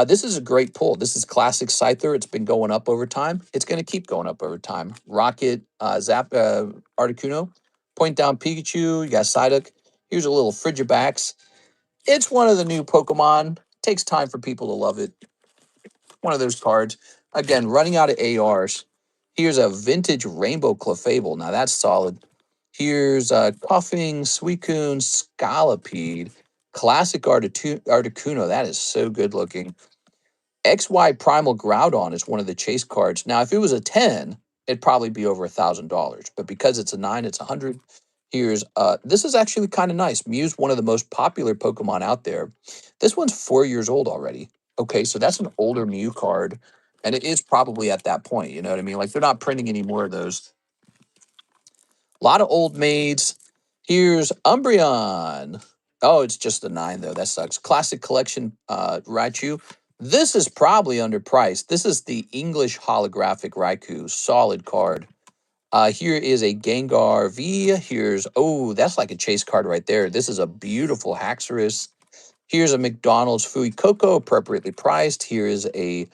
This is a great pull. This is classic Scyther. It's been going up over time. It's going to keep going up over time. Rocket, Articuno. Point down Pikachu. You got Psyduck. Here's a little Frigibax. It's one of the new Pokemon. Takes time for people to love it. One of those cards. Again, running out of ARs. Here's a vintage Rainbow Clefable. Now that's solid. Here's Coughing, Suicune, Scolipede, Classic Articuno. That is so good looking. XY Primal Groudon is one of the chase cards. Now, if it was a 10, it'd probably be over $1,000. But because it's a 9, it's 100. Here's this is actually kind of nice. Mew's one of the most popular Pokemon out there. This one's 4 years old already. Okay, so that's an older Mew card. And it is probably at that point, you know what I mean? Like they're not printing any more of those. A lot of old maids. Here's Umbreon. Oh, it's just a 9, though. That sucks. Classic Collection Raichu. This is probably underpriced. This is the English holographic Raikou. Solid card. Here is a Gengar V. Here's, oh, that's like a chase card right there. This is a beautiful Haxorus. Here's a McDonald's Fui Coco, appropriately priced. Here is a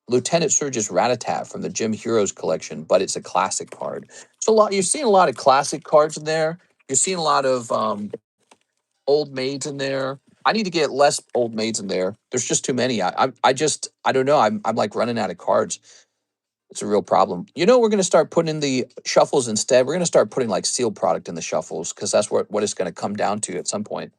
Lieutenant Surge's Ratatat from the Gym Heroes collection, but it's a classic card. So you're seeing a lot of classic cards in there. You're seeing a lot of old maids in there. I need to get less old maids in there. There's just too many. I don't know. I'm like running out of cards. It's a real problem. You know, we're going to start putting in the shuffles instead. We're going to start putting like sealed product in the shuffles because that's what it's going to come down to at some point.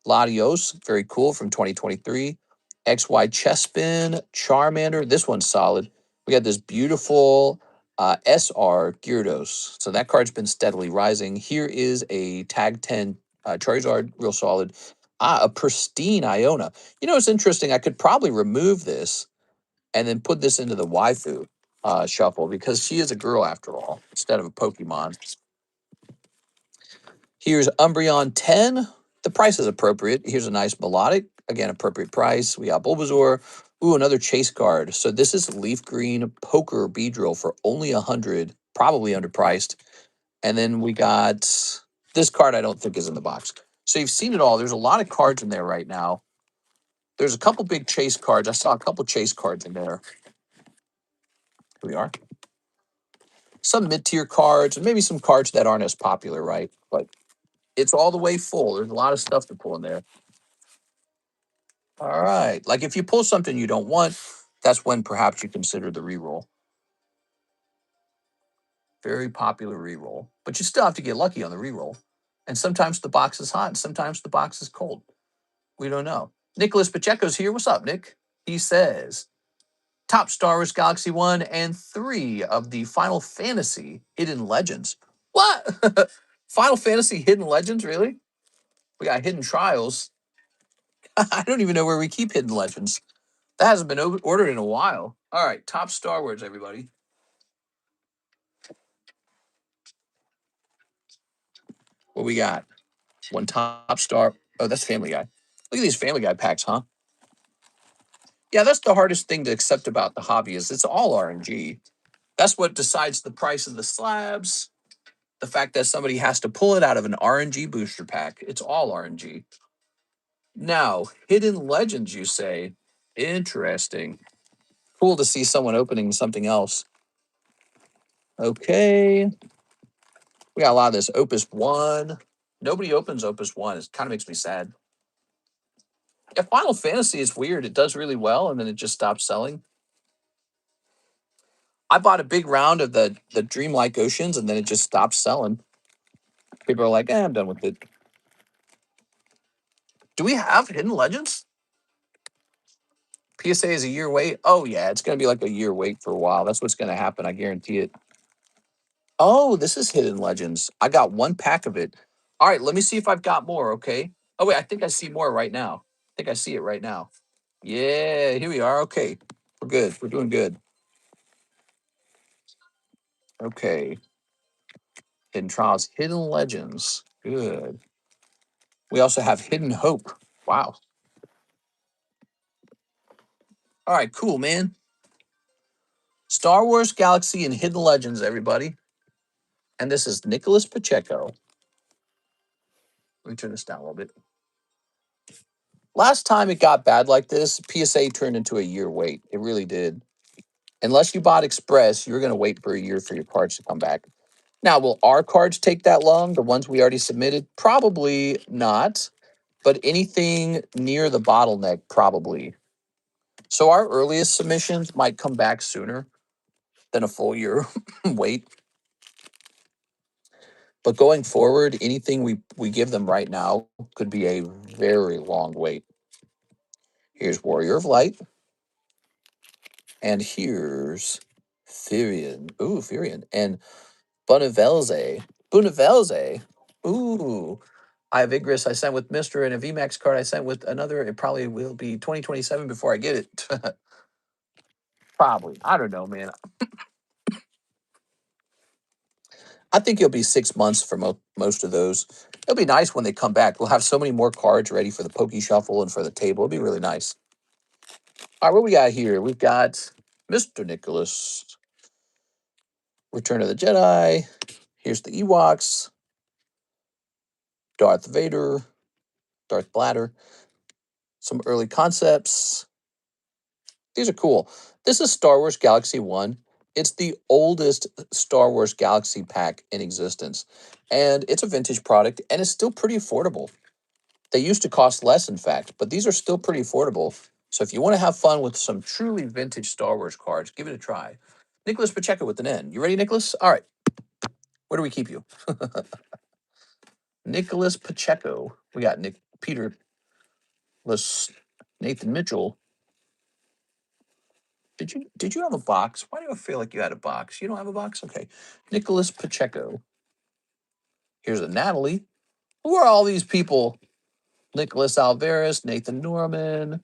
Latios, very cool from 2023. XY Chespin, Charmander. This one's solid. We got this beautiful SR Gyarados. So that card's been steadily rising. Here is a Tag 10 Charizard, real solid. A pristine Iona. You know, it's interesting. I could probably remove this and then put this into the waifu shuffle because she is a girl after all, instead of a Pokemon. Here's Umbreon 10. The price is appropriate. Here's a nice melodic. Again, appropriate price. We got Bulbasaur. Ooh, another chase card. So this is Leaf Green Poker Beedrill for only 100, probably underpriced. And then we got this card I don't think is in the box. So you've seen it all. There's a lot of cards in there right now. There's a couple big chase cards. I saw a couple chase cards in there. Here we are. Some mid-tier cards, and maybe some cards that aren't as popular, right? But it's all the way full. There's a lot of stuff to pull in there. All right. Like if you pull something you don't want, that's when perhaps you consider the reroll. Very popular reroll. But you still have to get lucky on the reroll. And sometimes the box is hot, and sometimes the box is cold. We don't know. Nicholas Pacheco's here. What's up, Nick? He says, top Star Wars Galaxy 1 and 3 of the Final Fantasy Hidden Legends. What? Final Fantasy Hidden Legends, really? We got Hidden Trials. I don't even know where we keep Hidden Legends. That hasn't been ordered in a while. All right, top Star Wars, everybody. What we got? One top star. Oh, that's Family Guy. Look at these Family Guy packs, huh? Yeah, that's the hardest thing to accept about the hobby is it's all RNG. That's what decides the price of the slabs. The fact that somebody has to pull it out of an RNG booster pack. It's all RNG. Now, hidden legends, you say? Interesting. Cool to see someone opening something else. Okay. We got a lot of this. Opus 1. Nobody opens Opus 1. It kind of makes me sad. Yeah, Final Fantasy is weird. It does really well, and then it just stops selling. I bought a big round of the Dreamlike Oceans, and then it just stopped selling. People are like, I'm done with it. Do we have Hidden Legends? PSA is a year wait. Oh, yeah, it's going to be like a year wait for a while. That's what's going to happen. I guarantee it. Oh, this is Hidden Legends. I got one pack of it. All right, let me see if I've got more, okay? Oh, wait, I think I see more right now. I think I see it right now. Yeah, here we are. Okay, we're good. We're doing good. Okay. Hidden Trials, Hidden Legends. Good. We also have Hidden Hope. Wow. All right, cool, man. Star Wars Galaxy and Hidden Legends, everybody. And this is Nicholas Pacheco. Let me turn this down a little bit. Last time it got bad like this, PSA turned into a year wait. It really did. Unless you bought Express, you're going to wait for a year for your cards to come back. Now, will our cards take that long? The ones we already submitted? Probably not. But anything near the bottleneck, probably. So our earliest submissions might come back sooner than a full year wait. But going forward, anything we give them right now could be a very long wait. Here's Warrior of Light. And here's Firion. Ooh, Firion. And Bonavelze. Bonavelze. Ooh. I have Igris I sent with Mr. and a VMAX card I sent with another. It probably will be 2027 before I get it. Probably. I don't know, man. I think it'll be 6 months for most of those. It'll be nice when they come back. We'll have so many more cards ready for the Poke Shuffle and for the table. It'll be really nice. All right, what we got here? We've got Mr. Nicholas, Return of the Jedi. Here's the Ewoks, Darth Vader, Darth Bladder, some early concepts. These are cool. This is Star Wars Galaxy 1. It's the oldest Star Wars Galaxy pack in existence. And it's a vintage product, and it's still pretty affordable. They used to cost less, in fact, but these are still pretty affordable. So if you want to have fun with some truly vintage Star Wars cards, give it a try. Nicholas Pacheco with an N. You ready, Nicholas? All right. Where do we keep you? Nicholas Pacheco. We got Peter, Nathan Mitchell. Did you have a box? Why do I feel like you had a box? You don't have a box? Okay. Nicholas Pacheco. Here's a Natalie. Who are all these people? Nicholas Alvarez, Nathan Norman,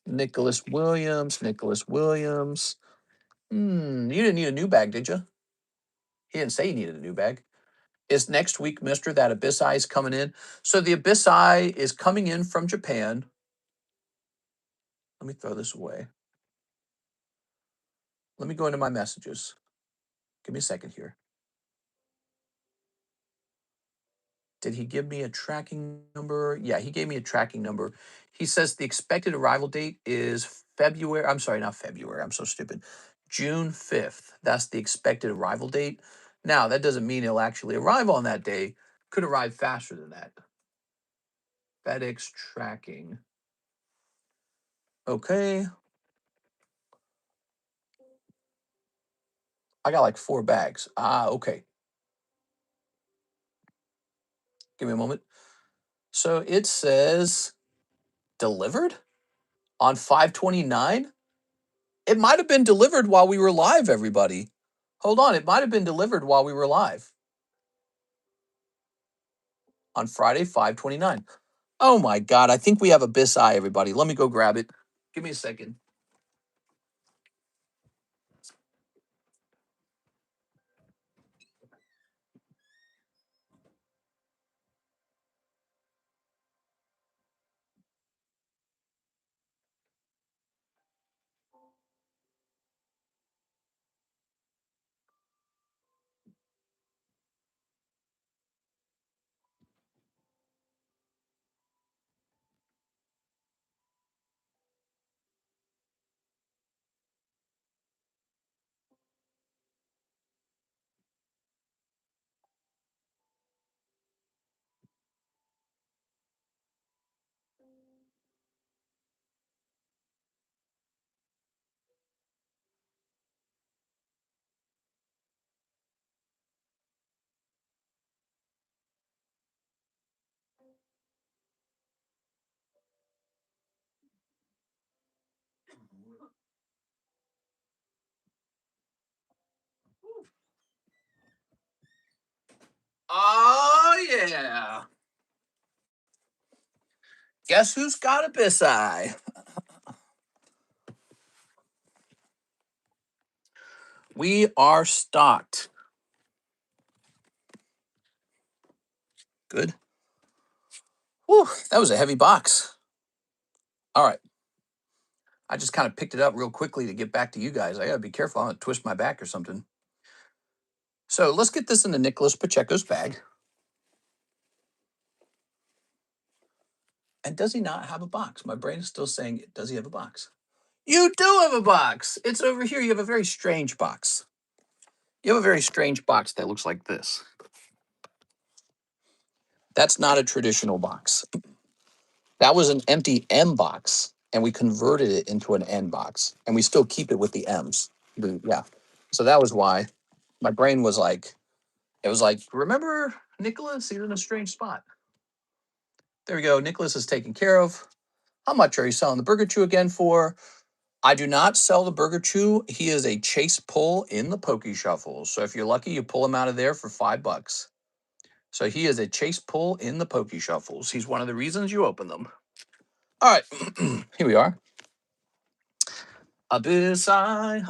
Nicholas Williams, Nicholas Williams. You didn't need a new bag, did you? He didn't say you needed a new bag. Is next week, Mister, that Abyss Eye is coming in? So the Abyss Eye is coming in from Japan. Let me throw this away. Let me go into my messages. Give me a second here. Did he give me a tracking number? Yeah, he gave me a tracking number. He says the expected arrival date is February. I'm sorry, not February. I'm so stupid. June 5th. That's the expected arrival date. Now, that doesn't mean it'll actually arrive on that day. Could arrive faster than that. FedEx tracking. Okay. I got like 4 bags. Okay. Give me a moment. So it says delivered on 5/29. It might have been delivered while we were live, everybody. Hold on. It might have been delivered while we were live on Friday, 5/29. Oh my God. I think we have Abyss Eye, everybody. Let me go grab it. Give me a second. Oh, yeah. Guess who's got a Bisai? We are stocked. Good. Whew, that was a heavy box. All right. I just kind of picked it up real quickly to get back to you guys. I got to be careful. I'm going to twist my back or something. So let's get this into Nicholas Pacheco's bag. And does he not have a box? My brain is still saying, does he have a box? You do have a box. It's over here. You have a very strange box. You have a very strange box that looks like this. That's not a traditional box. That was an empty M box, and we converted it into an N box, and we still keep it with the M's. Yeah. So that was why my brain was like, it was like, remember Nicholas? He's in a strange spot. There we go. Nicholas is taken care of. How much are you selling the Burger Chew again for? I do not sell the Burger Chew. He is a chase pull in the Pokey Shuffle. So if you're lucky, you pull him out of there for $5. So he is a chase pull in the Pokey Shuffles. He's one of the reasons you open them. All right, here we are. Abyssai.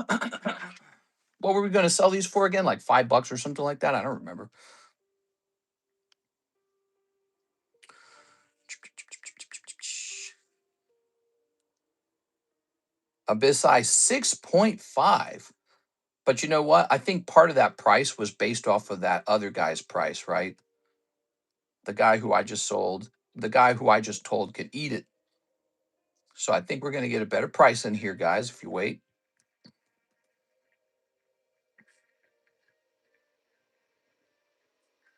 What were we going to sell these for again? Like $5 or something like that? I don't remember. Abyssai 6.5. But you know what? I think part of that price was based off of that other guy's price, right? The guy who I just sold, the guy who I just told could eat it. So I think we're going to get a better price in here, guys, if you wait.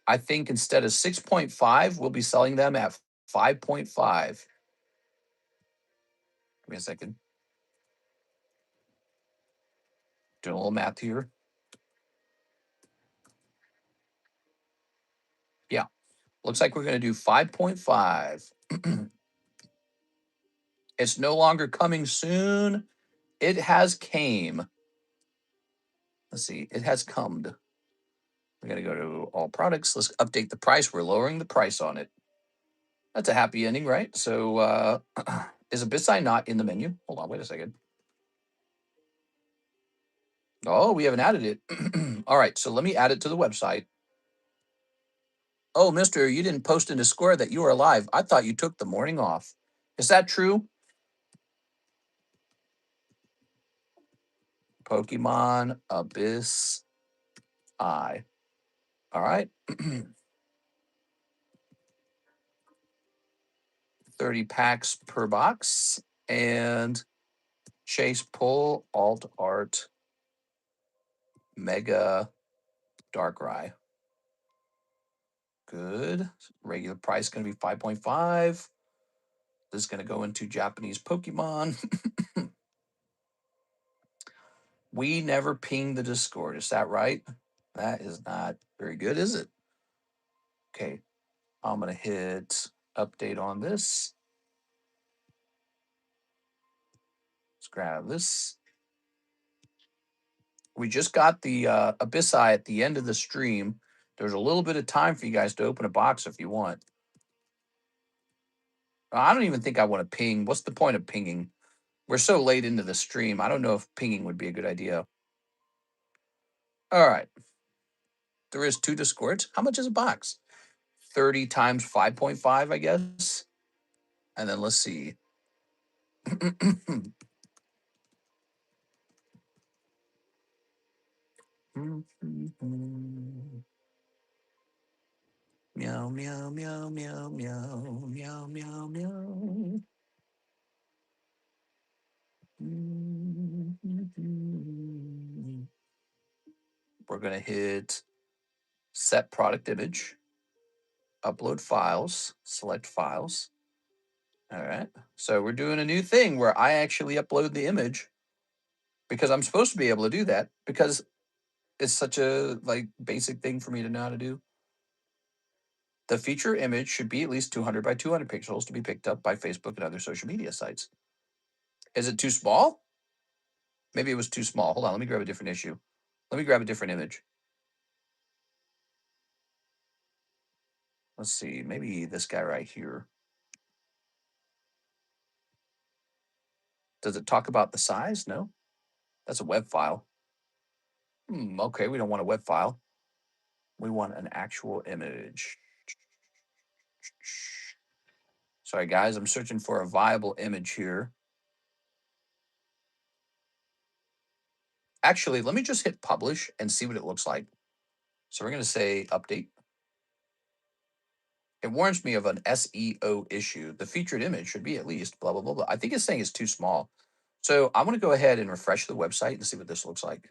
I think instead of 6.5, we'll be selling them at 5.5. Give me a second. Doing a little math here. Yeah. Looks like we're going to do 5.5. It's no longer coming soon. It has came. Let's see. It has come. We're going to go to all products. Let's update the price. We're lowering the price on it. That's a happy ending, right? So is Abyssai not in the menu? Hold on. Wait a second. Oh, we haven't added it. All right. So let me add it to the website. Oh, mister, you didn't post in Discord that you were alive. I thought you took the morning off. Is that true? Pokemon Abyss Eye. All right. 30 packs per box. And Chase Pull, Alt Art, Mega Darkrai. Good. Regular price going to be 5.5. This is going to go into Japanese Pokemon. We never ping the Discord. Is that right? That is not very good, is it? Okay. I'm going to hit update on this. Let's grab this. We just got the Abyssai at the end of the stream. There's a little bit of time for you guys to open a box if you want. I don't even think I want to ping. What's the point of pinging? We're so late into the stream. I don't know if pinging would be a good idea. All right. There is 2 Discords. How much is a box? 30 times 5.5, I guess. And then let's see. Meow, meow, meow, meow, meow, meow, meow, meow. We're going to hit set product image, upload files, select files. All right. So we're doing a new thing where I actually upload the image because I'm supposed to be able to do that because it's such a like basic thing for me to know how to do. The feature image should be at least 200 by 200 pixels to be picked up by Facebook and other social media sites. Is it too small? Maybe it was too small. Hold on, let me grab a different issue. Let me grab a different image. Let's see, maybe this guy right here. Does it talk about the size? No, that's a web file. Okay, we don't want a web file. We want an actual image. Sorry, guys, I'm searching for a viable image here. Actually, let me just hit publish and see what it looks like. So we're going to say update. It warns me of an SEO issue. The featured image should be at least blah, blah, blah, blah. I think it's saying it's too small. So I'm going to go ahead and refresh the website and see what this looks like.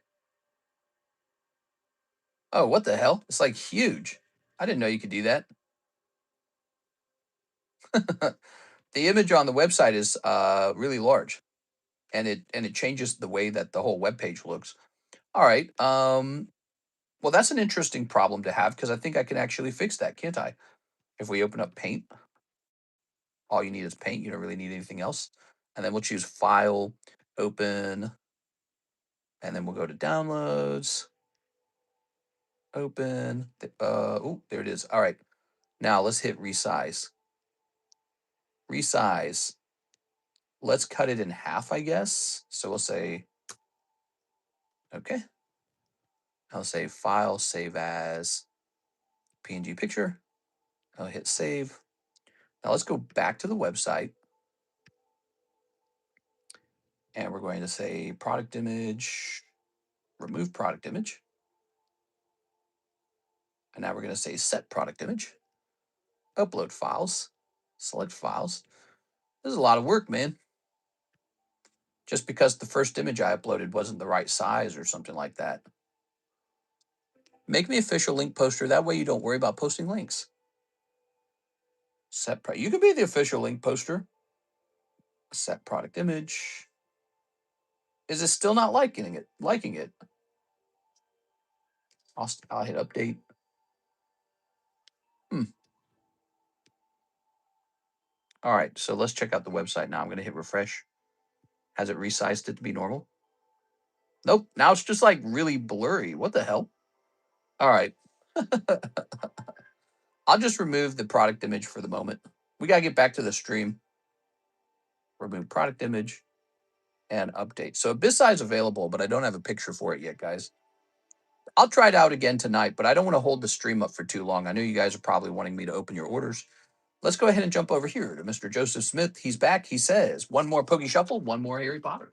Oh, what the hell? It's like huge. I didn't know you could do that. The image on the website is really large, and it changes the way that the whole web page looks. All right. Well, that's an interesting problem to have because I think I can actually fix that, can't I? If we open up Paint, all you need is Paint. You don't really need anything else. And then we'll choose File, Open, and then we'll go to Downloads, Open. Oh, there it is. All right. Now let's hit Resize. Resize. Let's cut it in half, I guess. So we'll say, okay. I'll say File, Save As, PNG Picture. I'll hit Save. Now let's go back to the website. And we're going to say Product Image, Remove Product Image. And now we're going to say Set Product Image, Upload Files, Select Files. This is a lot of work, man. Just because the first image I uploaded wasn't the right size or something like that. Make me official link poster. That way you don't worry about posting links. You can be the official link poster. Set product image. Is it still not liking it? I'll hit update. All right, so let's check out the website now. I'm going to hit refresh. Has it resized it to be normal? Nope. Now it's just like really blurry. What the hell? All right. I'll just remove the product image for the moment. We got to get back to the stream. Remove product image and update. So Abyssai is available, but I don't have a picture for it yet, guys. I'll try it out again tonight, but I don't want to hold the stream up for too long. I know you guys are probably wanting me to open your orders. Let's go ahead and jump over here to Mr. Joseph Smith. He's back. He says, one more Pokey Shuffle, one more Harry Potter.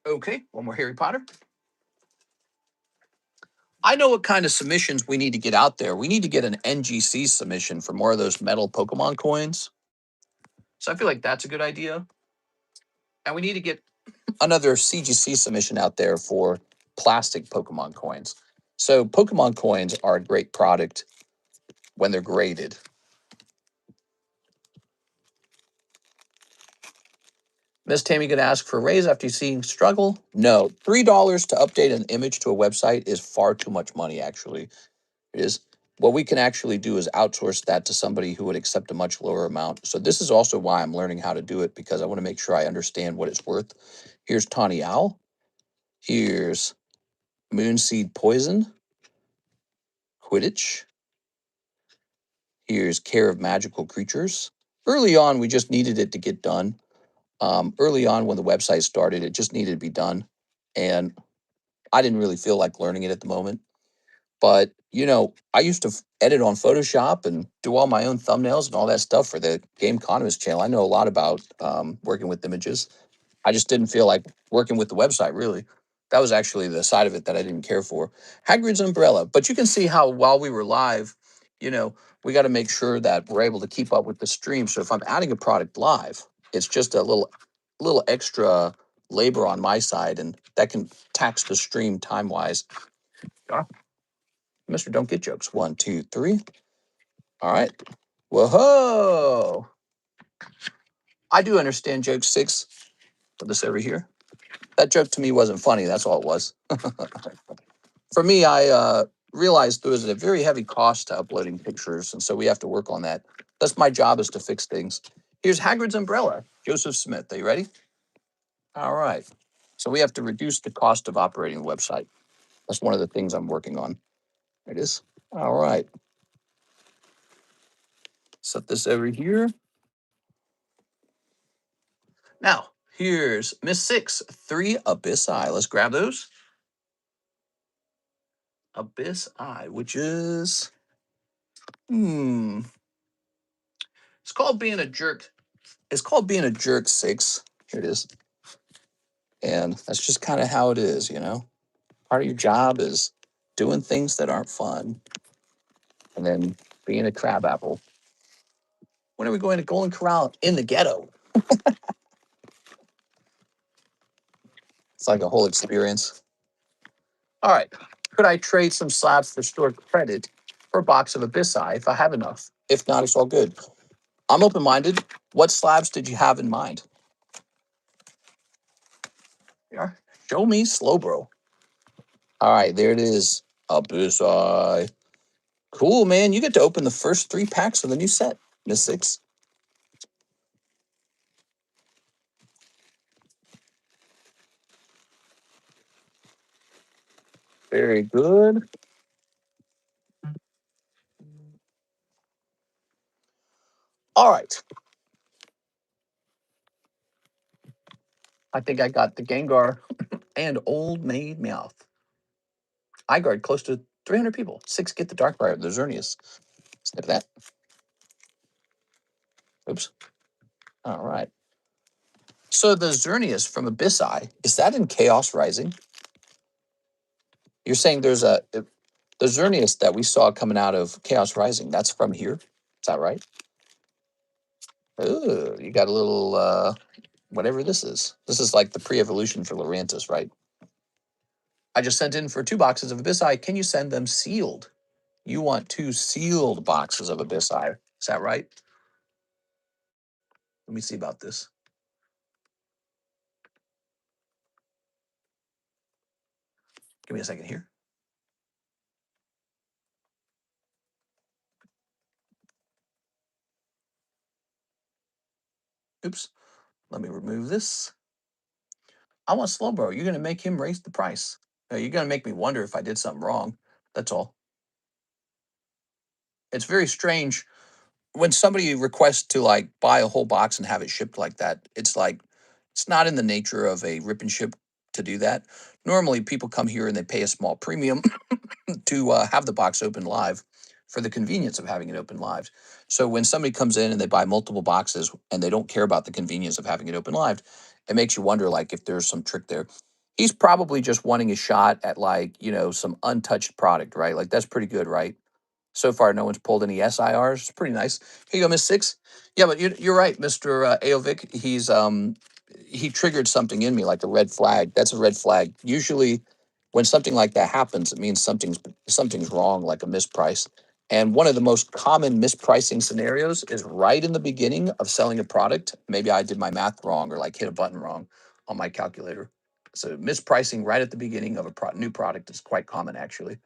Okay, one more Harry Potter. I know what kind of submissions we need to get out there. We need to get an NGC submission for more of those metal Pokemon coins. So I feel like that's a good idea. And we need to get another CGC submission out there for plastic Pokemon coins. So Pokemon coins are a great product when they're graded. Miss Tammy gonna ask for a raise after seeing struggle? No, $3 to update an image to a website is far too much money. Actually, it is. What we can actually do is outsource that to somebody who would accept a much lower amount. So this is also why I'm learning how to do it, because I want to make sure I understand what it's worth. Here's Tawny Owl. Here's Moonseed Poison. Quidditch. Here's Care of Magical Creatures. Early on, we just needed it to get done. Early on, when the website started, it just needed to be done. And I didn't really feel like learning it at the moment. But, you know, I used to edit on Photoshop and do all my own thumbnails and all that stuff for the TheCardconomist channel. I know a lot about working with images. I just didn't feel like working with the website, really. That was actually the side of it that I didn't care for. Hagrid's Umbrella. But you can see how while we were live, you know, we got to make sure that we're able to keep up with the stream. So if I'm adding a product live, it's just a little extra labor on my side, and that can tax the stream time-wise. Mr. Don't Get Jokes. 1, 2, 3. All right. Whoa. I do understand joke 6. Put this over here. That joke to me wasn't funny. That's all it was. For me, I realized there was a very heavy cost to uploading pictures, and so we have to work on that. That's my job, is to fix things. Here's Hagrid's Umbrella. Joseph Smith. Are you ready? All right. So we have to reduce the cost of operating the website. That's one of the things I'm working on. There it is. All right. Set this over here. Now, here's Miss 6, 3 Abyss Eye. Let's grab those. Abyss Eye, which is, it's called being a jerk. It's called being a jerk 6. Here it is. And that's just kind of how it is, you know? Part of your job is doing things that aren't fun and then being a crabapple. When are we going to Golden Corral in the ghetto? It's like a whole experience. All right. Could I trade some slabs for stored credit for a box of Abyss Eye if I have enough? If not, it's all good. I'm open-minded. What slabs did you have in mind? Yeah. Show me slow, bro. All right, there it is. Abyss Eye. Cool, man. You get to open the first 3 packs of the new set, Miss 6. Very good. All right. I think I got the Gengar and Old Maid Meowth. I guard close to 300 people. 6 get the Darkrai, the Xerneas. Snip that. Oops. All right. So the Xerneas from Abyss Eye, is that in Chaos Rising? You're saying there's the Xerneas that we saw coming out of Chaos Rising, that's from here? Is that right? Ooh, you got a little, whatever this is. This is like the pre-evolution for Lurantis, right? I just sent in for 2 boxes of Abyss Eye. Can you send them sealed? You want 2 sealed boxes of Abyss Eye. Is that right? Let me see about this. Give me a second here. Oops. Let me remove this. I want Slowbro. You're going to make him raise the price. You're going to make me wonder if I did something wrong. That's all. It's very strange when somebody requests to like buy a whole box and have it shipped like that. It's like, it's not in the nature of a rip and ship to do that. Normally people come here and they pay a small premium to have the box open live for the convenience of having it open live. So when somebody comes in and they buy multiple boxes and they don't care about the convenience of having it open live, it makes you wonder like if there's some trick there. He's probably just wanting a shot at like, you know, some untouched product, right? Like that's pretty good, right? So far, no one's pulled any SIRs. It's pretty nice. Here you go, Miss 6. Yeah, but you're right, Mr. Aovic. He triggered something in me like a red flag. That's a red flag. Usually when something like that happens, it means something's wrong, like a misprice. And one of the most common mispricing scenarios is right in the beginning of selling a product. Maybe I did my math wrong or like hit a button wrong on my calculator. So mispricing right at the beginning of a new product is quite common, actually.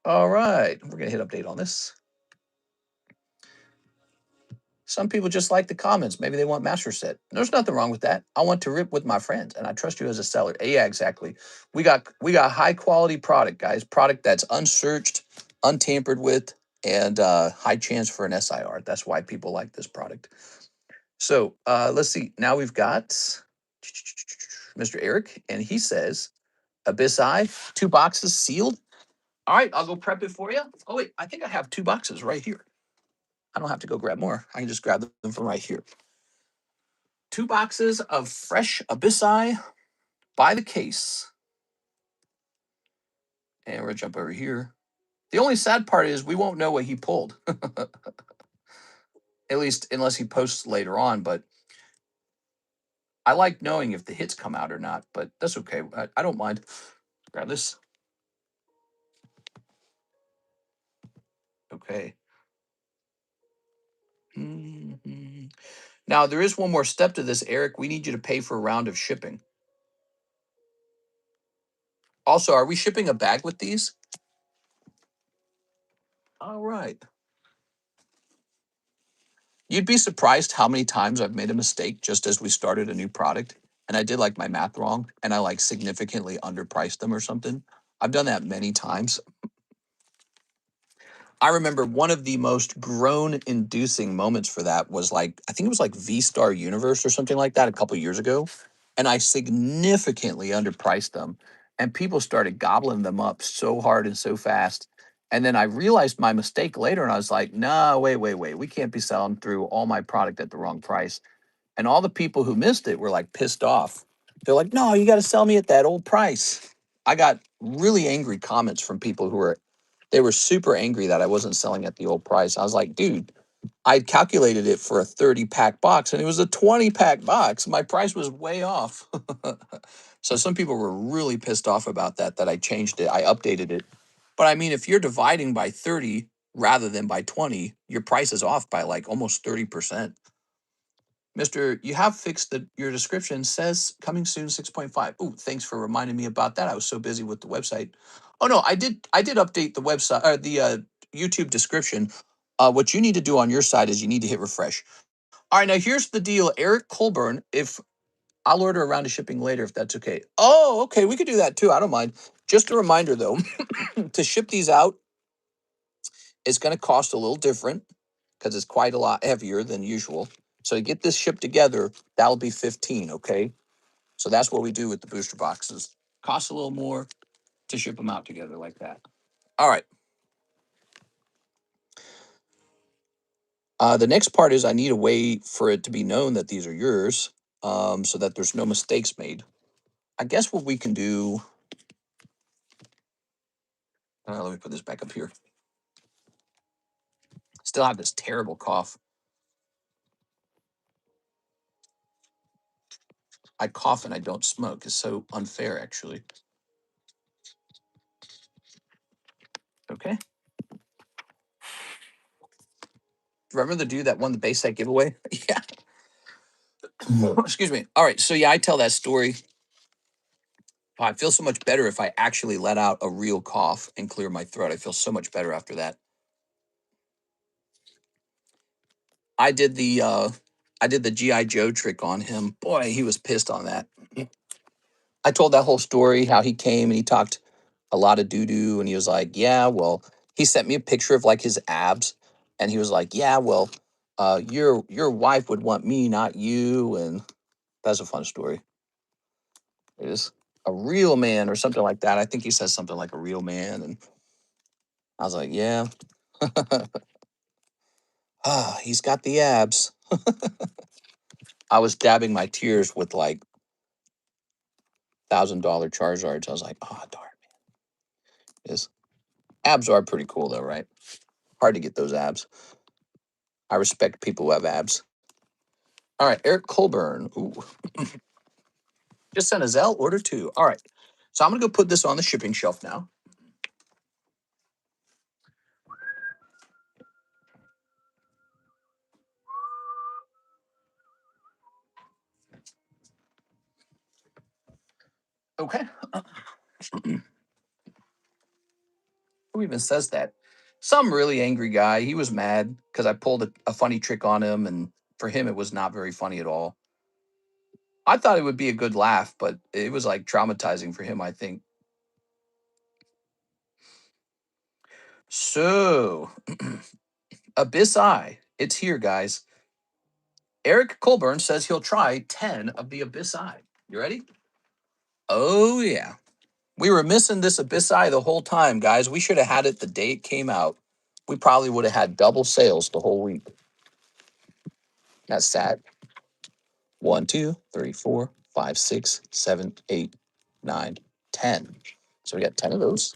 All right, we're gonna hit update on this. Some people just like the comments. Maybe they want master set. There's nothing wrong with that. I want to rip with my friends, and I trust you as a seller. Yeah, exactly. We got high quality product, guys. Product that's unsearched, untampered with, and high chance for an SIR. That's why people like this product. So let's see. Now we've got Mr. Eric, and he says Abyss Eye, 2 boxes sealed. All right, I'll go prep it for you. Oh wait, I think I have 2 boxes right here. I don't have to go grab more. I can just grab them from right here. 2 boxes of fresh Abyss Eye by the case. And we're gonna jump over here. The only sad part is we won't know what he pulled. At least unless he posts later on. But I like knowing if the hits come out or not. But that's okay. I don't mind. Grab this. Okay. Mm-hmm. Now there is one more step to this, Eric. We need you to pay for a round of shipping. Also, are we shipping a bag with these? All right. You'd be surprised how many times I've made a mistake just as we started a new product. and I did like my math wrong and I like significantly underpriced them or something. I've done that many times. I remember one of the most groan inducing moments for that was like, I think it was like V Star Universe or something like that a couple years ago. And I significantly underpriced them. And people started gobbling them up so hard and so fast. And then I realized my mistake later and I was like, no, wait. We can't be selling through all my product at the wrong price. And all the people who missed it were like pissed off. They're like, no, you got to sell me at that old price. I got really angry comments from people who were, they were super angry that I wasn't selling at the old price. I was like, dude, I calculated it for a 30-pack box and it was a 20-pack box. My price was way off. So some people were really pissed off about that I changed it. I updated it. But I mean, if you're dividing by 30 rather than by 20, your price is off by like almost 30%. Mister, you have fixed your description says coming soon 6.5. Oh, thanks for reminding me about that. I was so busy with the website. Oh no, I did update the website or the YouTube description. What you need to do on your side is you need to hit refresh. All right, now here's the deal. Eric Colburn, if I'll order a round of shipping later if that's okay. Oh, okay, we could do that too. I don't mind. Just a reminder though, to ship these out, it's going to cost a little different because it's quite a lot heavier than usual. So to get this shipped together, that'll be 15, okay? So that's what we do with the booster boxes. Costs a little more to ship them out together like that. All right. The next part is I need a way for it to be known that these are yours, so that there's no mistakes made. I guess what we can do, let me put this back up here. Still have this terrible cough. I cough and I don't smoke. It's so unfair, actually. Okay. Remember the dude that won the base set giveaway? Yeah. Excuse me. All right. So yeah, I tell that story. I feel so much better if I actually let out a real cough and clear my throat. I feel so much better after that. I did the GI Joe trick on him. Boy, he was pissed on that. I told that whole story how he came and he talked a lot of doo doo and he was like, "Yeah, well," he sent me a picture of like his abs and he was like, "Yeah, well, your wife would want me, not you." And that's a fun story. It is a real man or something like that. I think he says something like a real man and I was like, "Yeah." He's got the abs. I was dabbing my tears with like $1,000 Charizards. I was like, oh darn, his abs are pretty cool though, right? Hard to get those abs. I respect people who have abs. All right, Eric Colburn. Ooh, just sent a Zelle order two. All right, so I'm gonna go put this on the shipping shelf now. Okay. Who even says that? Some really angry guy. He was mad because I pulled a funny trick on him, and for him, it was not very funny at all. I thought it would be a good laugh, but it was like traumatizing for him, I think. So, Abyss Eye, it's here, guys. Eric Colburn says he'll try 10 of the Abyss Eye. You ready? Oh, yeah. We were missing this Abyss Eye the whole time, guys. We should have had it the day it came out. We probably would have had double sales the whole week. That's sad. 1, 2, 3, 4, 5, 6, 7, 8, 9, 10. So we got 10 of those.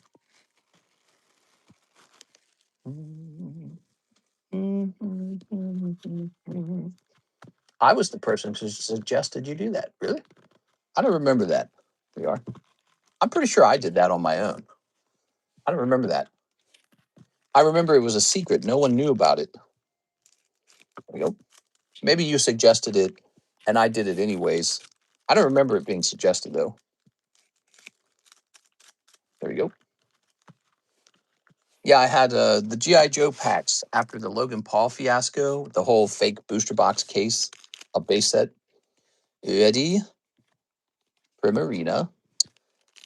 I was the person who suggested you do that. Really? I don't remember that. We are. I'm pretty sure I did that on my own. I don't remember that. I remember it was a secret. No one knew about it. There we go. Maybe you suggested it and I did it anyways. I don't remember it being suggested though. There you go. Yeah, I had the GI Joe packs after the Logan Paul fiasco, the whole fake booster box case, a base set. Ready? Primarina.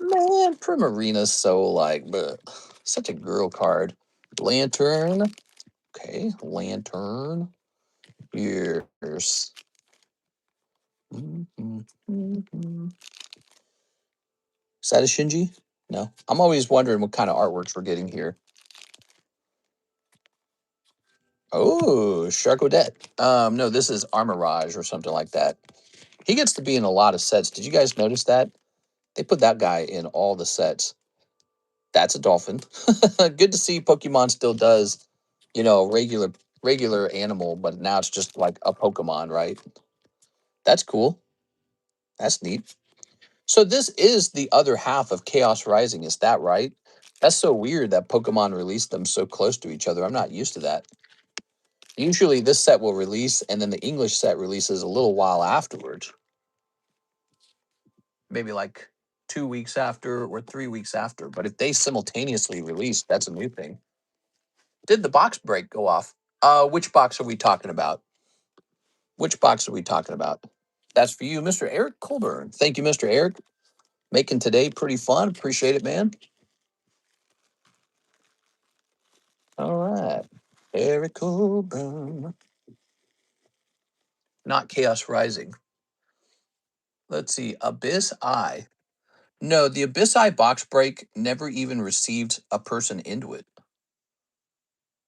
Man, Primarina's so like, bleh, such a girl card. Lantern. Okay, Lantern. Here's. Is that a Shinji? No. I'm always wondering what kind of artworks we're getting here. Oh, Sharkodet. No, this is Armorage or something like that. He gets to be in a lot of sets. Did you guys notice that? They put that guy in all the sets. That's a dolphin. Good to see Pokemon still does, regular animal, but now it's just like a Pokemon, right? That's cool. That's neat. So this is the other half of Chaos Rising, is that right? That's so weird that Pokemon released them so close to each other. I'm not used to that. Usually this set will release and then the English set releases a little while afterwards. Maybe like 2 weeks after or 3 weeks after. But if they simultaneously release, that's a new thing. Did the box break go off? Which box are we talking about? Which box are we talking about? That's for you, Mr. Eric Colburn. Thank you, Mr. Eric. Making today pretty fun. Appreciate it, man. All right. Eric Colburn. Not Chaos Rising. Let's see. Abyss Eye. No, the Abyss Eye box break never even received a person into it.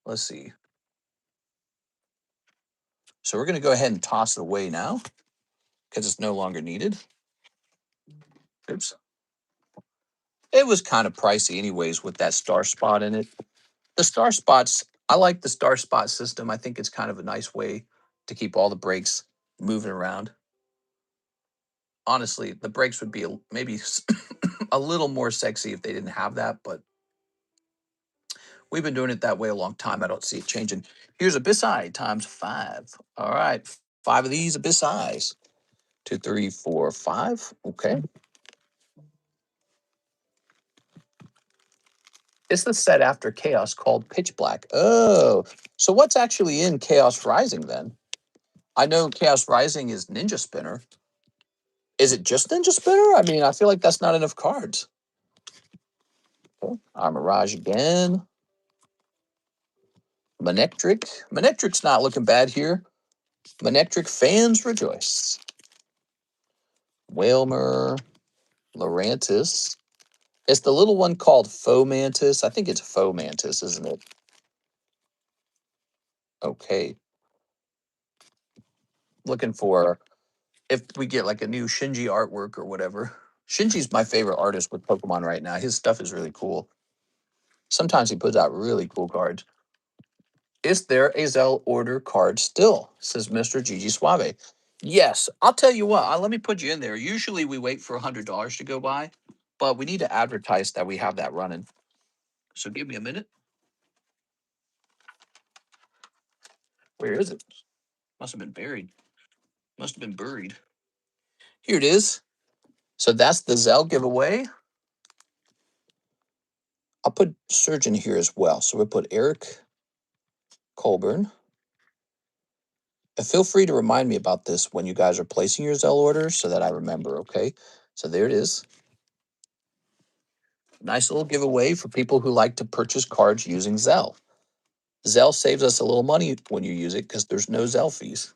Let's see. So we're going to go ahead and toss it away now because it's no longer needed. Oops. It was kind of pricey anyways with that star spot in it. The star spots, I like the star spot system. I think it's kind of a nice way to keep all the breaks moving around. Honestly, the breaks would be maybe a little more sexy if they didn't have that, but we've been doing it that way a long time. I don't see it changing. Here's Abyss Eye times 5. All right, 5 of these Abyss Eyes. 2, 3, 4, 5. Okay. It's the set after Chaos called Pitch Black. Oh, so what's actually in Chaos Rising then? I know Chaos Rising is Ninja Spinner. Is it just Ninja Spinner? I mean, I feel like that's not enough cards. Okay. Armorage again. Manectric. Manectric's not looking bad here. Manectric fans rejoice. Whalmer. Lurantis. It's the little one called Fomantis. I think it's Fomantis, isn't it? Okay. Looking for if we get like a new Shinji artwork or whatever. Shinji's my favorite artist with Pokemon right now. His stuff is really cool. Sometimes he puts out really cool cards. Is there a ZELLE order card still? Says Mr. Gigi Suave. Yes. I'll tell you what. Let me put you in there. Usually we wait for $100 to go by, but we need to advertise that we have that running. So give me a minute. Where is it? Must have been buried. Must have been buried. Here it is. So that's the ZELLE giveaway. I'll put Surgeon here as well. So we'll put Eric Colburn. And feel free to remind me about this when you guys are placing your ZELLE orders so that I remember, okay? So there it is. Nice little giveaway for people who like to purchase cards using ZELLE. ZELLE saves us a little money when you use it because there's no ZELLE fees.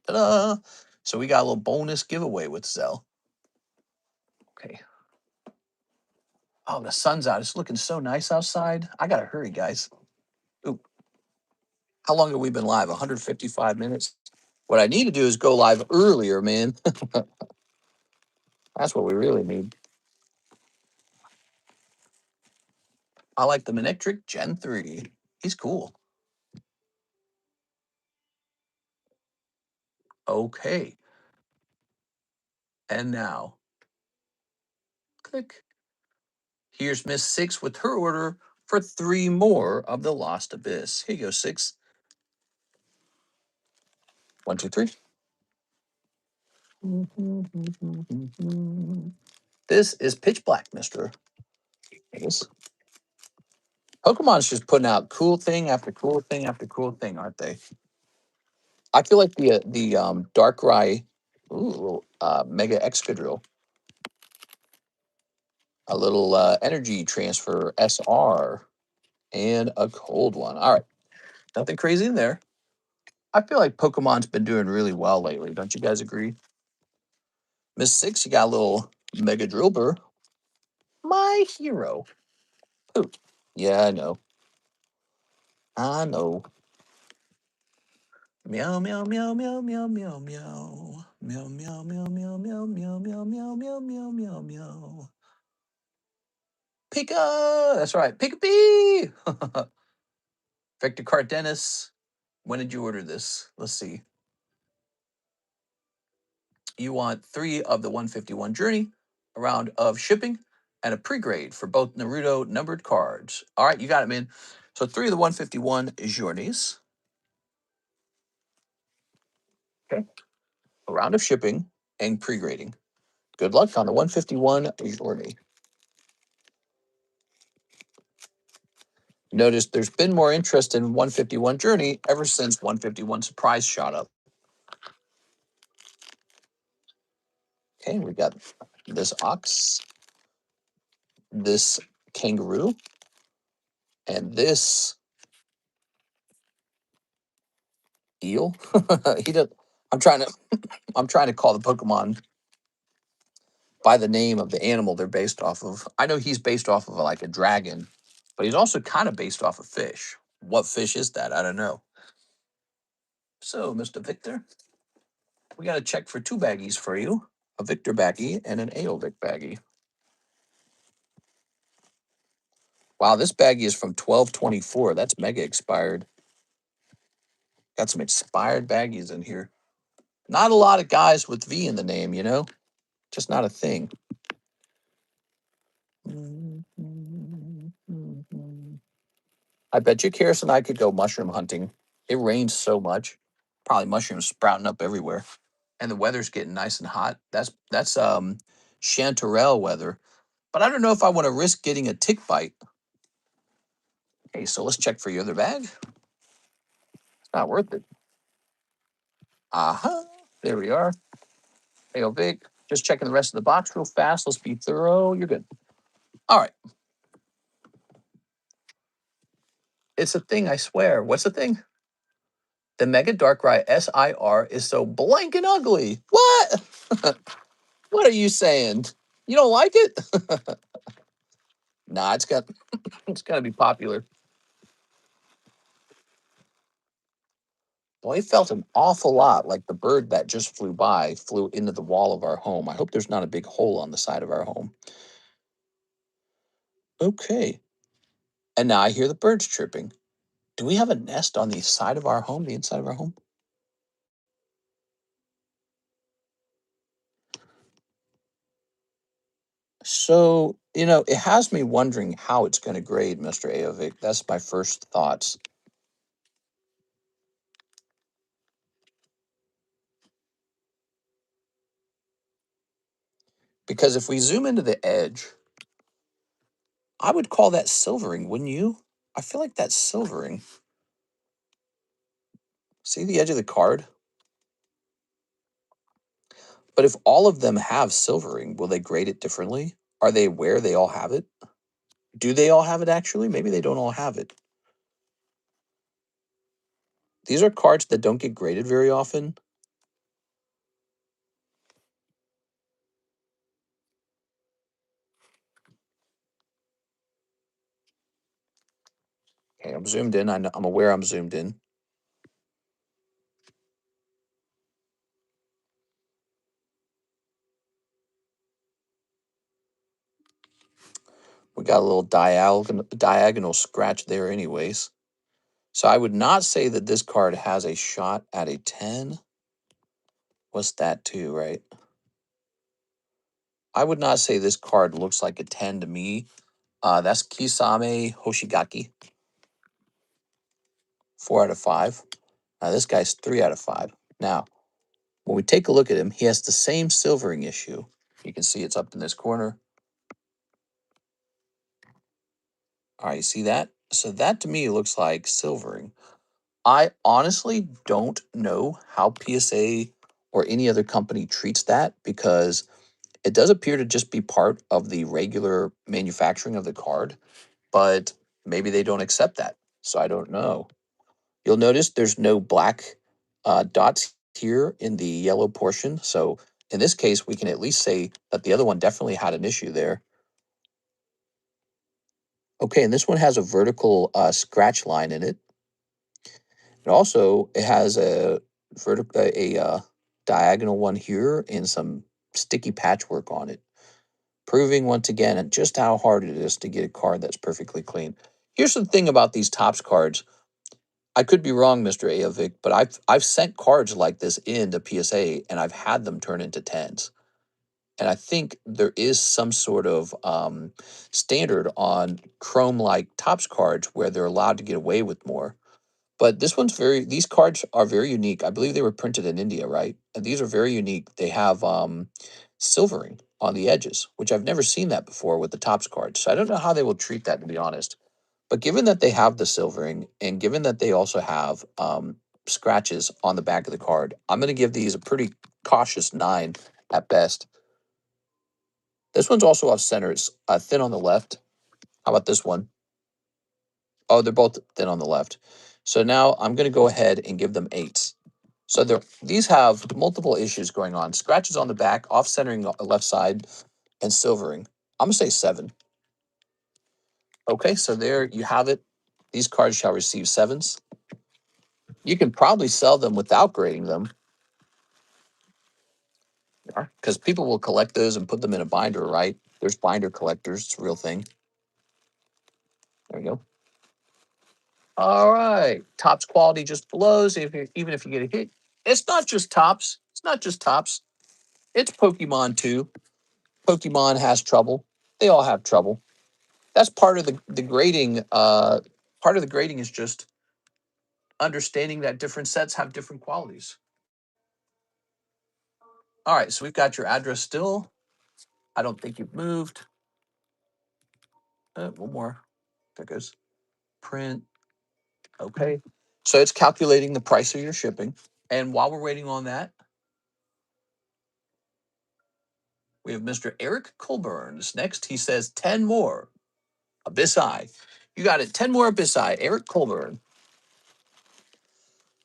Ta-da! So we got a little bonus giveaway with ZELLE. Okay. Oh, the sun's out. It's looking so nice outside. I got to hurry, guys. Ooh. How long have we been live? 155 minutes? What I need to do is go live earlier, man. That's what we really need. I like the Manectric Gen 3. He's cool. Okay. And now, click. Here's Miss Six with her order for 3 more of the Lost Abyss. Here you go, Six. 1, 2, 3. This is Pitch Black, mister. Yes. Pokemon's just putting out cool thing after cool thing after cool thing, aren't they? I feel like the Darkrai, ooh, Mega Excadrill, a little Energy Transfer SR, and a cold one. All right, nothing crazy in there. I feel like Pokemon's been doing really well lately. Don't you guys agree? Miss Six, you got a little Mega Drillbur. My hero. Ooh. Yeah, I know. I know. Meow meow meow meow meow meow meow. Meow meow meow meow meow meow meow meow meow meow meow meow. Pika! That's right. Pika-pee! Victor Cardenas. When did you order this? Let's see. You want 3 of the 151 Journey, a round of shipping, and a pre-grade for both Naruto numbered cards. All right, you got it, man. So 3 of the 151 Journeys. Okay. A round of shipping and pre-grading. Good luck on the 151 Journey. Notice there's been more interest in 151 Journey ever since 151 Surprise shot up. Okay, we got this ox, this kangaroo, and this eel. he does. I'm trying to call the Pokemon by the name of the animal they're based off of. I know he's based off of like a dragon, but he's also kind of based off of fish. What fish is that? I don't know. So, Mr. Victor, we got to check for 2 baggies for you, a Victor baggie and an Aovic baggie. Wow, this baggie is from 12/24. That's mega expired. Got some expired baggies in here. Not a lot of guys with V in the name, you know? Just not a thing. I bet you Karis and I could go mushroom hunting. It rains so much. Probably mushrooms sprouting up everywhere. And the weather's getting nice and hot. That's chanterelle weather. But I don't know if I want to risk getting a tick bite. Okay, so let's check for your other bag. It's not worth it. Aha. There we are. Hey, Vic. Just checking the rest of the box real fast. Let's be thorough. You're good. All right. It's a thing, I swear. What's the thing? The Mega Darkrai SIR is so blank and ugly. What? What are you saying? You don't like it? Nah, it's got to be popular. Boy, it felt an awful lot like the bird that just flew by flew into the wall of our home. I hope there's not a big hole on the side of our home. Okay. And now I hear the birds chirping. Do we have a nest on the side of our home, the inside of our home? So, it has me wondering how it's going to grade, Mr. Aovic. That's my first thoughts. Because if we zoom into the edge, I would call that silvering, wouldn't you? I feel like that's silvering. See the edge of the card? But if all of them have silvering, will they grade it differently? Are they aware they all have it? Do they all have it actually? Maybe they don't all have it. These are cards that don't get graded very often. Okay, I'm zoomed in. I'm aware I'm zoomed in. We got a little diagonal scratch there anyways. So I would not say that this card has a shot at a 10. What's that too, right? I would not say this card looks like a 10 to me. That's Kisame Hoshigaki. 4 out of 5. This guy's 3 out of 5. Now, when we take a look at him, he has the same silvering issue. You can see it's up in this corner. All right, you see that? So that to me looks like silvering. I honestly don't know how PSA or any other company treats that, because it does appear to just be part of the regular manufacturing of the card, but maybe they don't accept that. So I don't know. You'll notice there's no black dots here in the yellow portion. So in this case, we can at least say that the other one definitely had an issue there. Okay, and this one has a vertical scratch line in it. And also, it has a vertical, diagonal one here and some sticky patchwork on it, proving once again just how hard it is to get a card that's perfectly clean. Here's the thing about these Topps cards. I could be wrong, Mr. Aovic, but I've sent cards like this into PSA and I've had them turn into 10s. And I think there is some sort of standard on Chrome-like Topps cards where they're allowed to get away with more. But these cards are very unique. I believe they were printed in India, right? And these are very unique. They have silvering on the edges, which I've never seen that before with the Topps cards. So I don't know how they will treat that, to be honest. But given that they have the silvering, and given that they also have scratches on the back of the card, I'm going to give these a pretty cautious 9 at best. This one's also off center. It's thin on the left. How about this one? Oh, they're both thin on the left. So now I'm going to go ahead and give them 8s. So these have multiple issues going on. Scratches on the back, off-centering the left side, and silvering. I'm going to say 7. Okay, so there you have it. These cards shall receive 7s. You can probably sell them without grading them, because people will collect those and put them in a binder, right? There's binder collectors. It's a real thing. There we go. All right. Topps quality just blows. Even if you get a hit, it's not just Topps. It's not just Topps. It's Pokemon too. Pokemon has trouble. They all have trouble. That's part of the grading. Part of the grading is just understanding that different sets have different qualities. All right. So we've got your address still. I don't think you've moved. One more. There goes. Print. Okay. So it's calculating the price of your shipping. And while we're waiting on that, we have Mr. Eric Colburns. Next, he says 10 more. Abyssai. You got it. 10 more Abyssai. Eric Colburn.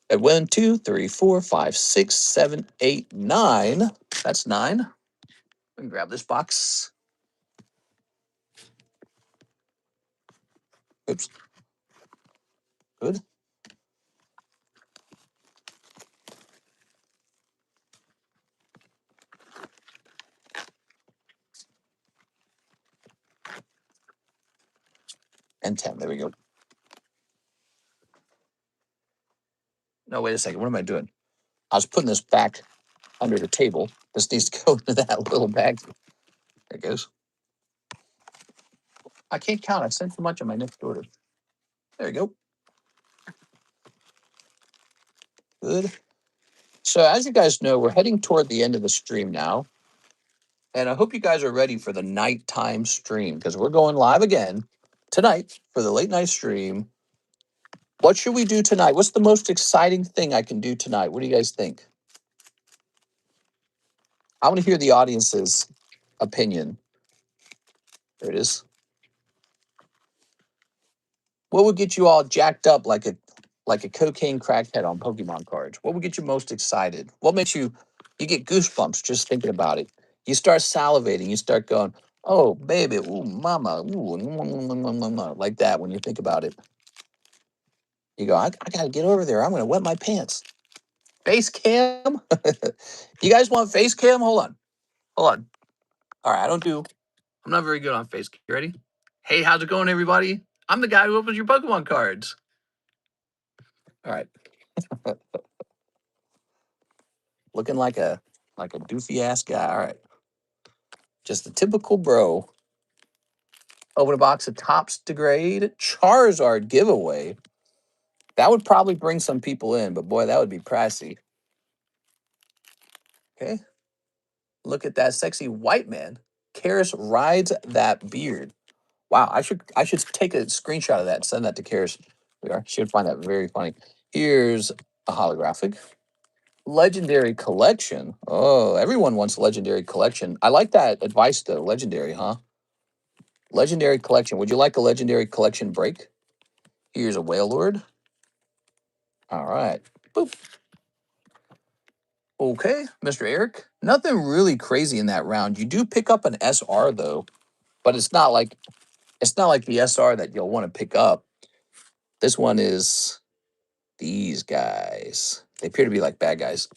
At 1, 2, 3, 4, 5, 6, 7, 8, 9. That's 9. Let me grab this box. Oops. Good. And 10. There we go. No, wait a second. What am I doing? I was putting this back under the table. This needs to go into that little bag. There it goes. I can't count. I sent too much on my next order. There you go. Good. So as you guys know, we're heading toward the end of the stream now. And I hope you guys are ready for the nighttime stream, because we're going live again tonight for the late night stream. What should we do tonight? What's the most exciting thing I can do tonight? What do you guys think? I want to hear the audience's opinion. There it is. What would get you all jacked up like a cocaine crackhead on Pokemon cards? What would get you most excited? What makes you get goosebumps just thinking about it? You start salivating. You start going, "Oh, baby, ooh, mama, ooh," like that when you think about it. You go, I got to get over there. I'm going to wet my pants. Face cam? You guys want face cam? Hold on. Hold on. All right, I'm not very good on face cam. You ready? Hey, how's it going, everybody? I'm the guy who opens your Pokemon cards. All right. Looking like a doofy ass guy. All right. Just a typical bro. Open a box of Topps Degrade Charizard giveaway. That would probably bring some people in, but boy, that would be pricey. Okay. Look at that sexy white man. Karis rides that beard. Wow, I should take a screenshot of that and send that to Karis. We are. She would find that very funny. Here's a holographic. Legendary collection. Oh, everyone wants legendary collection. I like that advice though. Legendary, huh? Legendary collection. Would you like a legendary collection break? Here's a whale lord. All right. Boop. Okay, Mr. Eric. Nothing really crazy in that round. You do pick up an SR though, but it's not like the SR that you'll want to pick up. This one is these guys. They appear to be like bad guys.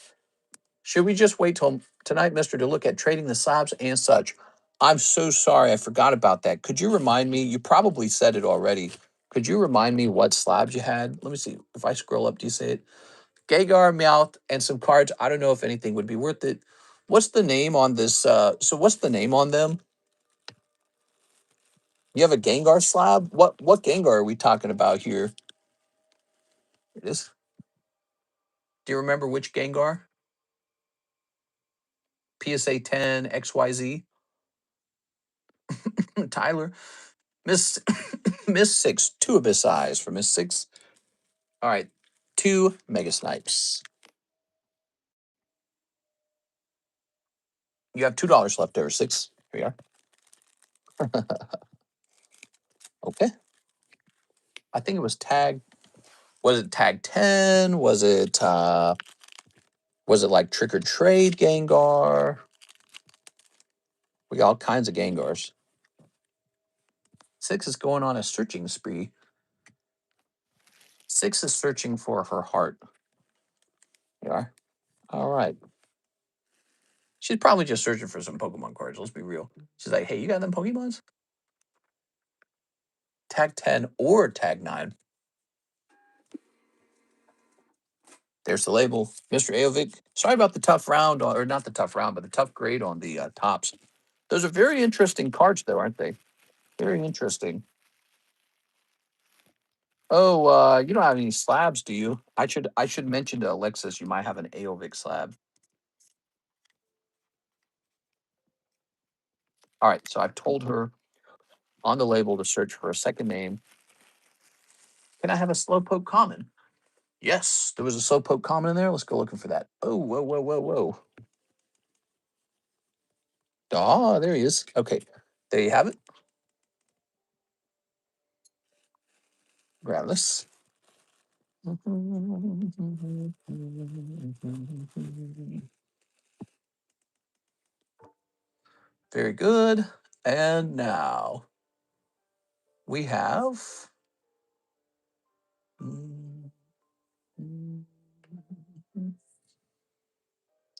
Should we just wait till tonight, Mister, to look at trading the slabs and such? I'm so sorry. I forgot about that. Could you remind me? You probably said it already. Could you remind me what slabs you had? Let me see. If I scroll up, do you say it? Gengar, Meowth, and some cards. I don't know if anything would be worth it. What's the name on this? So what's the name on them? You have a Gengar slab? What Gengar are we talking about here? It is. Do you remember which Gengar? PSA 10, XYZ? Tyler? Miss Miss Six, two Abyss Eyes for Miss Six. All right, two Mega Snipes. You have $2 left over, Six. Here we are. Okay. I think it was tag. Was it tag 10? Was it like Trick or Trade Gengar? We got all kinds of Gengars. Six is going on a searching spree. Six is searching for her heart. You are? All right. She's probably just searching for some Pokemon cards. Let's be real. She's like, hey, you got them Pokemons? Tag 10 or tag 9. There's the label. Mr. Aovic. Sorry about the tough round, or not the tough round, but the tough grade on the tops. Those are very interesting cards, though, aren't they? Very interesting. Oh, you don't have any slabs, do you? I should mention to Alexis you might have an Aovic slab. All right, so I've told her on the label to search for a second name. Can I have a Slowpoke common? Yes, there was a Slowpoke common in there. Let's go looking for that. Oh, whoa, whoa, whoa, whoa. Ah, there he is. Okay, there you have it. Grab this. Very good. And now we have. Do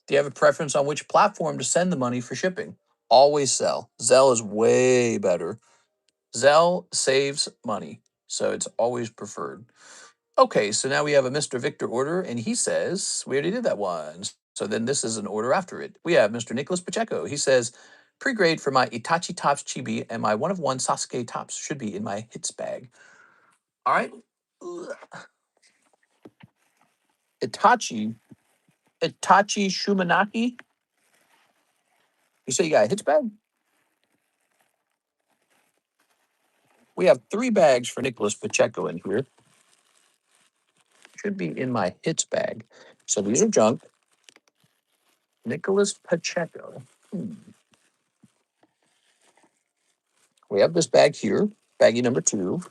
you have a preference on which platform to send the money for shipping? Always Zelle. Zelle is way better. Zelle saves money, so it's always preferred. Okay, so now we have a Mr. Victor order, and he says, we already did that one. So then this is an order after it. We have Mr. Nicholas Pacheco. He says, pre-grade for my Itachi Tops Chibi and my 1 of 1 Sasuke Tops should be in my hits bag. All right. Itachi Shumanaki. You say you got a hits bag? We have 3 bags for Nicholas Pacheco in here. Should be in my hits bag. So these are junk. Nicholas Pacheco. We have this bag here, baggie number 2.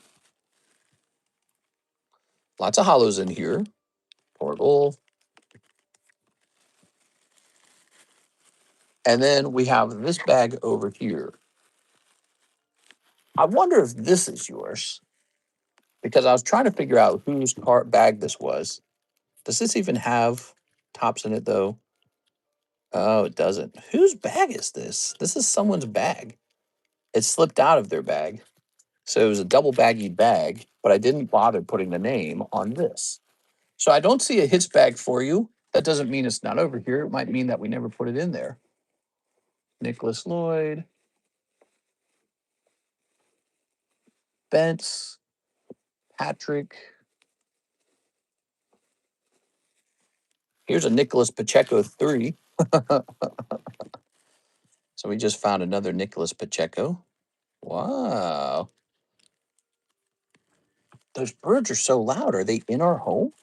Lots of hollows in here. Portal. And then we have this bag over here. I wonder if this is yours, because I was trying to figure out whose bag this was. Does this even have tops in it, though? Oh, it doesn't. Whose bag is this? This is someone's bag. It slipped out of their bag. So it was a double baggy bag, but I didn't bother putting the name on this. So I don't see a hits bag for you. That doesn't mean it's not over here. It might mean that we never put it in there. Nicholas Lloyd. Bentz. Patrick. Here's a Nicholas Pacheco 3. So we just found another Nicholas Pacheco. Wow. Those birds are so loud. Are they in our home?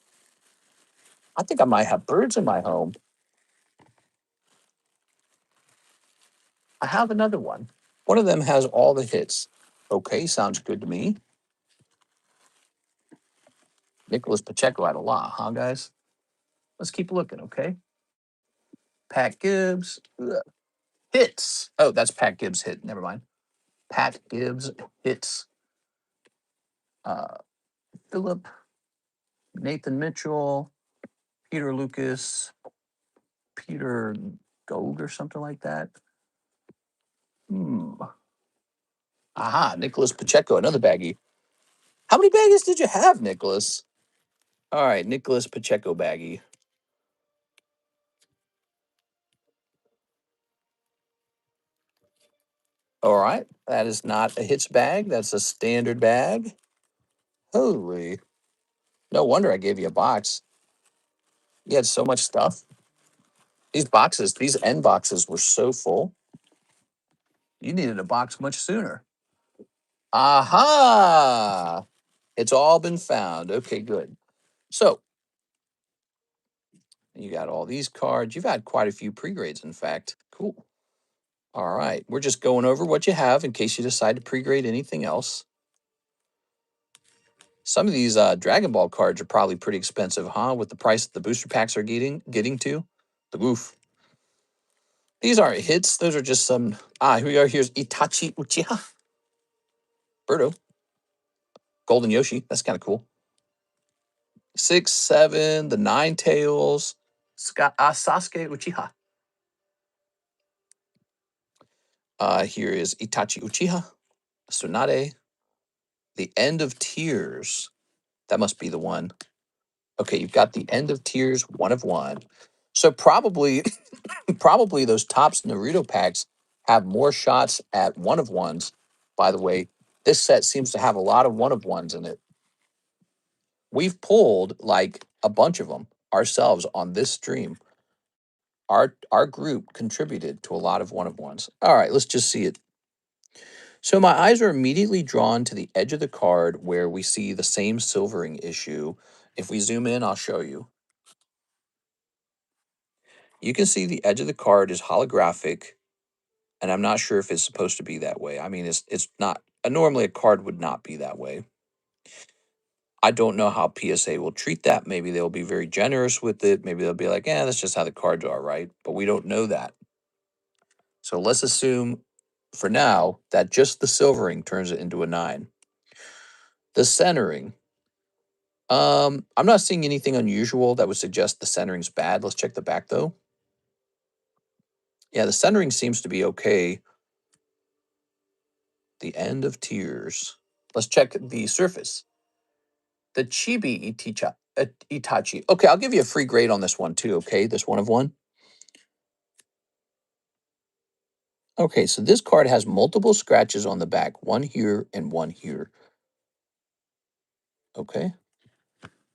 I think I might have birds in my home. I have another one. One of them has all the hits. Okay, sounds good to me. Nicholas Pacheco had a lot, huh, guys? Let's keep looking, okay? Pat Gibbs. Ugh. Hits. Oh, that's Pat Gibbs hit. Never mind. Pat Gibbs hits. Uh, Philip, Nathan Mitchell, Peter Lucas, Peter Gold or something like that. Aha, Nicholas Pacheco, another baggie. How many baggies did you have, Nicholas? All right, Nicholas Pacheco baggie. All right, that is not a hits bag. That's a standard bag. Holy, no wonder I gave you a box. You had so much stuff. These boxes, these end boxes were so full. You needed a box much sooner. Aha! It's all been found. Okay, good. So you got all these cards. You've had quite a few pre-grades, in fact. Cool. All right. We're just going over what you have in case you decide to pre-grade anything else. Some of these Dragon Ball cards are probably pretty expensive, huh? With the price that the booster packs are getting to. The goof. These aren't hits. Those are just some. Here we are. Here's Itachi Uchiha. Birdo. Golden Yoshi. That's kind of cool. 6, 7, the Nine Tails. Sasuke Uchiha. Here is Itachi Uchiha. Tsunade. The End of Tears. That must be the one. Okay, you've got the End of Tears, 1 of 1. So probably probably those Topps Naruto packs have more shots at 1 of 1s. By the way, this set seems to have a lot of 1 of 1s in it. We've pulled like a bunch of them ourselves on this stream. Our group contributed to a lot of 1 of 1s. All right, let's just see it. So my eyes are immediately drawn to the edge of the card where we see the same silvering issue. If we zoom in, I'll show you. You can see the edge of the card is holographic, and I'm not sure if it's supposed to be that way. I mean, it's not. Normally, a card would not be that way. I don't know how PSA will treat that. Maybe they'll be very generous with it. Maybe they'll be like, that's just how the cards are, right? But we don't know that. So let's assume for now that just the silvering turns it into a 9. The centering. I'm not seeing anything unusual that would suggest the centering's bad. Let's check the back though. Yeah, the centering seems to be okay. The End of Tears. Let's check the surface. The Chibi Itachi. Okay, I'll give you a free grade on this one too, okay? This 1 of 1. Okay, so this card has multiple scratches on the back. One here and one here. Okay.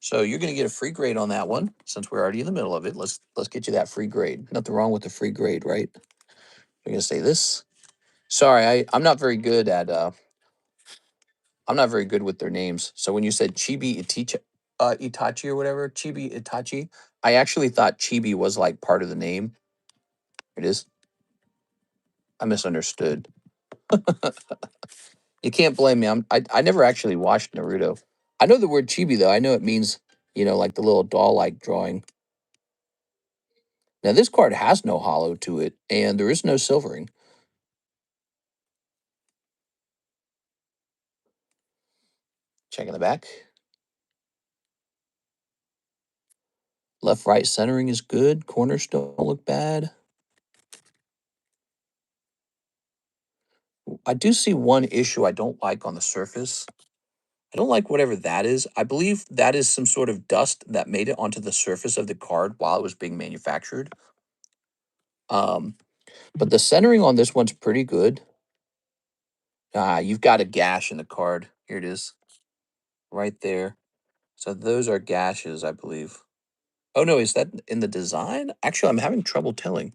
So you're going to get a free grade on that one since we're already in the middle of it. Let's get you that free grade. Nothing wrong with the free grade, right? We're going to say this. Sorry, I'm not very good at I'm not very good with their names. So when you said Chibi Itachi or whatever, Chibi Itachi, I actually thought Chibi was like part of the name. It is. I misunderstood. You can't blame me. I never actually watched Naruto. I know the word chibi though. I know it means, like the little doll-like drawing. Now this card has no hollow to it, and there is no silvering. Checking the back. Left, right centering is good. Corners don't look bad. I do see one issue I don't like on the surface. I don't like whatever that is. I believe that is some sort of dust that made it onto the surface of the card while it was being manufactured. But the centering on this one's pretty good. You've got a gash in the card. Here it is. Right there. So those are gashes, I believe. Oh no, is that in the design? Actually, I'm having trouble telling.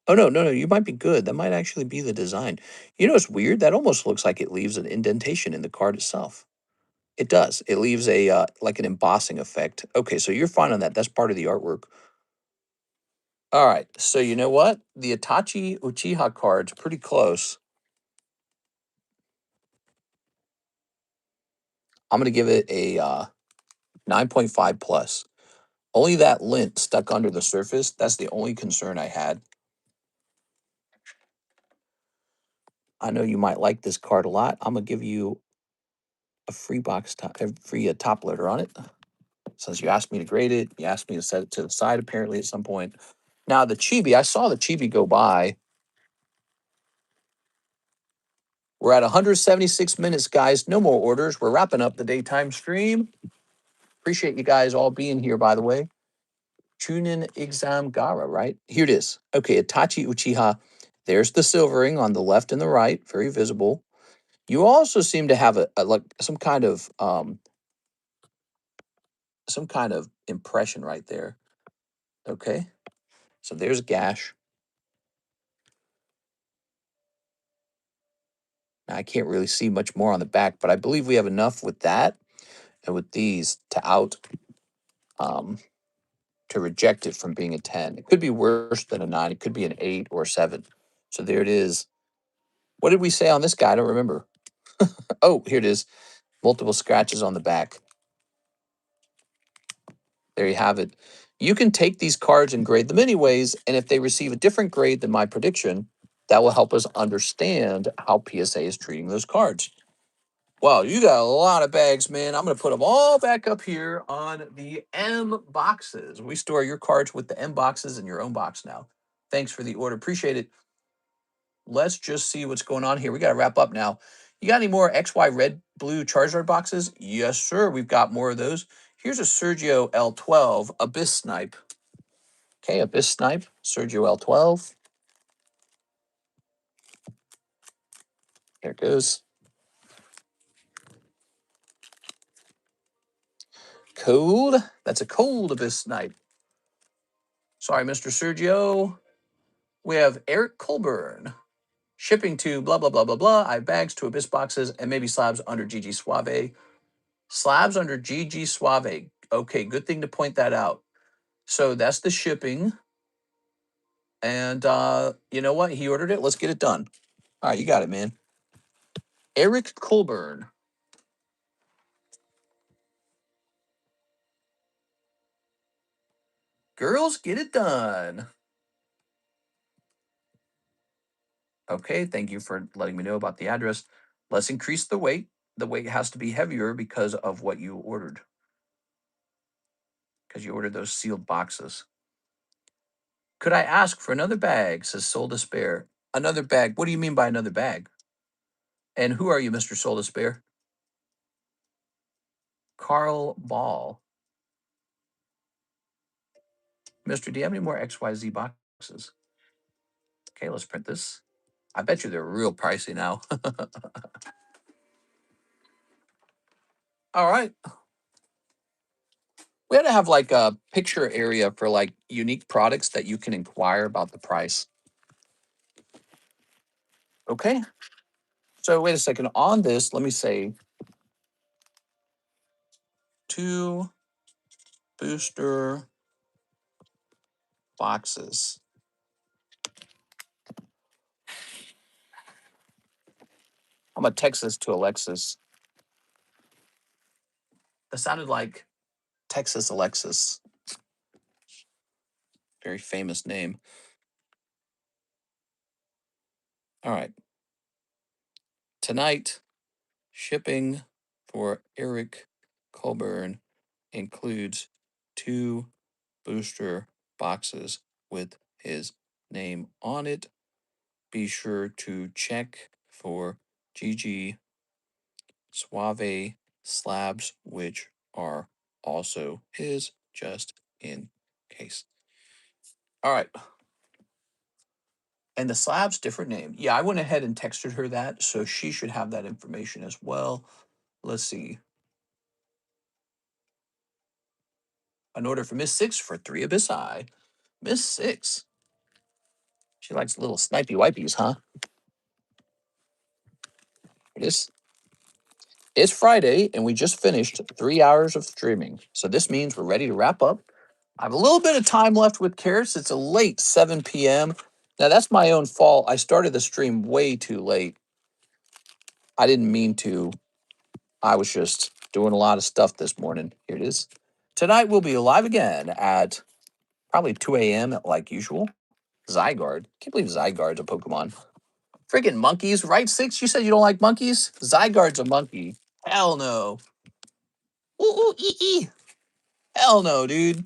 Oh no, you might be good. That might actually be the design. It's weird? That almost looks like it leaves an indentation in the card itself. It does. It leaves a like an embossing effect. Okay, so you're fine on that. That's part of the artwork. All right. So you know what? The Itachi Uchiha card's pretty close. I'm gonna give it a 9.5 plus. Only that lint stuck under the surface. That's the only concern I had. I know you might like this card a lot. I'm gonna give you a free top loader on it. Since you asked me to grade it, you asked me to set it to the side apparently at some point. Now the chibi, I saw the chibi go by. We're at 176 minutes, guys. No more orders. We're wrapping up the daytime stream. Appreciate you guys all being here, by the way. Chunin Exam Gara, right? Here it is. Okay, Itachi Uchiha. There's the silvering on the left and the right, very visible. You also seem to have a like some kind of impression right there. Okay, so there's gash. Now, I can't really see much more on the back, but I believe we have enough with that and with these um, to reject it from being a 10. It could be worse than a 9. It could be an 8 or a 7. So there it is. What did we say on this guy? I don't remember. Oh, here it is. Multiple scratches on the back. There you have it. You can take these cards and grade them anyways, and if they receive a different grade than my prediction, that will help us understand how PSA is treating those cards. Wow, you got a lot of bags, man. I'm going to put them all back up here on the M boxes. We store your cards with the M boxes in your own box now. Thanks for the order. Appreciate it. Let's just see what's going on here. We got to wrap up now. You got any more XY red, blue Charizard boxes? Yes, sir. We've got more of those. Here's a Sergio L12 Abyss Snipe. Okay, Abyss Snipe, Sergio L12. There it goes. Cold. That's a cold Abyss Snipe. Sorry, Mr. Sergio. We have Eric Colburn. Shipping to blah, blah, blah, blah, blah. I have bags to Abyss boxes and maybe slabs under GG Suave. Slabs under GG Suave. Okay, good thing to point that out. So that's the shipping. And you know what? He ordered it. Let's get it done. All right, you got it, man. Eric Colburn. Girls, get it done. Okay, thank you for letting me know about the address. Let's increase the weight. The weight has to be heavier because of what you ordered. Because you ordered those sealed boxes. Could I ask for another bag, says Soul Despair. Another bag? What do you mean by another bag? And who are you, Mr. Soul Despair? Carl Ball. Mister, do you have any more XYZ boxes? Okay, let's print this. I bet you they're real pricey now. All right. We had to have like a picture area for like unique products that you can inquire about the price. Okay. So wait a second. On this, let me say 2 booster boxes. I'm gonna text this to Alexis. That sounded like Texas Alexis. Very famous name. All right. Tonight, shipping for Eric Colburn includes 2 booster boxes with his name on it. Be sure to check for GG Suave slabs, which are also his, just in case. All right. And the slabs, different name. Yeah, I went ahead and texted her that, so she should have that information as well. Let's see. An order for Miss Six for 3 Abyssi. Miss Six. She likes little snipey wipies, huh? It is. It's Friday, and we just finished 3 hours of streaming. So this means we're ready to wrap up. I have a little bit of time left with Carrots. It's a late 7 p.m. Now, that's my own fault. I started the stream way too late. I didn't mean to. I was just doing a lot of stuff this morning. Here it is. Tonight, we'll be live again at probably 2 a.m. like usual. Zygarde. Can't believe Zygarde's a Pokemon. Freaking monkeys, right? Six, you said you don't like monkeys? Zygarde's a monkey. Hell no. Ooh, ooh, ee, ee. Hell no, dude.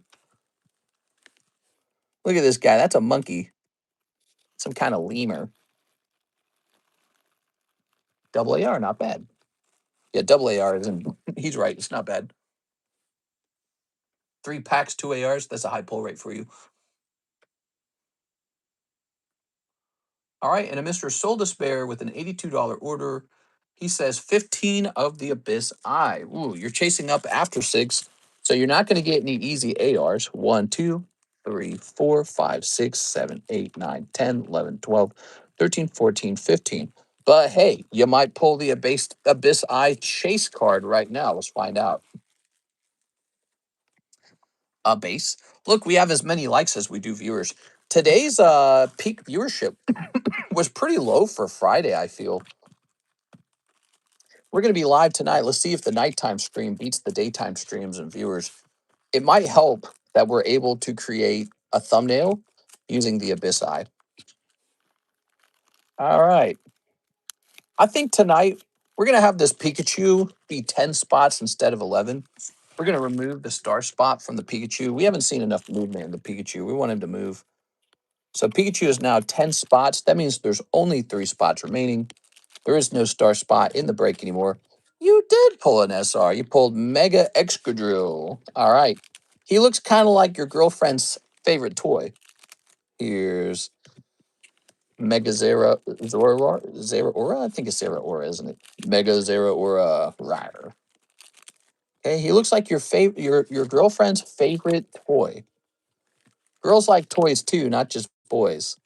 Look at this guy. That's a monkey. Some kind of lemur. Double AR, not bad. Yeah, double AR isn't. He's right. It's not bad. 3 packs, 2 ARs. That's a high pull rate for you. All right, and a Mr. Soul Despair with an $82 order. He says 15 of the Abyss Eye. Ooh, you're chasing up after 6, so you're not going to get any easy ARs. 1, 2, 3, 4, 5, 6, 7, 8, 9, 10, 11, 12, 13, 14, 15. But hey, you might pull the Abyss Eye chase card right now. Let's find out. A base. Look, we have as many likes as we do viewers. Today's peak viewership was pretty low for Friday, I feel. We're going to be live tonight. Let's see if the nighttime stream beats the daytime streams and viewers. It might help that we're able to create a thumbnail using the Abyss Eye. All right. I think tonight we're going to have this Pikachu be 10 spots instead of 11. We're going to remove the star spot from the Pikachu. We haven't seen enough movement in the Pikachu. We want him to move. So Pikachu is now 10 spots. That means there's only 3 spots remaining. There is no star spot in the break anymore. You did pull an SR. You pulled Mega Excadrill. All right. He looks kind of like your girlfriend's favorite toy. Here's Mega Zeraora? I think it's Zeraora, isn't it? Mega Zeraora. Rawr. Okay, he looks like your girlfriend's favorite toy. Girls like toys too, not just boys.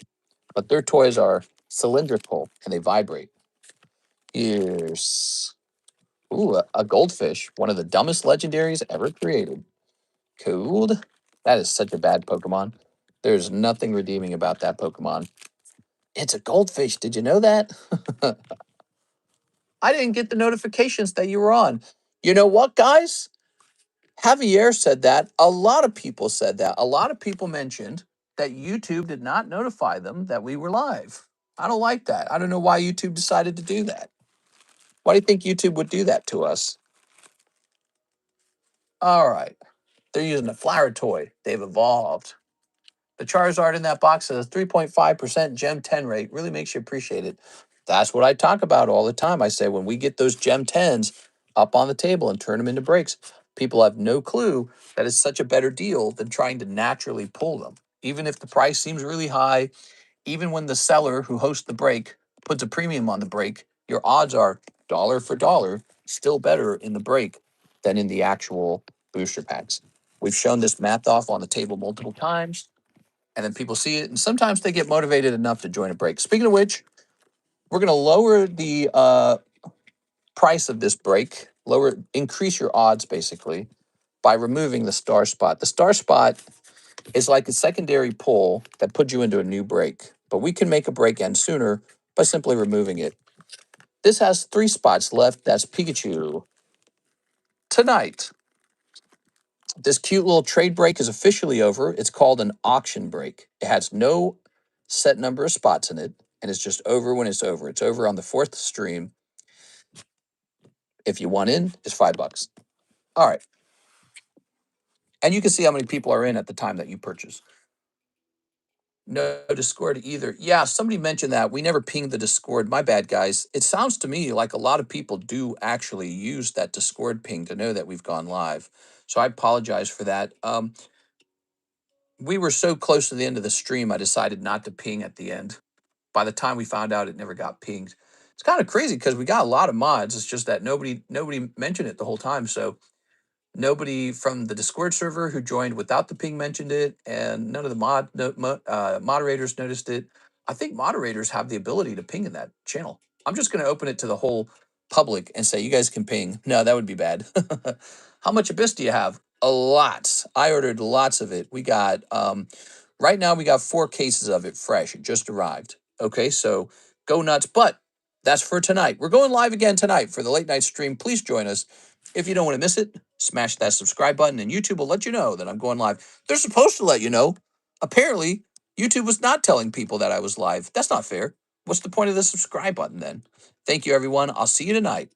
But their toys are cylindrical and they vibrate. Here's a goldfish, one of the dumbest legendaries ever created. Cool. That is such a bad Pokemon. There's nothing redeeming about that Pokemon. It's a goldfish. Did you know that? I didn't get the notifications that you were on. You know what, guys? Javier said that. A lot of people said that. A lot of people mentioned that YouTube did not notify them that we were live. I don't like that. I don't know why YouTube decided to do that. Why do you think YouTube would do that to us? All right. They're using a flower toy. They've evolved. The Charizard in that box has a 3.5% Gem 10 rate. Really makes you appreciate it. That's what I talk about all the time. I say when we get those Gem 10s up on the table and turn them into breaks, people have no clue that it's such a better deal than trying to naturally pull them. Even if the price seems really high, even when the seller who hosts the break puts a premium on the break, your odds are dollar for dollar still better in the break than in the actual booster packs. We've shown this math off on the table multiple times, and then people see it, and sometimes they get motivated enough to join a break. Speaking of which, we're going to lower the price of this break, increase your odds basically by removing the star spot. The star spot is like a secondary pull that puts you into a new break, but we can make a break end sooner by simply removing it. This has 3 spots left. That's Pikachu. Tonight, this cute little trade break is officially over. It's called an auction break. It has no set number of spots in it, and it's just over when it's over. It's over on the 4th stream. If you want in, it's $5. All right. And you can see how many people are in at the time that you purchase. No Discord either. Yeah, somebody mentioned that. We never pinged the Discord. My bad, guys. It sounds to me like a lot of people do actually use that Discord ping to know that we've gone live. So I apologize for that. We were so close to the end of the stream, I decided not to ping at the end. By the time we found out, it never got pinged. It's kind of crazy because we got a lot of mods. It's just that nobody mentioned it the whole time. So nobody from the Discord server who joined without the ping mentioned it, and none of the moderators noticed it. I think moderators have the ability to ping in that channel. I'm just going to open it to the whole public and say, you guys can ping. No, that would be bad. How much Abyss do you have? A lot. I ordered lots of it. We got, right now we got 4 cases of it fresh. It just arrived. Okay, so go nuts. But that's for tonight. We're going live again tonight for the late night stream. Please join us. If you don't want to miss it, smash that subscribe button and YouTube will let you know that I'm going live. They're supposed to let you know. Apparently, YouTube was not telling people that I was live. That's not fair. What's the point of the subscribe button then? Thank you, everyone. I'll see you tonight.